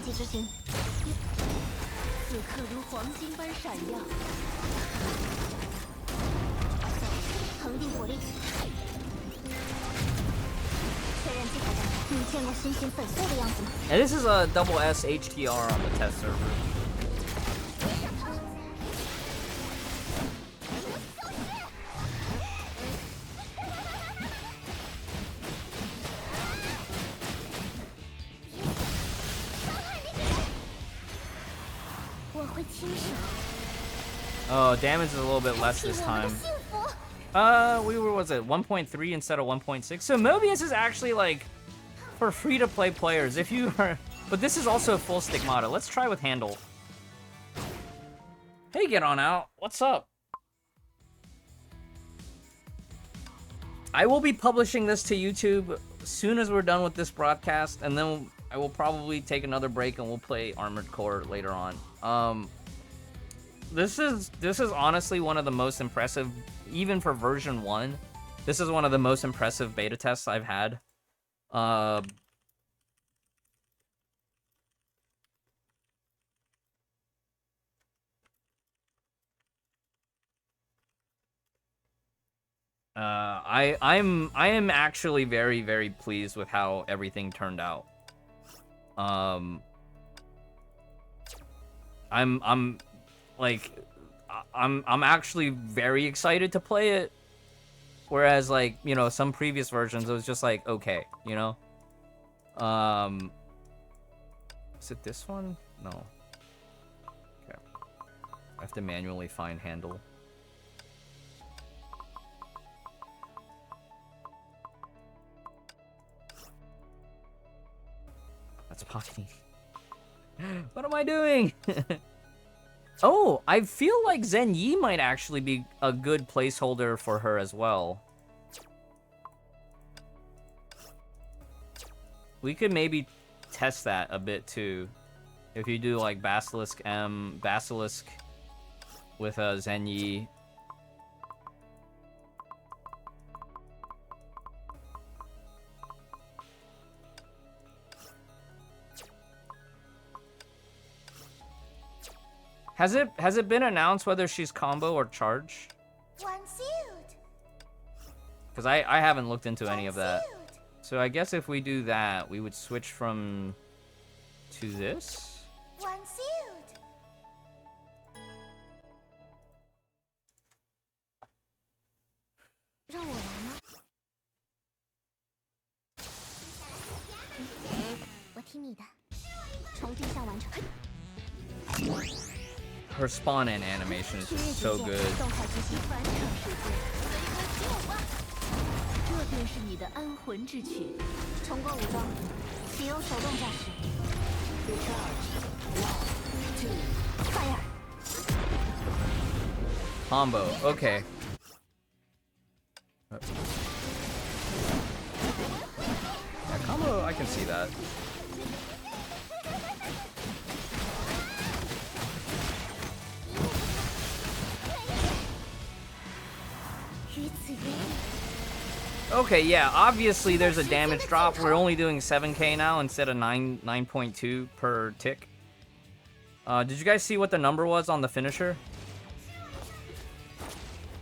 And this is a double S HTR on the test server. Oh, damage is a little bit less this time. We were, was it 1.3 instead of 1.6? So Mobius is actually like for free-to-play players. If you are, but this is also full stigmata. Let's try with handle. Hey, get on out. What's up? I will be publishing this to YouTube as soon as we're done with this broadcast, and then I will probably take another break and we'll play Armored Core later on. This is honestly one of the most impressive, even for version 1. This is one of the most impressive beta tests I've had. I am actually very, very pleased with how everything turned out. I'm actually very excited to play it. Whereas, like, you know, some previous versions, it was just like, okay, you know? Is it this one? No. Okay. I have to manually find handle. That's Pocky. What am I doing? Oh, I feel like Zen Yi might actually be a good placeholder for her as well. We could maybe test that a bit too. If you do like Basilisk M, Basilisk with Zen Yi. Has it been announced whether she's combo or charge? Because I haven't looked into any of that. So I guess if we do that, we would switch from to this. Her spawn-in animation is just so good. Combo, okay. Yeah, combo, I can see that. Okay, yeah, obviously there's a damage drop. We're only doing 7k now instead of 9.2 per tick. Did you guys see what the number was on the finisher?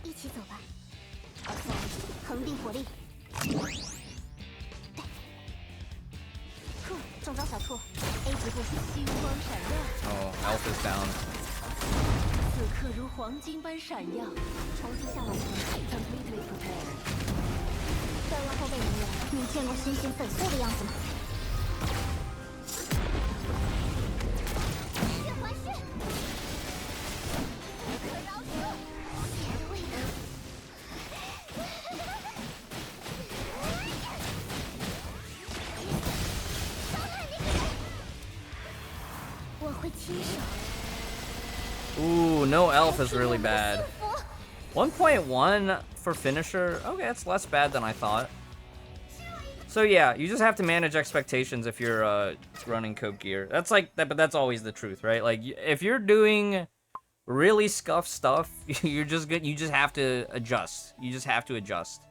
一起走吧。横定火力。中招小兔 ，A 级部署。星光闪亮。
Oh, Elf is down.
此刻如黄金般闪耀。重新向往。Completely prepared。调用后备能源，你见过星星粉碎的样子吗？血环式。不可饶恕！血的味道。伤害那个人。我会亲手。
Ooh, no Elf is really bad. 1.1 for finisher. Okay, that's less bad than I thought. So yeah, you just have to manage expectations if you're running coke gear. That's like that, but that's always the truth, right? Like if you're doing really scuffed stuff, you're just good. You just have to adjust. You just have to adjust.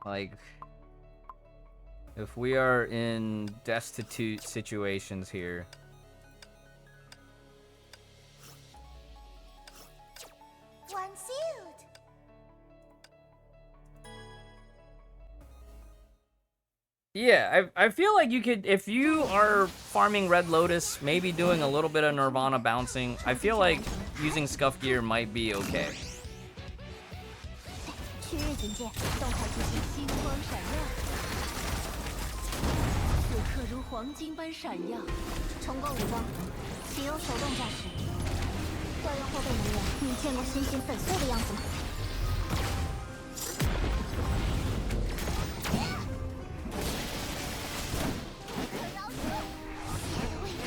Like, if we are in destitute situations here.
One sealed.
Yeah, I feel like you could, if you are farming Red Lotus, maybe doing a little bit of Nirvana bouncing, I feel like using Scuff Gear might be okay.
区域警戒，动态执行，星光闪亮。此刻如黄金般闪耀。重构武装，启用手动驾驶。调用后备能源，你见过星星粉碎的样子吗？不可饶恕！血的味道。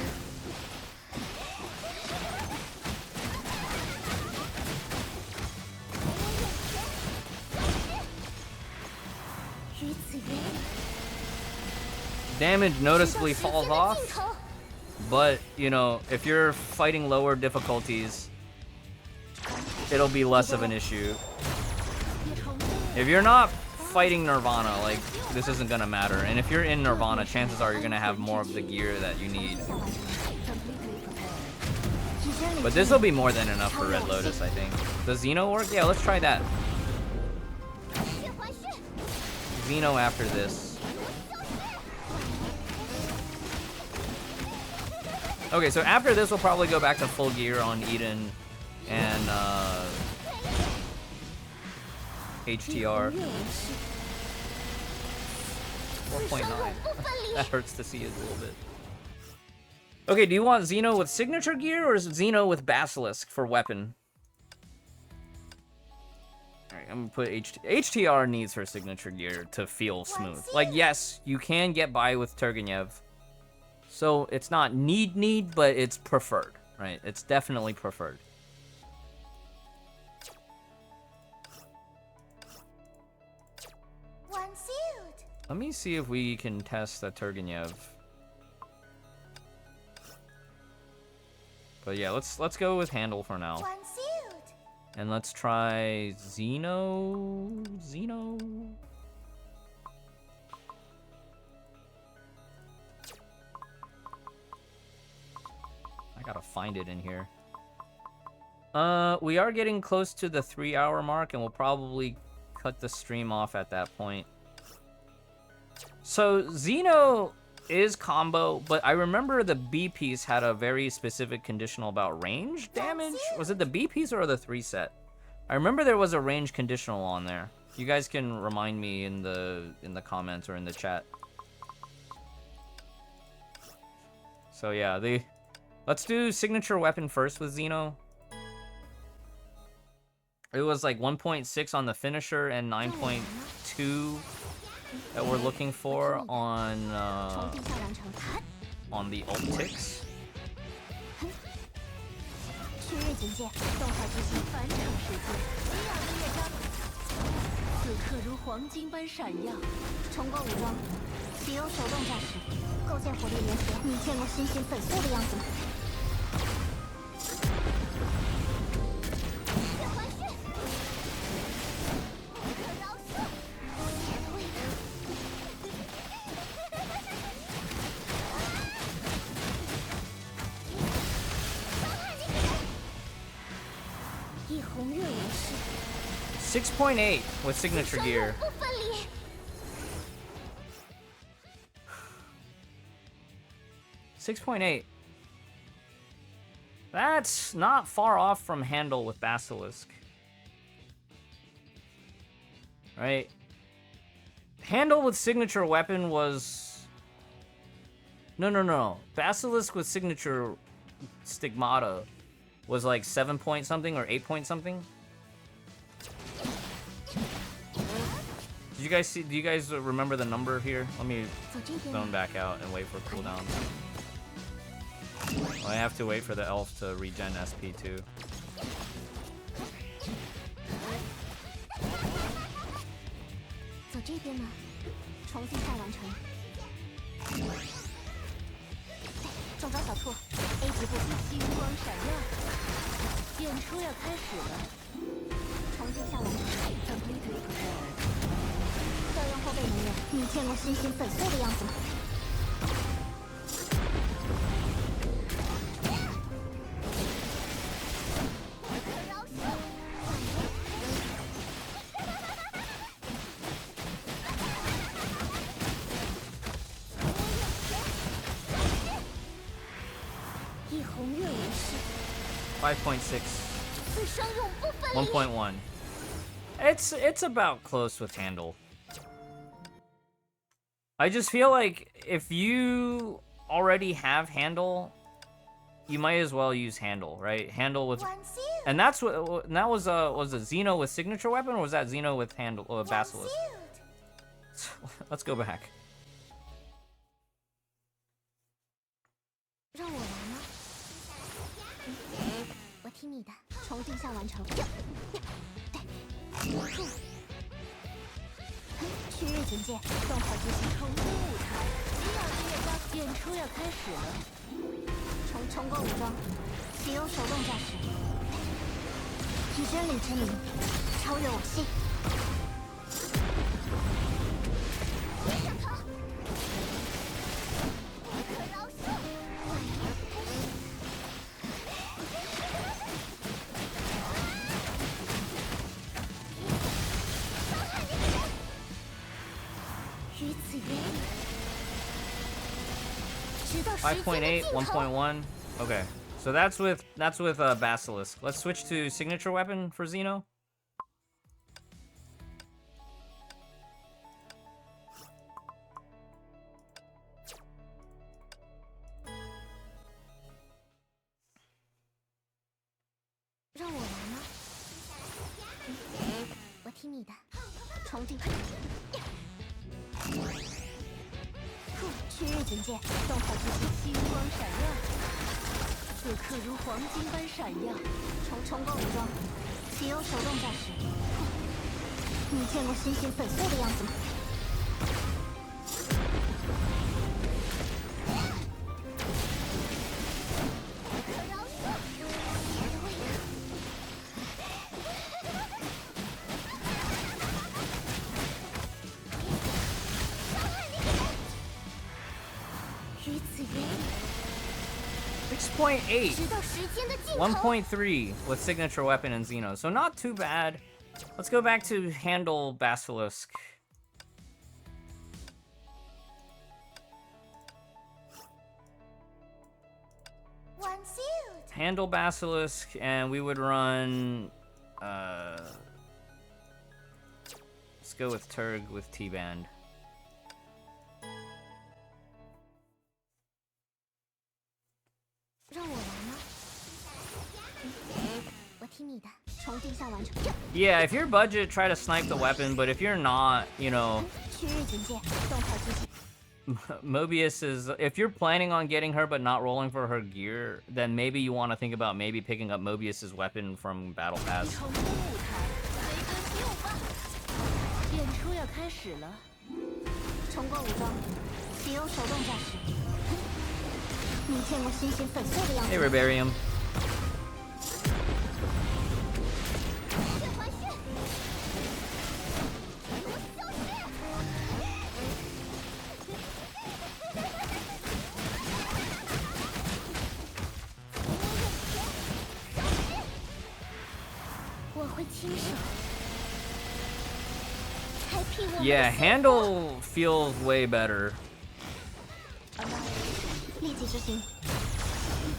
Damage noticeably falls off, but you know, if you're fighting lower difficulties, it'll be less of an issue. If you're not fighting Nirvana, like, this isn't gonna matter. And if you're in Nirvana, chances are you're gonna have more of the gear that you need. But this will be more than enough for Red Lotus, I think. Does Xeno work? Yeah, let's try that. Xeno after this. Okay, so after this, we'll probably go back to full gear on Eden and HTR. 4.9. That hurts to see it a little bit. Okay, do you want Xeno with signature gear or Xeno with Basilisk for weapon? Alright, I'm gonna put HTR needs her signature gear to feel smooth. Like, yes, you can get by with Turgenev. So it's not need, but it's preferred, right? It's definitely preferred.
One sealed.
Let me see if we can test the Turgenev. But yeah, let's go with handle for now.
One sealed.
And let's try Xeno. I gotta find it in here. We are getting close to the 3-hour mark, and we'll probably cut the stream off at that point. So Xeno is combo, but I remember the B piece had a very specific conditional about range damage. Was it the B piece or the 3 set? I remember there was a range conditional on there. You guys can remind me in the comments or in the chat. So yeah, let's do signature weapon first with Xeno. It was like 1.6 on the finisher and 9.2 that we're looking for on the ult ticks.
区域警戒，动态执行返场时间。激昂的乐章，此刻如黄金般闪耀。重构武装，启用手动驾驶，构建火力连接。你见过星星粉碎的样子吗？月环血，不可饶恕！一红月武士。
6.8 with signature gear.
不分离。
6.8. That's not far off from Handle with Basilisk. Right? Handle with signature weapon was... No. Basilisk with signature stigmata was like 7 point something or 8 point something. Did you guys see? Do you guys remember the number here? Let me zone back out and wait for cooldown. Well, I have to wait for the elf to regen SP too.
走这边吗？重新再完成。中招小兔 ，A 级步兵星光闪耀，演出要开始了。重新下完成。调用后备能源，你见过星星粉碎的样子吗？
5.6. 1.1. It's about close with Handle. I just feel like if you already have Handle, you might as well use Handle, right? Handle with, and that's what, and that was it Xeno with signature weapon, or was that Xeno with Handle Basilisk? Let's go back.
让我来吗？我听你的，重定向完成。区域警戒，动态执行。重构舞台，激昂的乐章，演出要开始了。重构武装，启用手动驾驶。以真理之名，超越我心。上头！不可饶恕！
5.8, 1.1. Okay, so that's with Basilisk. Let's switch to signature weapon for Xeno. .8, 1.3 with signature weapon and Xeno, so not too bad. Let's go back to Handle Basilisk. Handle Basilisk, and we would run. Let's go with Turg with T-Band.
让我来吗？我听你的，重定向完成。
Yeah, if you're budget, try to snipe the weapon, but if you're not, you know,
区域警戒，动态突击。
Mobius is, if you're planning on getting her but not rolling for her gear, then maybe you want to think about maybe picking up Mobius's weapon from Battle Pass.
重出舞台，随歌起舞吧！演出要开始了。
重构武装，启用手动驾驶。你见过星星粉碎的样子
Hey, Rebarium.
我会亲手开辟我们的
Yeah, handle feels way better.
立即执行。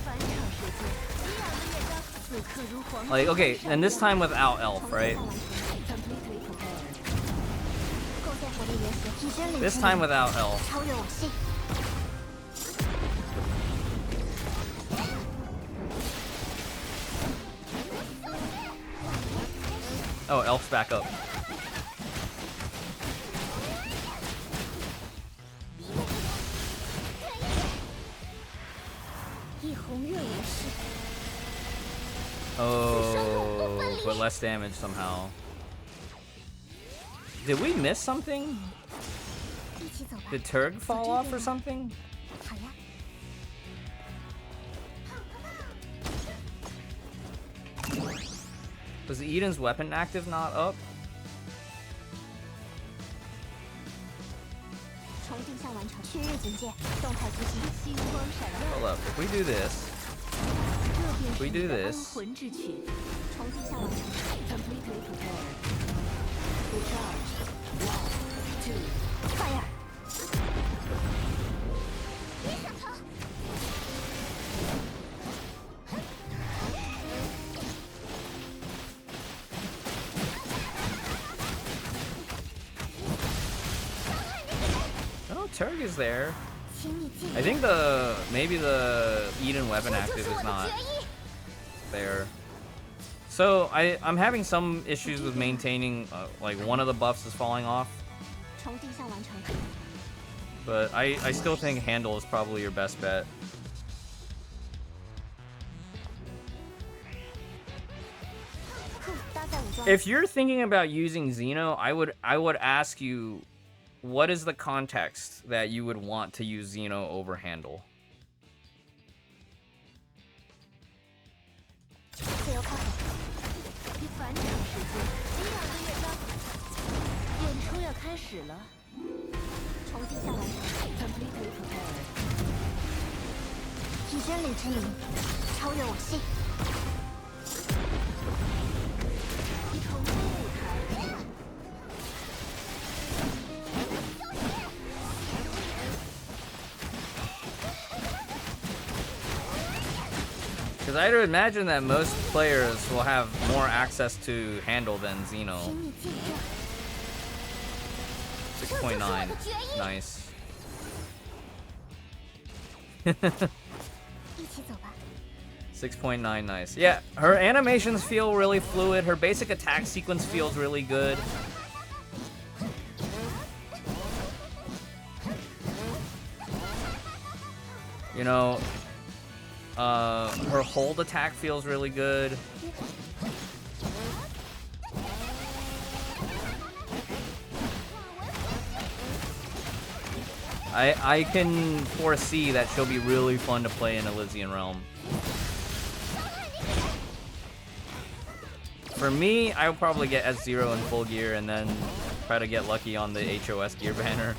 返场时间，激昂的乐章，此刻如黄
Like, okay, and this time without Elf, right?
Completely prepared.
构建火力原型，提升领
This
先
time
力
without Elf.
超越往昔。
Oh, Elf's back up.
以红月为誓，
Oh, but less damage somehow. Did we miss something?
一起走吧。
Did Turg fall off or something?
好呀。
Was Eden's weapon active not up?
重定向完成，区域警戒，动态突击。
星光闪耀，
Hold up. If we do this,
这便是
We
你
do
的
this.
安魂之曲。
重定向完成。
Completely prepared. Recharge. 1, 2.
Fire！
oh, Turg is there.
请你进
I think maybe the Eden weapon active is not there. So I'm having some issues with maintaining, like one of the buffs is falling off,
重定向完成。
but I still think handle is probably your best bet.
搭载武装。
If you're thinking about using Xeno, I would ask you, what is the context that you would want to use Xeno over handle?
自由开火。
返场时间，激昂的乐章，演出要开始了。
重定向完成。
Completely prepared.
提升领先力，超越往昔。
重出舞台，
Because I'd imagine that most players will have more access to handle than Xeno.
请你进阵。
6.9. Nice.
一起走吧。
6.9, nice. Yeah, her animations feel really fluid. Her basic attack sequence feels really good. You know, her hold attack feels really good. I can foresee that she'll be really fun to play in Elysian Realm. For me, I'll probably get S0 in full gear and then try to get lucky on the HOS gear banner.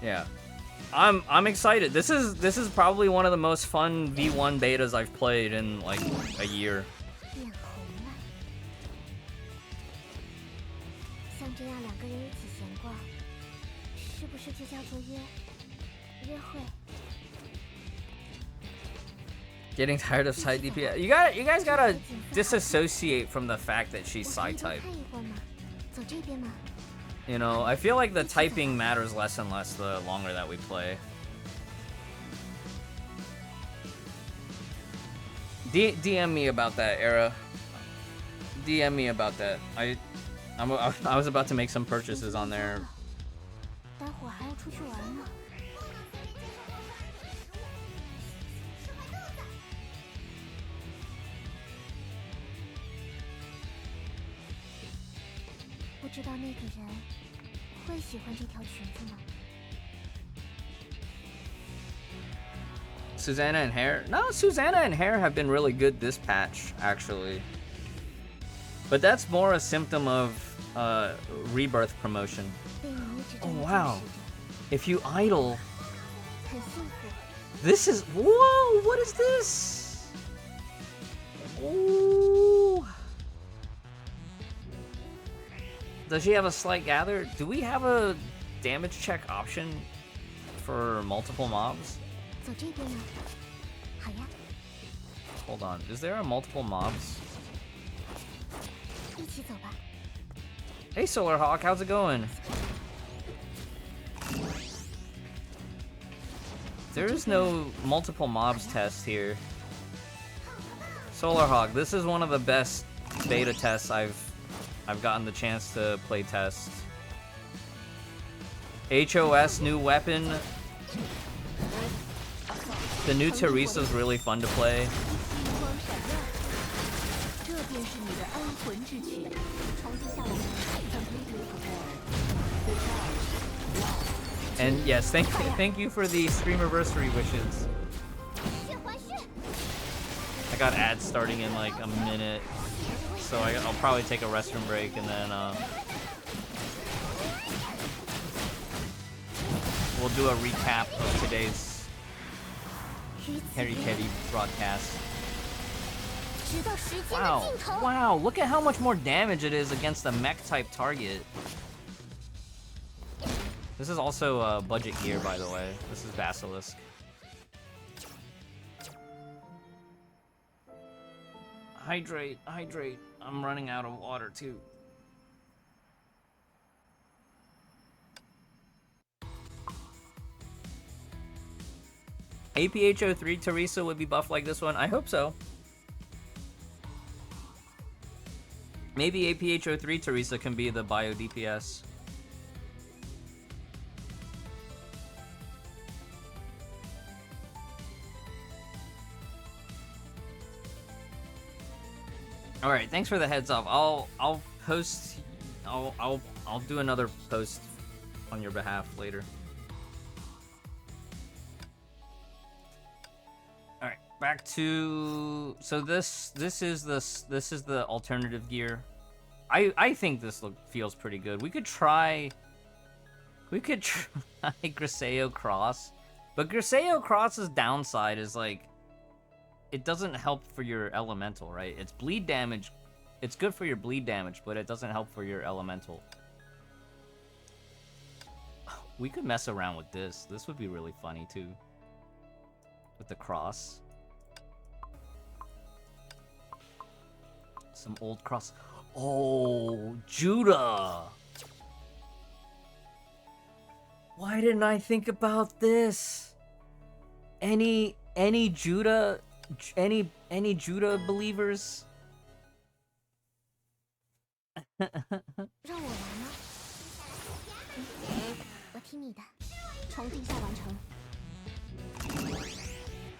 Yeah. I'm excited. This is probably one of the most fun V1 betas I've played in like a year.
变红了，像这样两个人一起闲逛，是不是就叫做约会？
Getting tired of side DPS. You guys gotta disassociate from the fact that she's side type.
看一会儿嘛，走这边嘛。
You know, I feel like the typing matters less and less the longer that we play. DM me about that, Era. DM me about that. I was about to make some purchases on there.
待会儿还要出去玩呢。不知道那个人会喜欢这条裙子吗？
Susannah and Hair? No, Susannah and Hair have been really good this patch, actually. But that's more a symptom of rebirth promotion.
被你一直这
Oh
么
wow.
注视着，
If you idle,
很幸福。
this is... Whoa, what is this? Ooh. Does she have a slight gather? Do we have a damage check option for multiple mobs?
走这边吗？好呀，
Hold on, is there a multiple mobs?
一起走吧。
Hey Solar Hawk, how's it going? There is no multiple mobs test here. Solar Hawk, this is one of the best beta tests I've gotten the chance to play test. HOS new weapon. The new Teresa's really fun to play.
这便是你的安魂之曲，重新下完成。
And yes, thank you for the streamiversary wishes.
血还血，
I got ads starting in like a minute, so I'll probably take a restroom break and then we'll do a recap of today's Harry Teddy broadcast.
直到时间的
Wow,
尽头。
wow, look at how much more damage it is against a mech type target. This is also budget gear, by the way. This is Basilisk. Hydrate, hydrate. I'm running out of water too. APHO3 Teresa would be buffed like this one. I hope so. Maybe APHO3 Teresa can be the bio DPS. All right, thanks for the heads up. I'll post. I'll do another post on your behalf later. All right, back to so this is the alternative gear. I think this feels pretty good. We could try Griseo Cross, but Griseo Cross's downside is like it doesn't help for your elemental, right? It's bleed damage. It's good for your bleed damage, but it doesn't help for your elemental. We could mess around with this. This would be really funny too. With the cross. Some old cross. Oh, Judah! Why didn't I think about this? Any Judah, any Judah believers?
让我来吗？我听你的，从地下完成。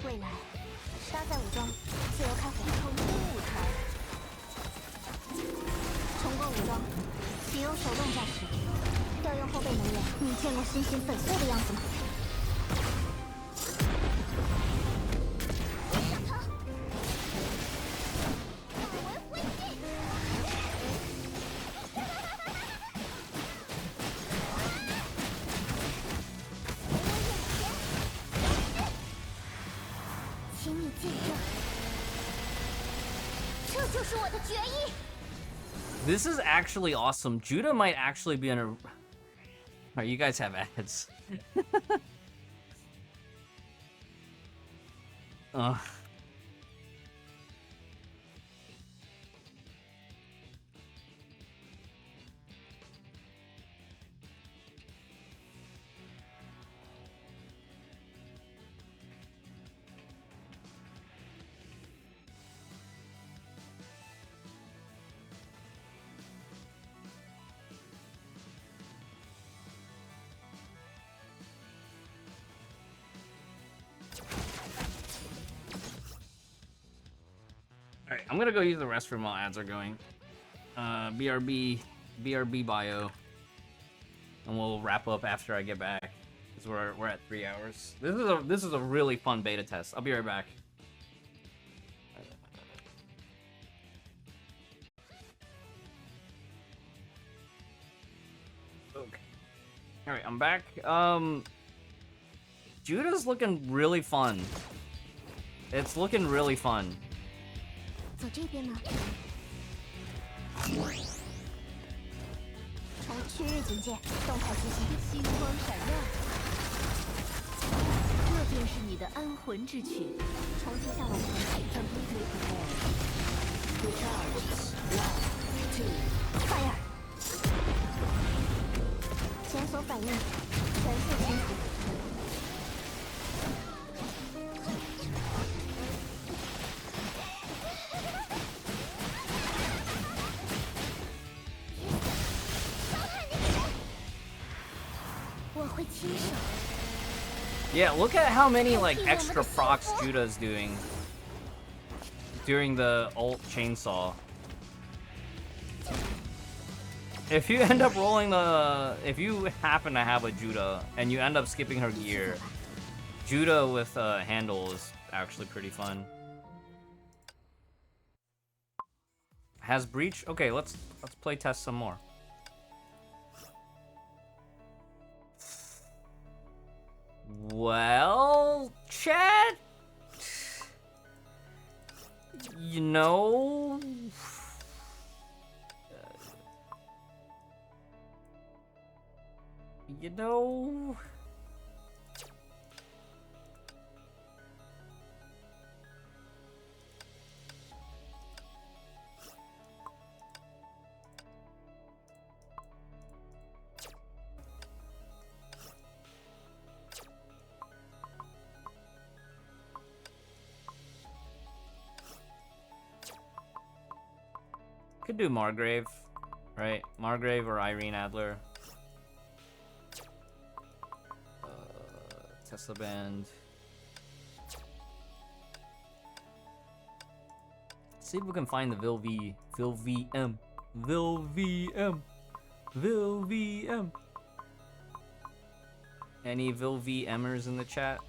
未来，沙塞武装，自由开火。重新舞台。重构武装，启用手动驾驶，调用后备能源。你见过星星粉碎的样子吗？上头。化为灰烬。 请你见证，这就是我的决议。
This is actually awesome. Judah might actually be in a... Alright, you guys have ads. I'm gonna go use the restroom while ads are going. BRB bio. And we'll wrap up after I get back. Because we're at 3 hours. This is a really fun beta test. I'll be right back. Okay. Alright, I'm back. Judah's looking really fun. It's looking really fun.
走这边吗？传旭日警戒，动态执行。
星光闪亮，这便是你的安魂之曲。
重新向完成。
Completely prepared. Recharge. 1, 2.
Fire！ 检索反应，全线清除。我会亲手。
Yeah, look at how many like extra procs Judah's doing during the ult chainsaw. If you end up rolling if you happen to have a Judah and you end up skipping her gear, Judah with handle is actually pretty fun. Has breach? Okay, let's play test some more. Well, chat, you know, could do Margrave, right? Margrave or Irene Adler. Tesla Band. See if we can find the VilVM. Any VilVMers in the chat?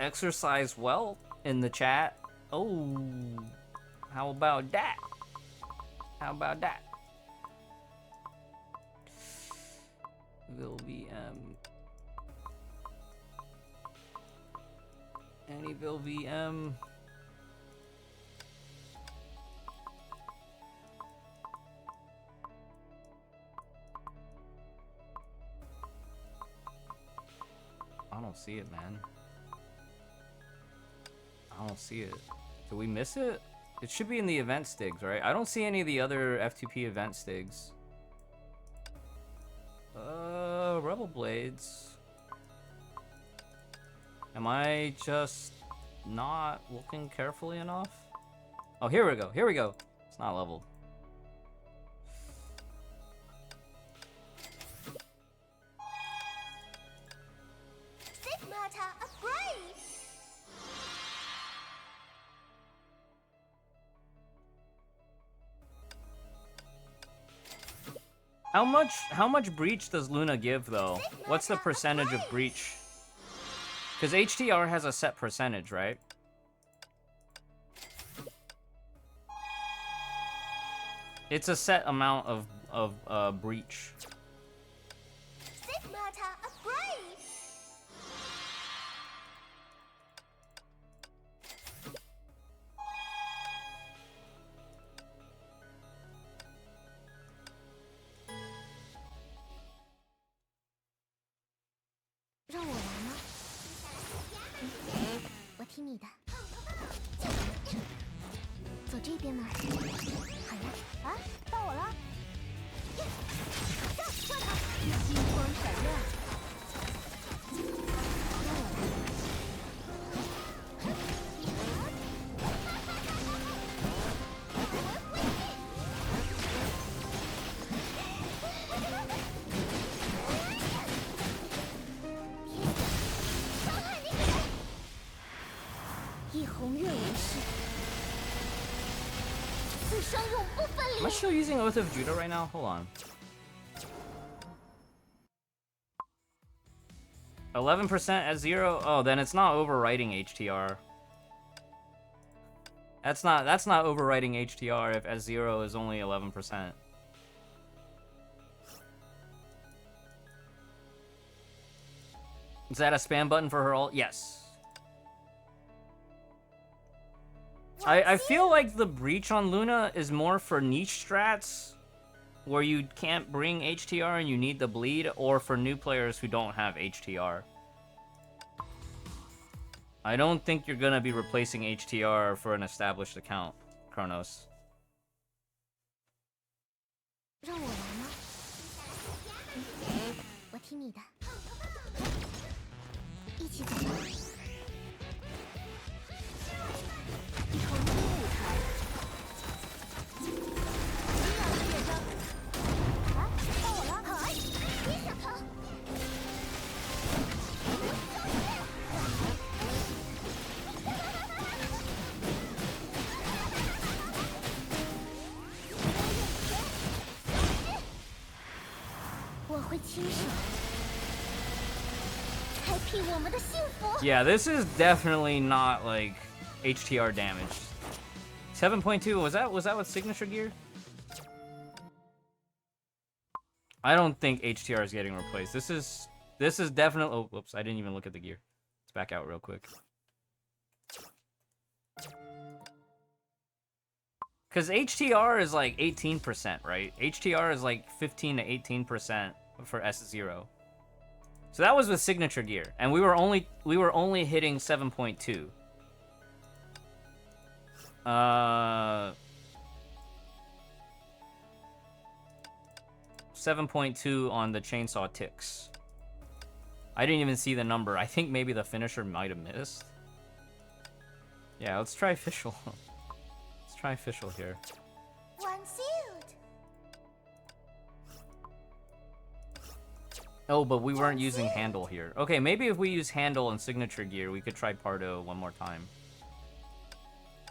Exercise well in the chat. Oh, how about that? How about that? VilVM. Any VilVM? I don't see it, man. I don't see it. Did we miss it? It should be in the event stigs, right? I don't see any of the other FTP event stigs. Rebel Blades. Am I just not looking carefully enough? Oh, here we go. Here we go. It's not leveled.
Stigmata upgrade.
How much breach does Luna give though? What's the percentage of breach? Because HTR has a set percentage, right? It's a set amount of breach.
Stigmata upgrade. 让我来吗？我听你的。走这边吗？好呀。啊，到我了。上他！
星光闪亮，
让我来。
still using Oath of Judah right now? Hold on. 11% at 0? Oh, then it's not overwriting HTR. That's not overwriting HTR if S0 is only 11%. Is that a spam button for her ult? Yes. I feel like the Breach on Luna is more for niche strats where you can't bring HTR and you need the bleed, or for new players who don't have HTR. I don't think you're gonna be replacing HTR for an established account, Kronos.
让我来吗？我听你的，一起走吧。
重新舞台。激昂的乐章。
啊，到我了！好，别想逃！我会亲手开辟我们的幸福。
Yeah, this is definitely not like HTR damaged. 7.2, was that with signature gear? I don't think HTR is getting replaced. This is definitely. Oh, whoops! I didn't even look at the gear. Let's back out real quick. Because HTR is like 18%, right? HTR is like 15 to 18% for S0. So that was with signature gear, and we were only hitting 7.2. 7.2 on the chainsaw ticks. I didn't even see the number. I think maybe the finisher might have missed. Yeah, let's try official. Let's try official here.
One sealed.
Oh, but we weren't using handle here. Okay, maybe if we use handle and signature gear, we could try Pardo one more time.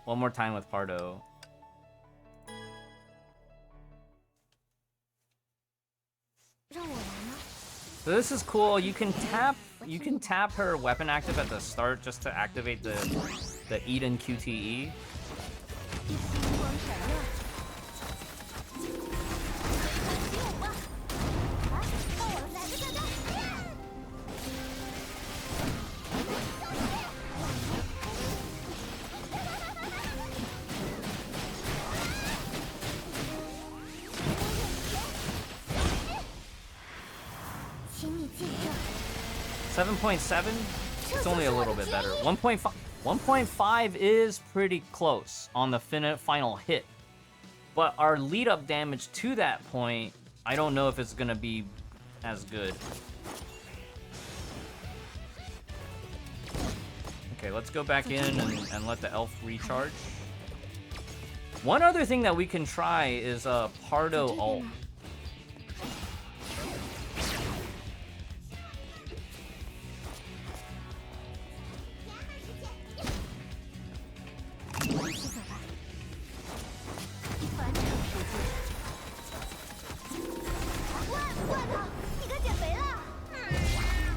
One more time with Pardo. So this is cool. You can tap her weapon active at the start just to activate the Eden QTE.
星光闪亮。
啊，到我了，来个炸弹！请你见证。
7.7? It's only a little bit better. 1.5. 1.5 is pretty close on the final hit. But our lead-up damage to that point, I don't know if it's gonna be as good. Okay, let's go back in and let the elf recharge. One other thing that we can try is a Pardo ult.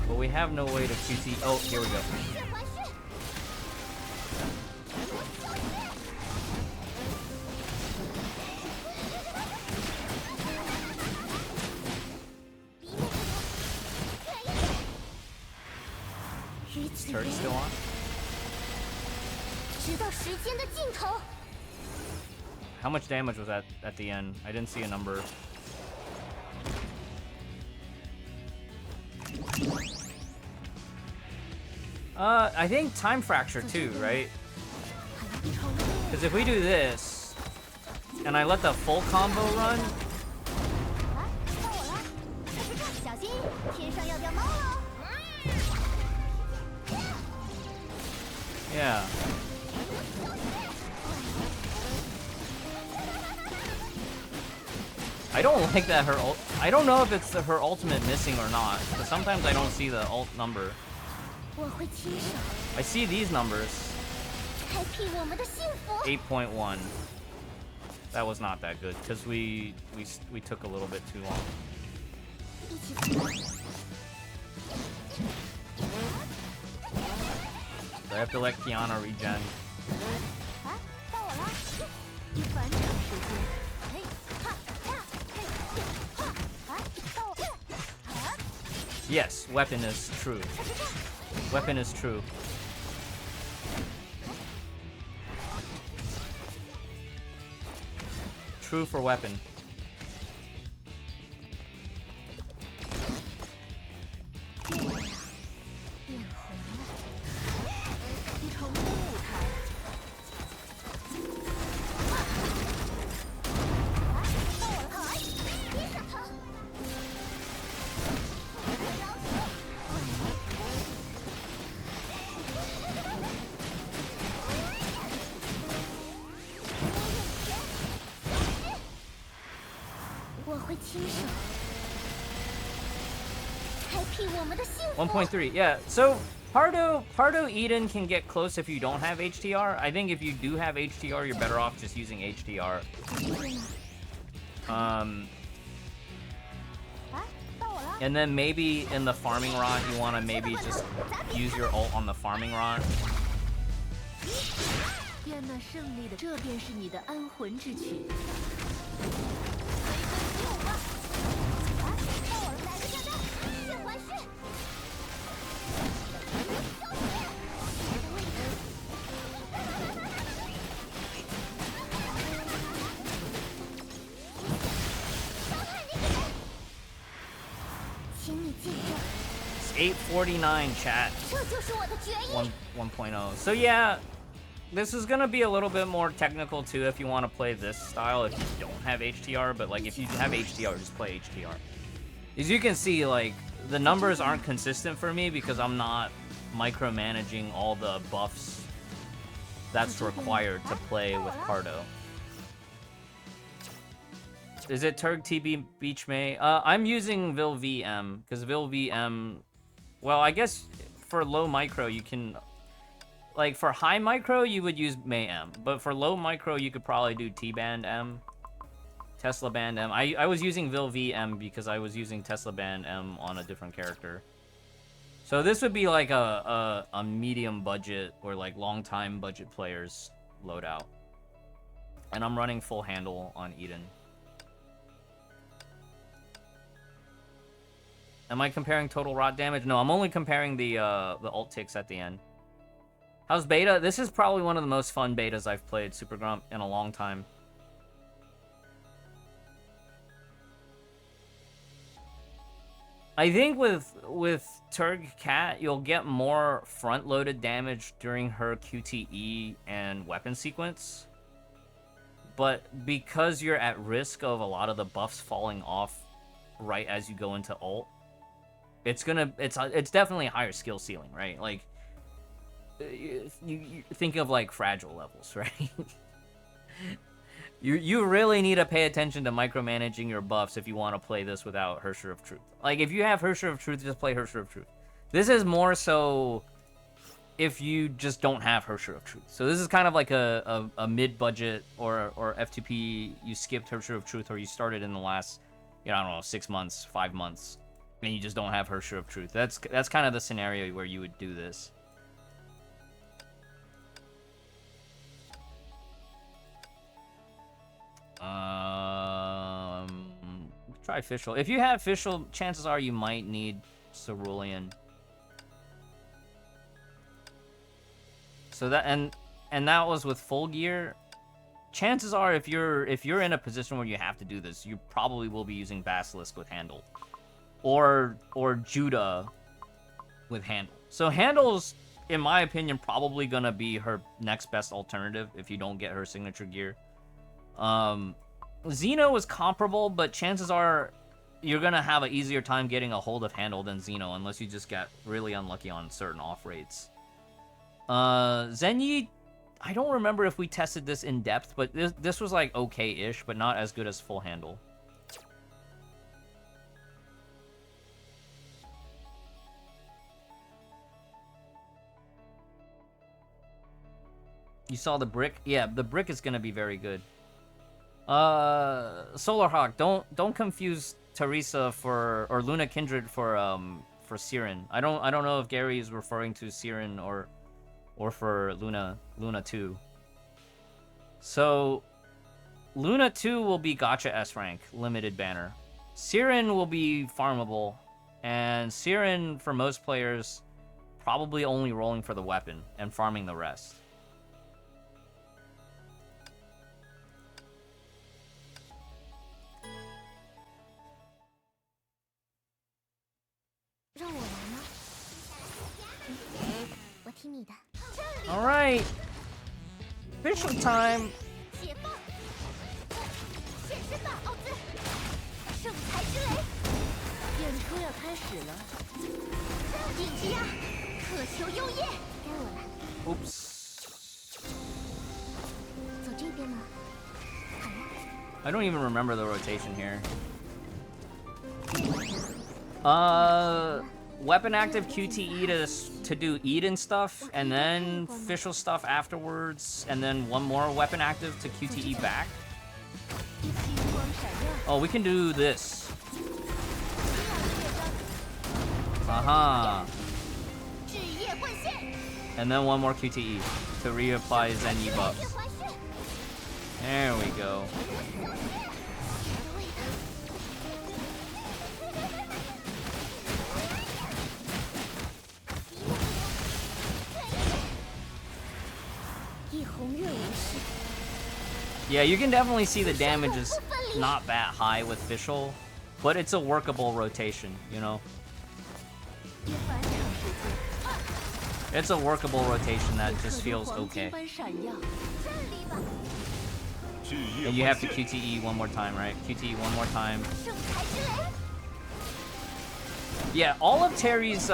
But we have no way to QT. Oh, here we go. Turret still on?
直到时间的尽头。
How much damage was that at the end? I didn't see a number. I think time fracture too, right? Because if we do this, and I let the full combo run,
啊，到我了！小心，天上要掉猫喽！
yeah. I don't like that her ult. I don't know if it's her ultimate missing or not. But sometimes I don't see the ult number.
我会亲手
I see these numbers.
开辟我们的幸福。
8.1. That was not that good because we took a little bit too long.
一起死吧！
So I have to let Kiana regen.
啊，到我了！
一返场时间，
嘿，哈呀，嘿，哈，啊，到我！啊，
Yes, weapon is true. Weapon is true. True for weapon.
变红了，你重新舞台。
到我了！哎，别闪他！我会亲手开辟我们的幸福。
1.3, yeah. So Pardo Eden can get close if you don't have HTR. I think if you do have HTR, you're better off just using HTR.
啊，到我了！
And then maybe in the farming rod, you want to maybe just use your ult on the farming rod.
愿那胜利的，这便是你的安魂之曲。
啊，到我了！来个炸弹，血环式！请你见证，
It's 8:49, chat.
这就是我的决议。
1.0. So yeah, this is gonna be a little bit more technical too if you want to play this style if you don't have HTR, but like if you have HTR, just play HTR. As you can see, like the numbers aren't consistent for me because I'm not micromanaging all the buffs that's required to play with Pardo. Is it Turg TB Beach May? I'm using Vil VM because Vil VM, well, I guess for low micro you can, like for high micro you would use May M, but for low micro you could probably do T-Band M, Tesla Band M. I was using Vil VM because I was using Tesla Band M on a different character. So this would be like a medium budget or like long time budget players loadout. And I'm running full handle on Eden. Am I comparing total rot damage? No, I'm only comparing the ult ticks at the end. How's beta? This is probably one of the most fun betas I've played Super Grump in a long time. I think with Turg Cat, you'll get more front-loaded damage during her QTE and weapon sequence. But because you're at risk of a lot of the buffs falling off right as you go into ult, it's definitely a higher skill ceiling, right? Like you think of like fragile levels, right? You really need to pay attention to micromanaging your buffs if you want to play this without Hersher of Truth. Like if you have Hersher of Truth, just play Hersher of Truth. This is more so if you just don't have Hersher of Truth. So this is kind of like a mid-budget or F2P, you skipped Hersher of Truth or you started in the last, I don't know, 6 months, 5 months, and you just don't have Hersher of Truth. That's kind of the scenario where you would do this. Try Fischl. If you have Fischl, chances are you might need Cerulean. So that and that was with full gear. Chances are if you're in a position where you have to do this, you probably will be using Basilisk with Handle. Or Judah with Handle. So Handle's, in my opinion, probably gonna be her next best alternative if you don't get her signature gear. Xeno is comparable, but chances are you're gonna have an easier time getting a hold of Handle than Xeno unless you just get really unlucky on certain off rates. Zenyi, I don't remember if we tested this in depth, but this was like okay-ish, but not as good as full Handle. You saw the brick? Yeah, the brick is gonna be very good. Solarhawk, don't confuse Teresa or Luna Kindred for Siren. I don't know if Gary is referring to Siren or for Luna 2. So Luna 2 will be Gacha S rank, limited banner. Siren will be farmable, and Siren for most players probably only rolling for the weapon and farming the rest. All right, official time. Oops. I don't even remember the rotation here. Weapon active QTE to do Eden stuff, and then official stuff afterwards, and then one more weapon active to QTE back. Oh, we can do this. Aha. And then one more QTE to reapply Zenyi buffs. There we go. Yeah, you can definitely see the damage is not that high with Fischl, but it's a workable rotation, you know? It's a workable rotation that just feels okay. And you have to QTE one more time, right? QTE one more time. Yeah, all of Terry's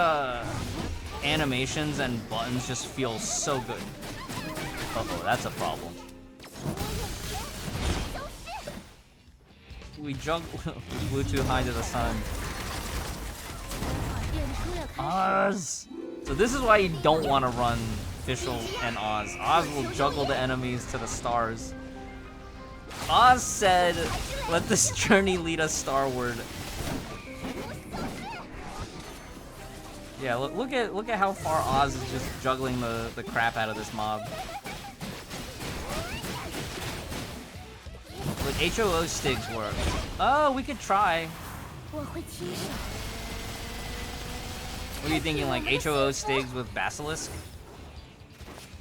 animations and buttons just feel so good. Uh-oh, that's a problem. We flew too high to the sun. Oz! So this is why you don't want to run Fischl and Oz. Oz will juggle the enemies to the stars. Oz said, let this journey lead us starward. Yeah, look at how far Oz is just juggling the crap out of this mob. Would HOO Stigs work? Oh, we could try. What are you thinking, like HOO Stigs with Basilisk?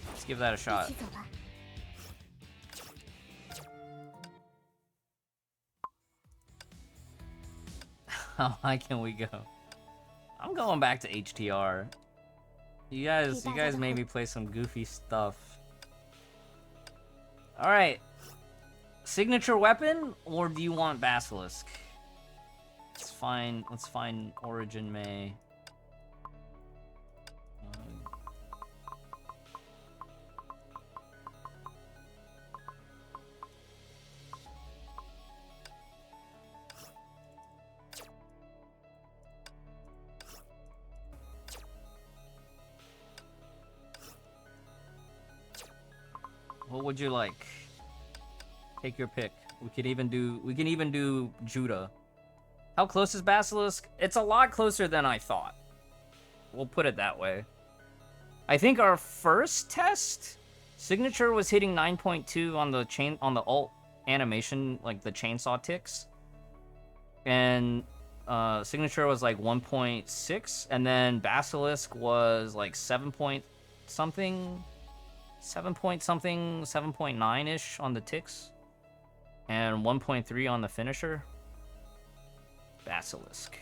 Let's give that a shot. How high can we go? I'm going back to HTR. You guys made me play some goofy stuff. Alright. Signature weapon, or do you want Basilisk? Let's find Origin May. What would you like? Take your pick. We can even do Judah. How close is Basilisk? It's a lot closer than I thought. We'll put it that way. I think our first test, Signature was hitting 9.2 on the ult animation, like the chainsaw ticks. And Signature was like 1.6, and then Basilisk was like 7.9-ish on the ticks. And 1.3 on the finisher. Basilisk.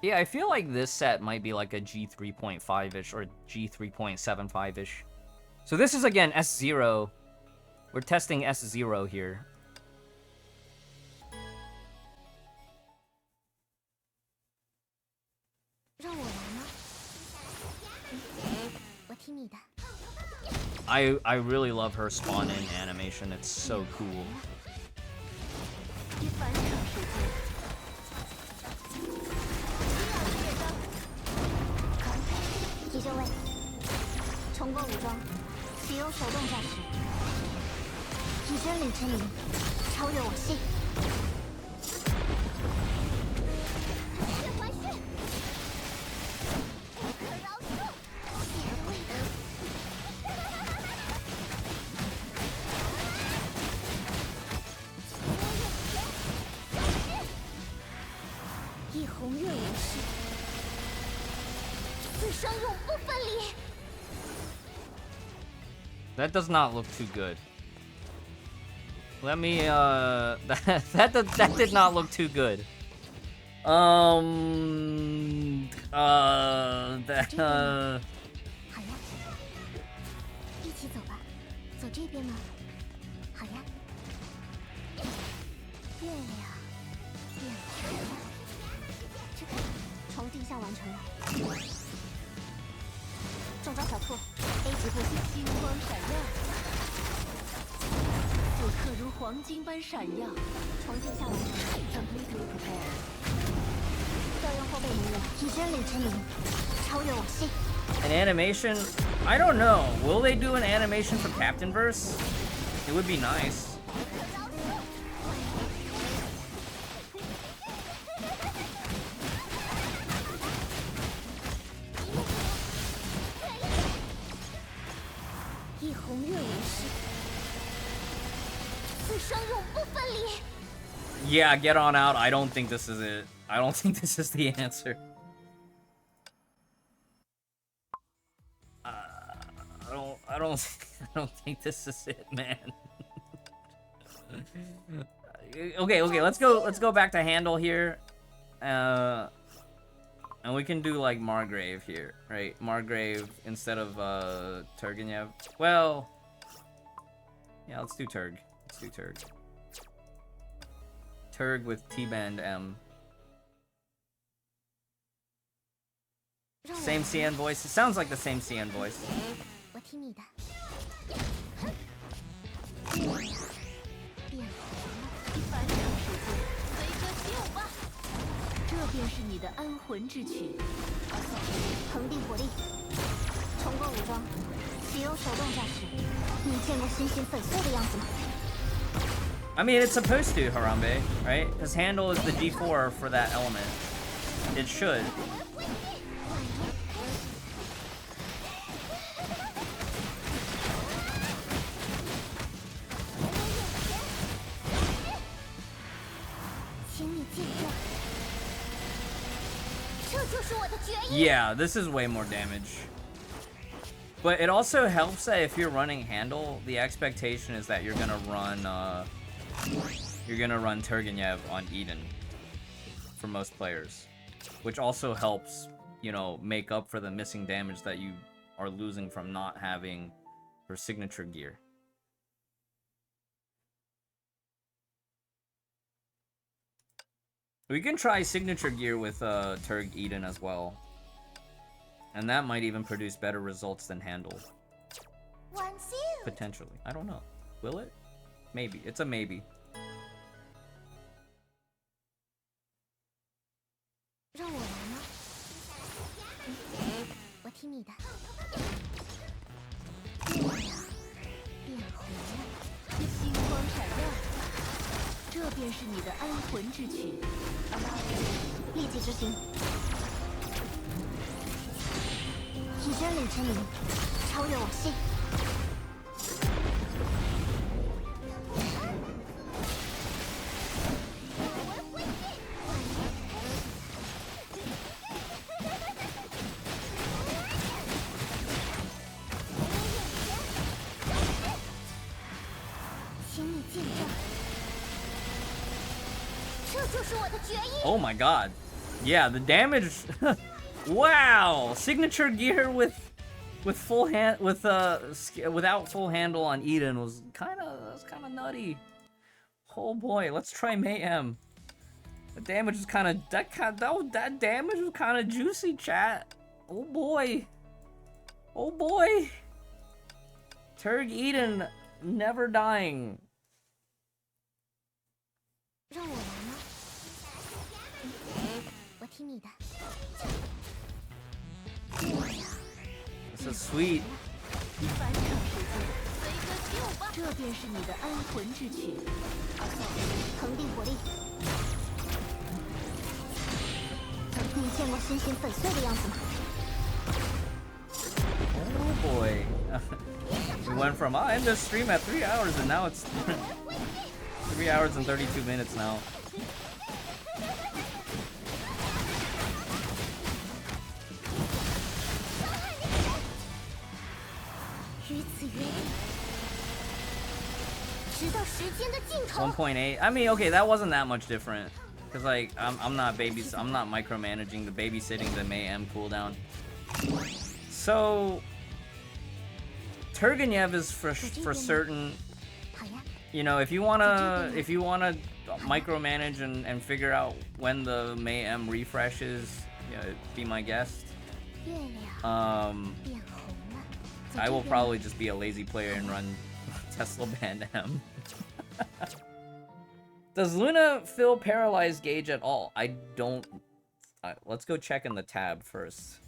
Yeah, I feel like this set might be like a G3.5-ish or G3.75-ish. So this is, again, S0. We're testing S0 here. I really love her spawn-in animation. It's so cool.
重构武装，启用手动驾驶。以真理之名，超越我心。还是，不可饶恕！血味的。一红月无视，此生永不分离。
That does not look too good. Let me that did not look too good. That
好呀，一起走吧。走这边吗？好呀。月亮变红了，这个重定向完成了。中招小兔 ，A 级步行，
星光闪耀，此刻如黄金般闪耀。
重定向完成。
Completely prepared。
调用后备能源，以真理之名，超越我心。
an animation? I don't know. Will they do an animation for Captain Verse? It would be nice.
一红月无视，此生永不分离。
Yeah, get on out. I don't think this is it. I don't think this is the answer. I don't think this is it, man. Okay, let's go back to handle here. And we can do like Margrave here, right? Margrave instead of Turgenev. Well, yeah, let's do Turg. Let's do Turg. Turg with T-Band M. Same CN voice. It sounds like the same CN voice.
我听你的。变红了，
凡尘世界，随歌起舞吧。这便是你的安魂之曲。
恒定火力，重构武装，启用手动驾驶。你见过星星粉碎的样子吗？
I mean, it's supposed to, Harambe, right? Because handle is the G4 for that element. It should. Yeah, this is way more damage. But it also helps that if you're running handle, the expectation is that you're gonna run Turgenev on Eden for most players, which also helps, you know, make up for the missing damage that you are losing from not having her signature gear. We can try signature gear with Turg Eden as well. And that might even produce better results than handle. Potentially. I don't know. Will it? Maybe. It's a maybe.
让我来吗？我听你的。月亮变红了，
星光闪耀，这便是你的安魂之曲。
立即执行。以真理之名，超越我心。请你见证，这就是我的决议。
Oh my god. Yeah, the damage. Wow, signature gear with full hand without full handle on Eden was kind of nutty. Oh boy, let's try Mayhem. The damage is kind of that damage was kind of juicy, chat. Oh boy. Oh boy. Turg Eden never dying.
让我来吗？我听你的。
This is sweet.
返场时间，随歌起舞吧。这便是你的安魂之曲。
恒定火力。你见过星星粉碎的样子吗？
Oh boy. We went from I end the stream at 3 hours and now it's 3 hours and 32 minutes now. One 1.8. I mean, okay, that wasn't that much different. Cause like I'm not micromanaging the babysitting the Mayhem cooldown. So Turgenev is for certain. You know, if you wanna micromanage and figure out when the Mayhem refreshes, you know, be my guest. I will probably just be a lazy player and run Tesla Band M. Does Luna fill paralyzed gauge at all? I don't. Let's go check in the tab first.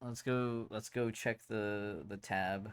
Let's go check the tab.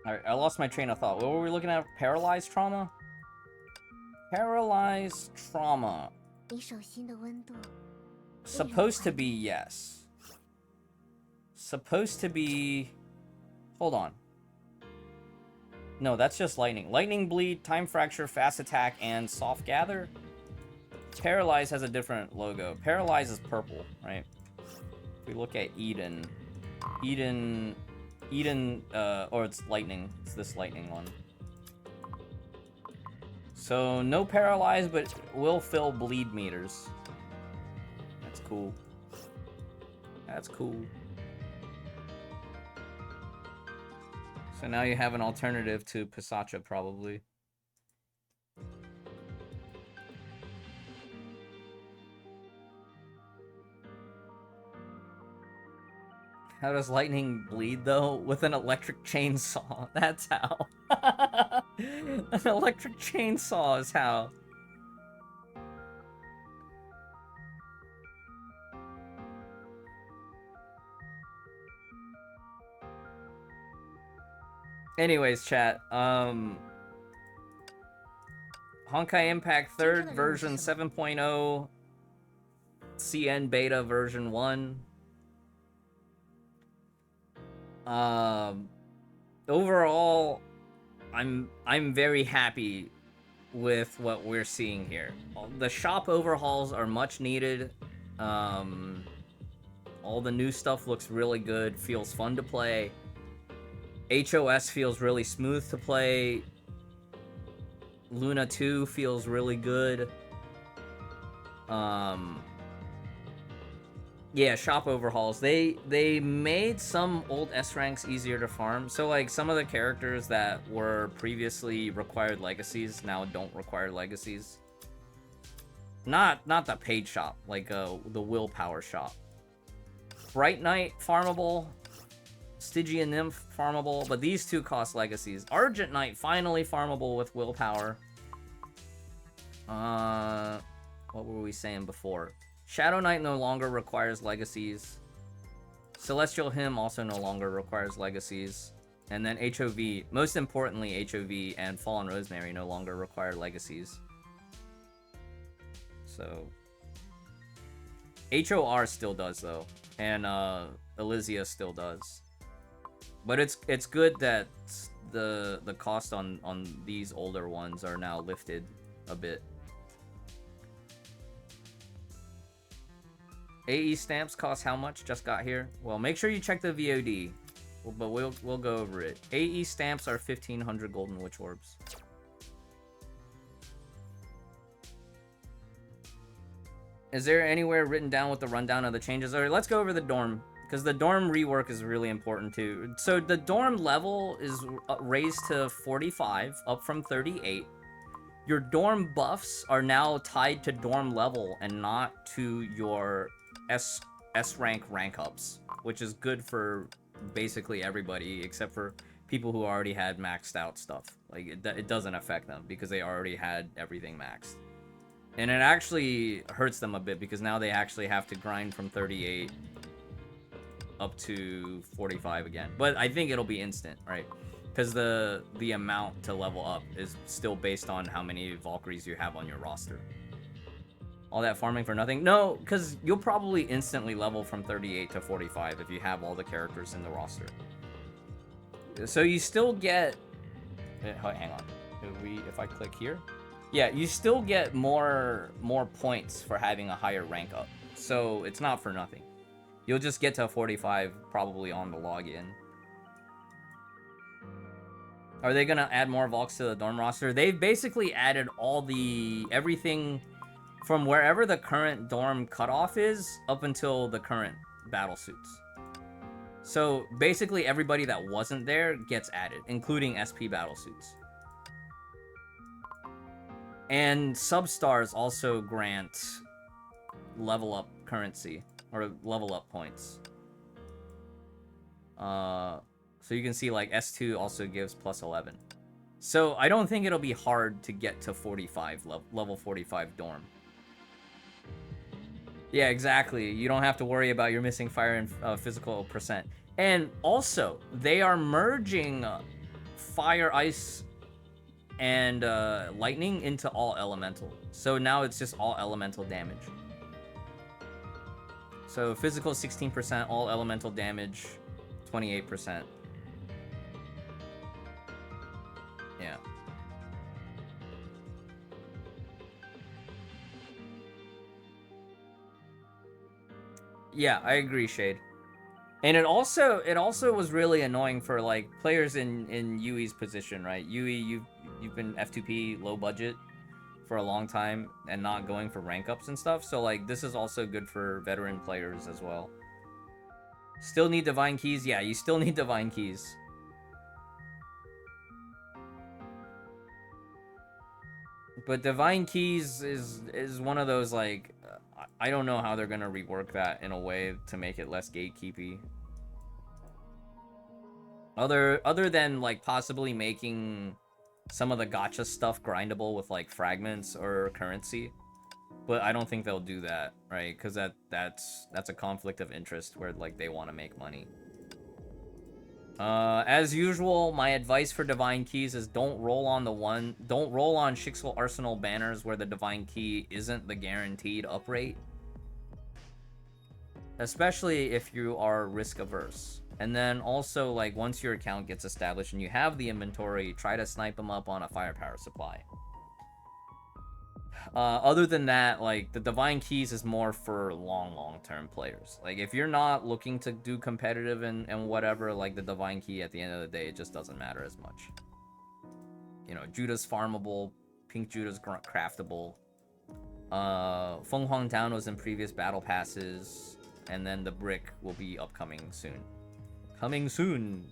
Alright, I lost my train of thought. What were we looking at? Paralyzed trauma? Paralyzed trauma. Supposed to be yes. Supposed to be... Hold on. No, that's just lightning. Lightning bleed, time fracture, fast attack, and soft gather. Paralyze has a different logo. Paralyze is purple, right? If we look at Eden, or it's lightning. It's this lightning one. So no paralyze, but will fill bleed meters. That's cool. That's cool. So now you have an alternative to Pisacha, probably. How does lightning bleed, though? With an electric chainsaw. That's how. An electric chainsaw is how. Anyways, chat. Honkai Impact 3rd version 7.0 CN beta version 1. Overall, I'm very happy with what we're seeing here. The shop overhauls are much needed. All the new stuff looks really good, feels fun to play. HOS feels really smooth to play. Luna 2 feels really good. Yeah, shop overhauls. They made some old S ranks easier to farm. So like some of the characters that were previously required legacies now don't require legacies. Not the paid shop, like the willpower shop. Bright Knight farmable, Stygian Nymph farmable, but these two cost legacies. Argent Knight finally farmable with willpower. What were we saying before? Shadow Knight no longer requires legacies. Celestial Hymn also no longer requires legacies. And then HOV, most importantly, HOV and Fallen Rosemary no longer require legacies. So HOR still does though, and Elysia still does. But it's good that the cost on these older ones are now lifted a bit. AE stamps cost how much? Just got here. Well, make sure you check the VOD. But we'll go over it. AE stamps are 1,500 golden witch orbs. Is there anywhere written down what the rundown of the changes are? Let's go over the dorm, because the dorm rework is really important too. So the dorm level is raised to 45, up from 38. Your dorm buffs are now tied to dorm level and not to your S rank ups, which is good for basically everybody except for people who already had maxed out stuff. Like it doesn't affect them because they already had everything maxed. And it actually hurts them a bit because now they actually have to grind from 38 up to 45 again. But I think it'll be instant, right? Because the amount to level up is still based on how many Valkyries you have on your roster. All that farming for nothing? No, because you'll probably instantly level from 38 to 45 if you have all the characters in the roster. So you still get... Hang on. If I click here... Yeah, you still get more points for having a higher rank up. So it's not for nothing. You'll just get to 45 probably on the login. Are they gonna add more Valks to the dorm roster? They've basically added everything from wherever the current dorm cutoff is up until the current battle suits. So basically everybody that wasn't there gets added, including SP battle suits. And substars also grant level up currency or level up points. So you can see like S2 also gives plus 11. So I don't think it'll be hard to get to 45 level 45 dorm. Yeah, exactly. You don't have to worry about your missing fire and physical percent. And also, they are merging fire, ice, and lightning into all elemental. So now it's just all elemental damage. So physical 16%, all elemental damage 28%. Yeah. Yeah, I agree, Shade. And it also was really annoying for like players in Yui's position, right? Yui, you've been F2P low budget for a long time and not going for rank ups and stuff. So like this is also good for veteran players as well. Still need divine keys? Yeah, you still need divine keys. But divine keys is one of those like I don't know how they're gonna rework that in a way to make it less gatekeepy. Other than like possibly making some of the gacha stuff grindable with like fragments or currency, but I don't think they'll do that, right? Because that's a conflict of interest where like they want to make money. As usual, my advice for divine keys is don't roll on Shixel Arsenal banners where the divine key isn't the guaranteed up rate. Especially if you are risk averse. And then also, like, once your account gets established and you have the inventory, try to snipe them up on a firepower supply. Other than that, like, the divine keys is more for long-term players. Like, if you're not looking to do competitive and whatever, like, the divine key at the end of the day, it just doesn't matter as much. You know, Judah's farmable, Pink Judah's craftable. Feng Huang Town was in previous battle passes. and then the brick will be upcoming soon. Coming soon.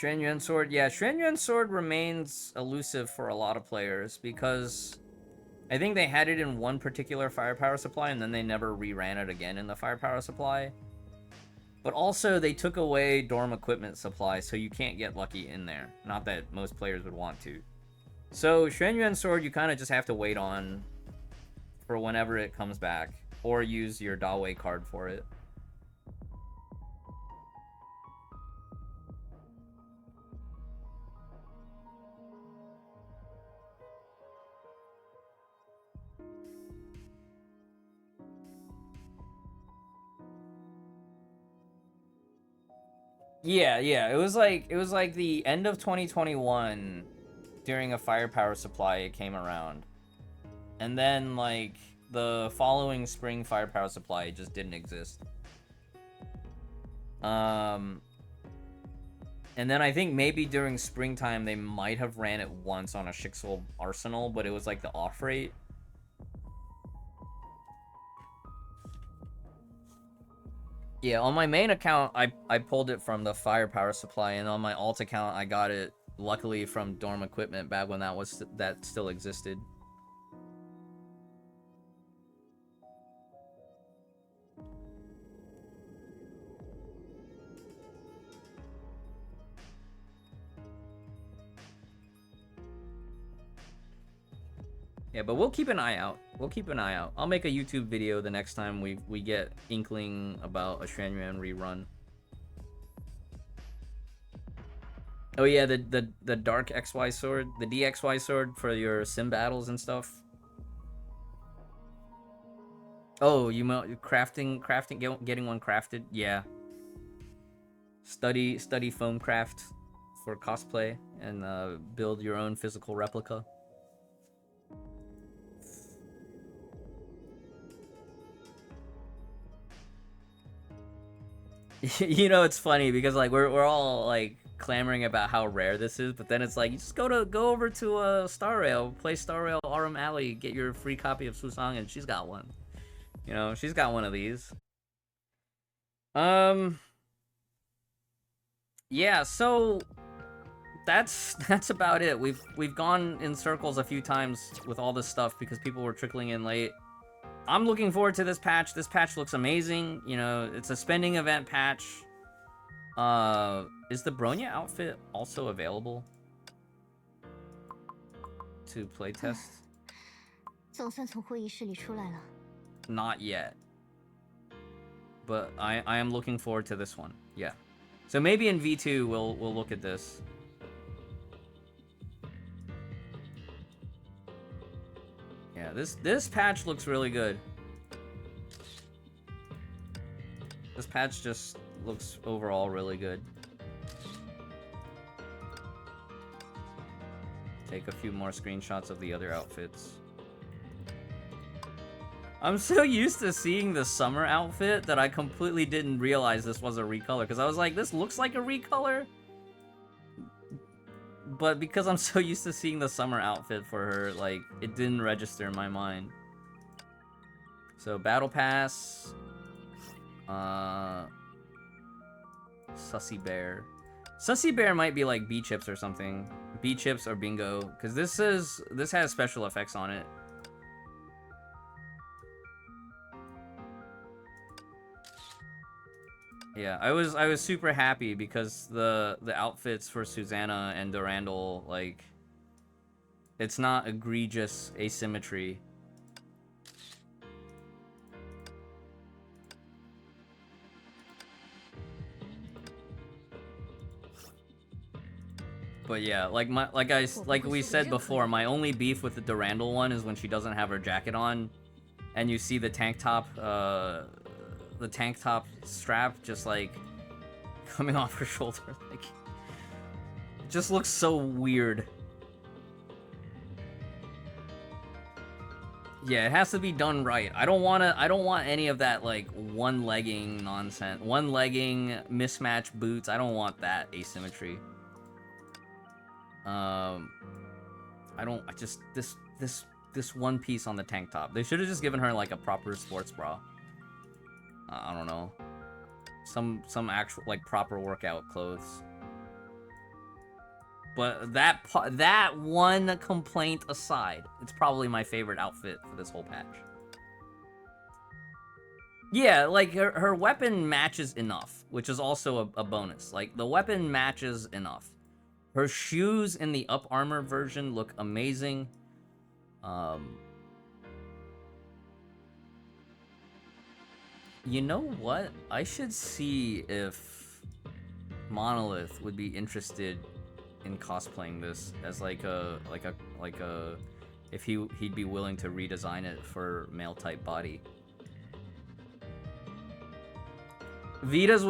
Xuanyuan Sword, yeah, Xuanyuan Sword remains elusive for a lot of players because I think they had it in one particular firepower supply and then they never reran it again in the firepower supply. But also they took away dorm equipment supply, so you can't get lucky in there. Not that most players would want to. So Xuanyuan Sword you kind of just have to wait on for whenever it comes back, or use your Dawei card for it. Yeah, it was like the end of 2021 during a firepower supply it came around. And then like the following spring firepower supply it just didn't exist. And then I think maybe during springtime they might have ran it once on a Shixel Arsenal, but it was like the off rate. Yeah, on my main account, I pulled it from the firepower supply, and on my alt account, I got it luckily from dorm equipment back when that still existed. Yeah, but we'll keep an eye out. I'll make a YouTube video the next time we get inkling about a Xuanyuan rerun. Oh yeah, the Dark XY sword, the DXY sword for your sim battles and stuff. Oh, you crafting, getting one crafted? Yeah. Study foam craft for cosplay and build your own physical replica. You know, it's funny because like we're all like clamoring about how rare this is, but then it's like you just go over to Star Rail, play Star Rail Aurum Alley, get your free copy of Susannah, and she's got one. You know, she's got one of these. Yeah, so that's about it. We've gone in circles a few times with all this stuff because people were trickling in late. I'm looking forward to this patch. This patch looks amazing. You know, it's a spending event patch. Is the Bronya outfit also available to playtest?
总算从会议室里出来了。
Not yet. But I am looking forward to this one. Yeah. So maybe in V2 we'll look at this. Yeah, this patch looks really good. This patch just looks overall really good. Take a few more screenshots of the other outfits. I'm so used to seeing the summer outfit that I completely didn't realize this was a recolor, because I was like, this looks like a recolor? But because I'm so used to seeing the summer outfit for her, like, it didn't register in my mind. So, Battle Pass. Sussy Bear. Sussy Bear might be like B-Chips or something. B-Chips or Bingo. Because this has special effects on it. Yeah, I was super happy because the outfits for Susannah and Durandal, like, it's not egregious asymmetry. But yeah, like we said before, my only beef with the Durandal one is when she doesn't have her jacket on, and you see the tank top strap just like coming off her shoulder. Like, it just looks so weird. Yeah, it has to be done right. I don't want any of that, like, one-legging nonsense. One-legging mismatched boots. I don't want that asymmetry. This one piece on the tank top. They should have just given her, like, a proper sports bra. I don't know. Some actual, like, proper workout clothes. But that one complaint aside, it's probably my favorite outfit for this whole patch. Yeah, like, her weapon matches enough, which is also a bonus. Like, the weapon matches enough. Her shoes in the up armor version look amazing. You know what? I should see if Monolith would be interested in cosplaying this as if he'd be willing to redesign it for male type body. Vita's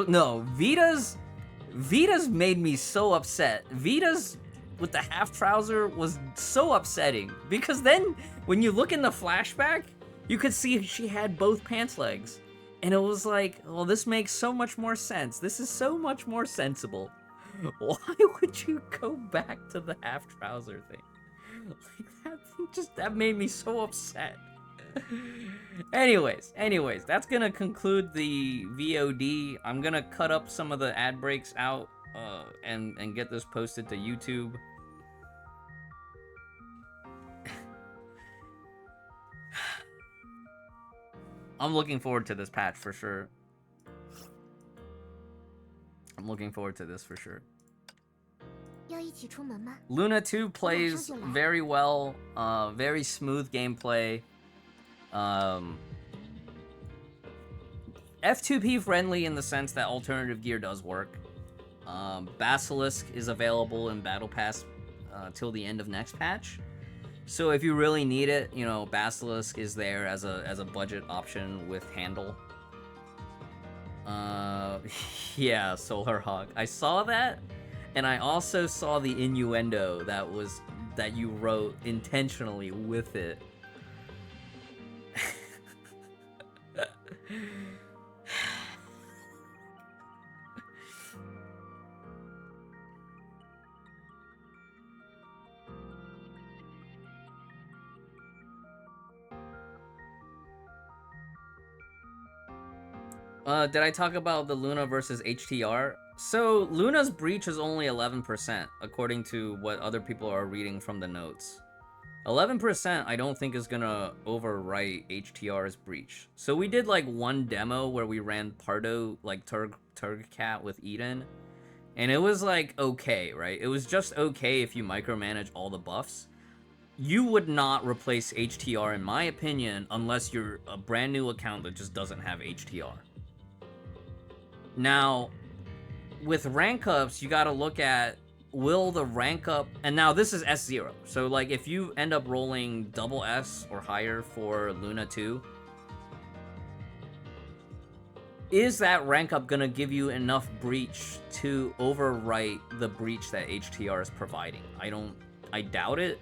made me so upset. Vita's with the half trouser was so upsetting because then when you look in the flashback, you could see she had both pants legs. And it was like, well, this makes so much more sense. This is so much more sensible. Why would you go back to the half trouser thing? Like, that made me so upset. Anyways, that's gonna conclude the VOD. I'm gonna cut up some of the ad breaks out and get this posted to YouTube. I'm looking forward to this patch for sure. I'm looking forward to this for sure.
要一起出门吗？
Luna 2 plays very well, very smooth gameplay. F2P friendly in the sense that alternative gear does work. Basilisk is available in Battle Pass till the end of next patch. So if you really need it, you know, Basilisk is there as a budget option with handle. Yeah, Solar Hawk. I saw that, and I also saw the innuendo that you wrote intentionally with it. Did I talk about the Luna versus HTR? So, Luna's breach is only 11%, according to what other people are reading from the notes. 11% I don't think is gonna overwrite HTR's breach. So we did like one demo where we ran Pardo, like Turgcat with Eden, and it was like okay, right? It was just okay if you micromanage all the buffs. You would not replace HTR, in my opinion, unless you're a brand new account that just doesn't have HTR. Now, with rank ups, you gotta look at, will the rank up, and now this is S0, so like if you end up rolling double S or higher for Luna 2, is that rank up gonna give you enough breach to overwrite the breach that HTR is providing? I doubt it.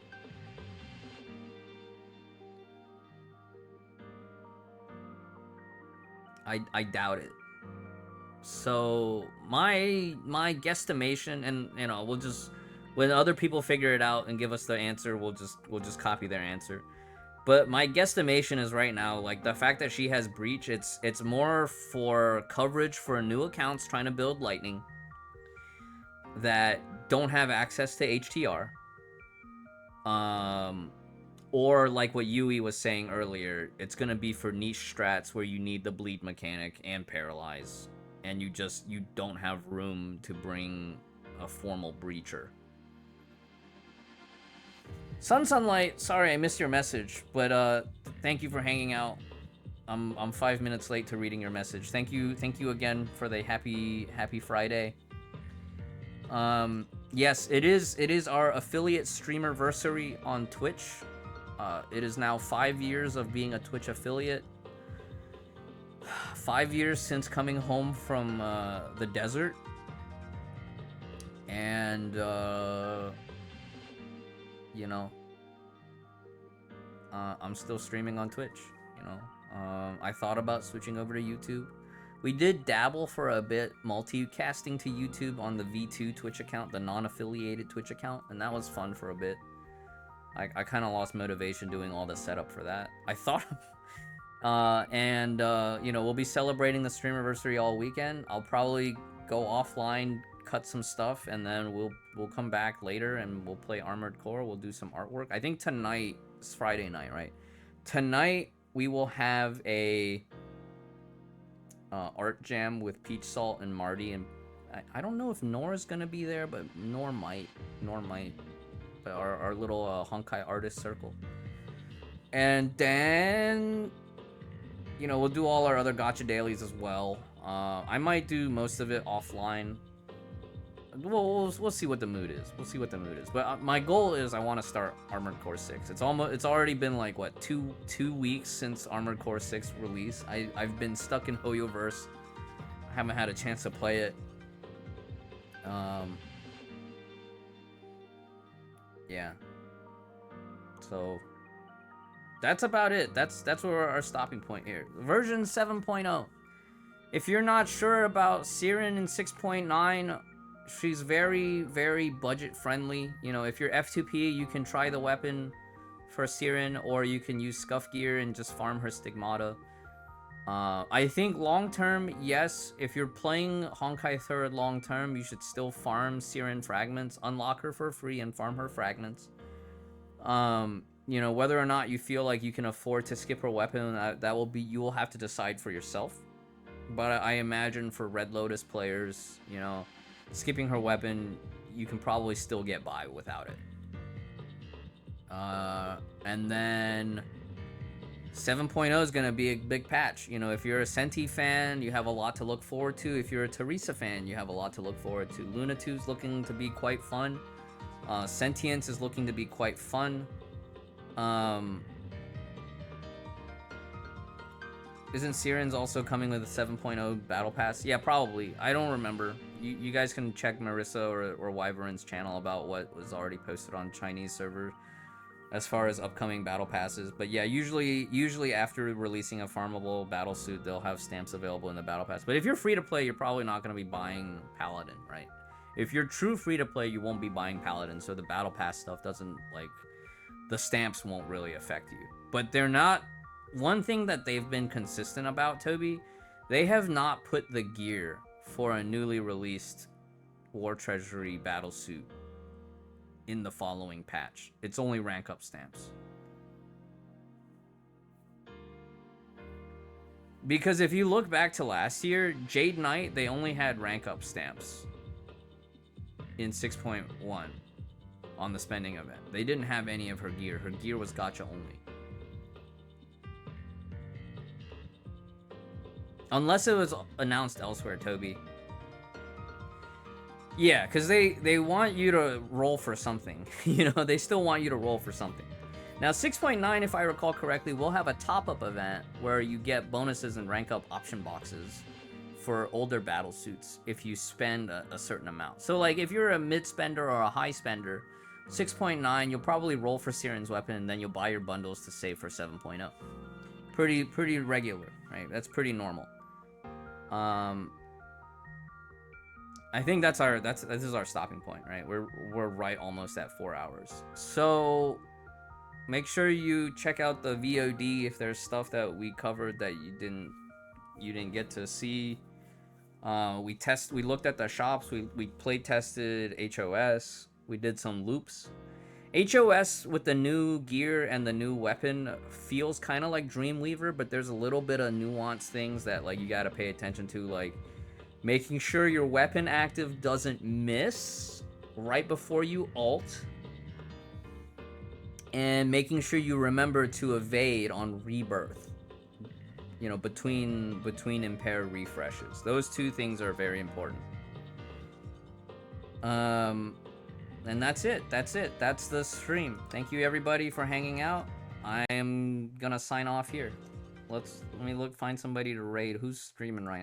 I doubt it. So my guesstimation, and you know, we'll just, when other people figure it out and give us the answer, we'll just copy their answer. But my guesstimation is right now, like the fact that she has breach, it's more for coverage for new accounts trying to build Lightning that don't have access to HTR. Or like what Yui was saying earlier, it's gonna be for niche strats where you need the bleed mechanic and paralyze, and you don't have room to bring a formal breacher. Sunlight, sorry I missed your message, but thank you for hanging out. I'm 5 minutes late to reading your message. Thank you again for the happy Friday. Yes, it is our affiliate streamerversary on Twitch. It is now 5 years of being a Twitch affiliate. 5 years since coming home from the desert. And you know, I'm still streaming on Twitch, you know. I thought about switching over to YouTube. We did dabble for a bit multicasting to YouTube on the V2 Twitch account, the non-affiliated Twitch account, and that was fun for a bit. I kind of lost motivation doing all the setup for that. I thought, you know, we'll be celebrating the Streamiversary all weekend. I'll probably go offline, cut some stuff, and then we'll come back later and we'll play Armored Core. We'll do some artwork. I think tonight is Friday night, right? Tonight we will have a art jam with Peach Salt and Marty, and I don't know if Nora's gonna be there, but Nor might. But our little Honkai artist circle. And then, you know, we'll do all our other gacha dailies as well. I might do most of it offline. We'll see what the mood is. We'll see what the mood is. But my goal is I want to start Armored Core 6. It's already been like what two weeks since Armored Core 6 release. I've been stuck in Hoyoverse. I haven't had a chance to play it. Yeah. So that's about it. That's where our stopping point here. Version 7.0. If you're not sure about Siren in 6.9, she's very, very budget friendly. You know, if you're F2P, you can try the weapon for Siren, or you can use Scuff Gear and just farm her stigmata. I think long term, yes, if you're playing Honkai 3rd long term, you should still farm Siren fragments, unlock her for free, and farm her fragments. You know, whether or not you feel like you can afford to skip her weapon, you will have to decide for yourself. But I imagine for Red Lotus players, you know, skipping her weapon, you can probably still get by without it. And then 7.0 is going to be a big patch. You know, if you're a Senti fan, you have a lot to look forward to. If you're a Teresa fan, you have a lot to look forward to. Luna 2's looking to be quite fun. Sentience is looking to be quite fun. Isn't Siren's also coming with a 7.0 battle pass? Yeah, probably. I don't remember. You guys can check Marissa or Wyvern's channel about what was already posted on Chinese server as far as upcoming battle passes. But yeah, usually after releasing a farmable battle suit, they'll have stamps available in the battle pass. But if you're free to play, you're probably not going to be buying Paladin, right? If you're true free to play, you won't be buying Paladin, so the battle pass stuff doesn't, like, the stamps won't really affect you. But they're not... One thing that they've been consistent about, Toby, they have not put the gear for a newly released War Treasury battle suit in the following patch. It's only rank up stamps. Because if you look back to last year, Jade Knight, they only had rank up stamps in 6.1 on the spending event. They didn't have any of her gear. Her gear was gacha only. Unless it was announced elsewhere, Toby. Yeah, because they want you to roll for something. You know, they still want you to roll for something. Now, 6.9, if I recall correctly, will have a top-up event where you get bonuses and rank-up option boxes for older battle suits if you spend a certain amount. So, like, if you're a mid-spender or a high-spender, 6.9, you'll probably roll for Siren's weapon, and then you'll buy your bundles to save for 7.0. Pretty regular, right? That's pretty normal. I think this is our stopping point, right? We're right almost at 4 hours. So make sure you check out the VOD if there's stuff that we covered that you didn't get to see. We looked at the shops, we play tested HOS, we did some loops. HOS with the new gear and the new weapon feels kind of like Dreamweaver, but there's a little bit of nuanced things that, like, you got to pay attention to, like making sure your weapon active doesn't miss right before you ult, and making sure you remember to evade on rebirth, you know, between impaired refreshes. Those two things are very important. And that's it. That's the stream. Thank you everybody for hanging out. I am gonna sign off here. Let me find somebody to raid. Who's streaming right now?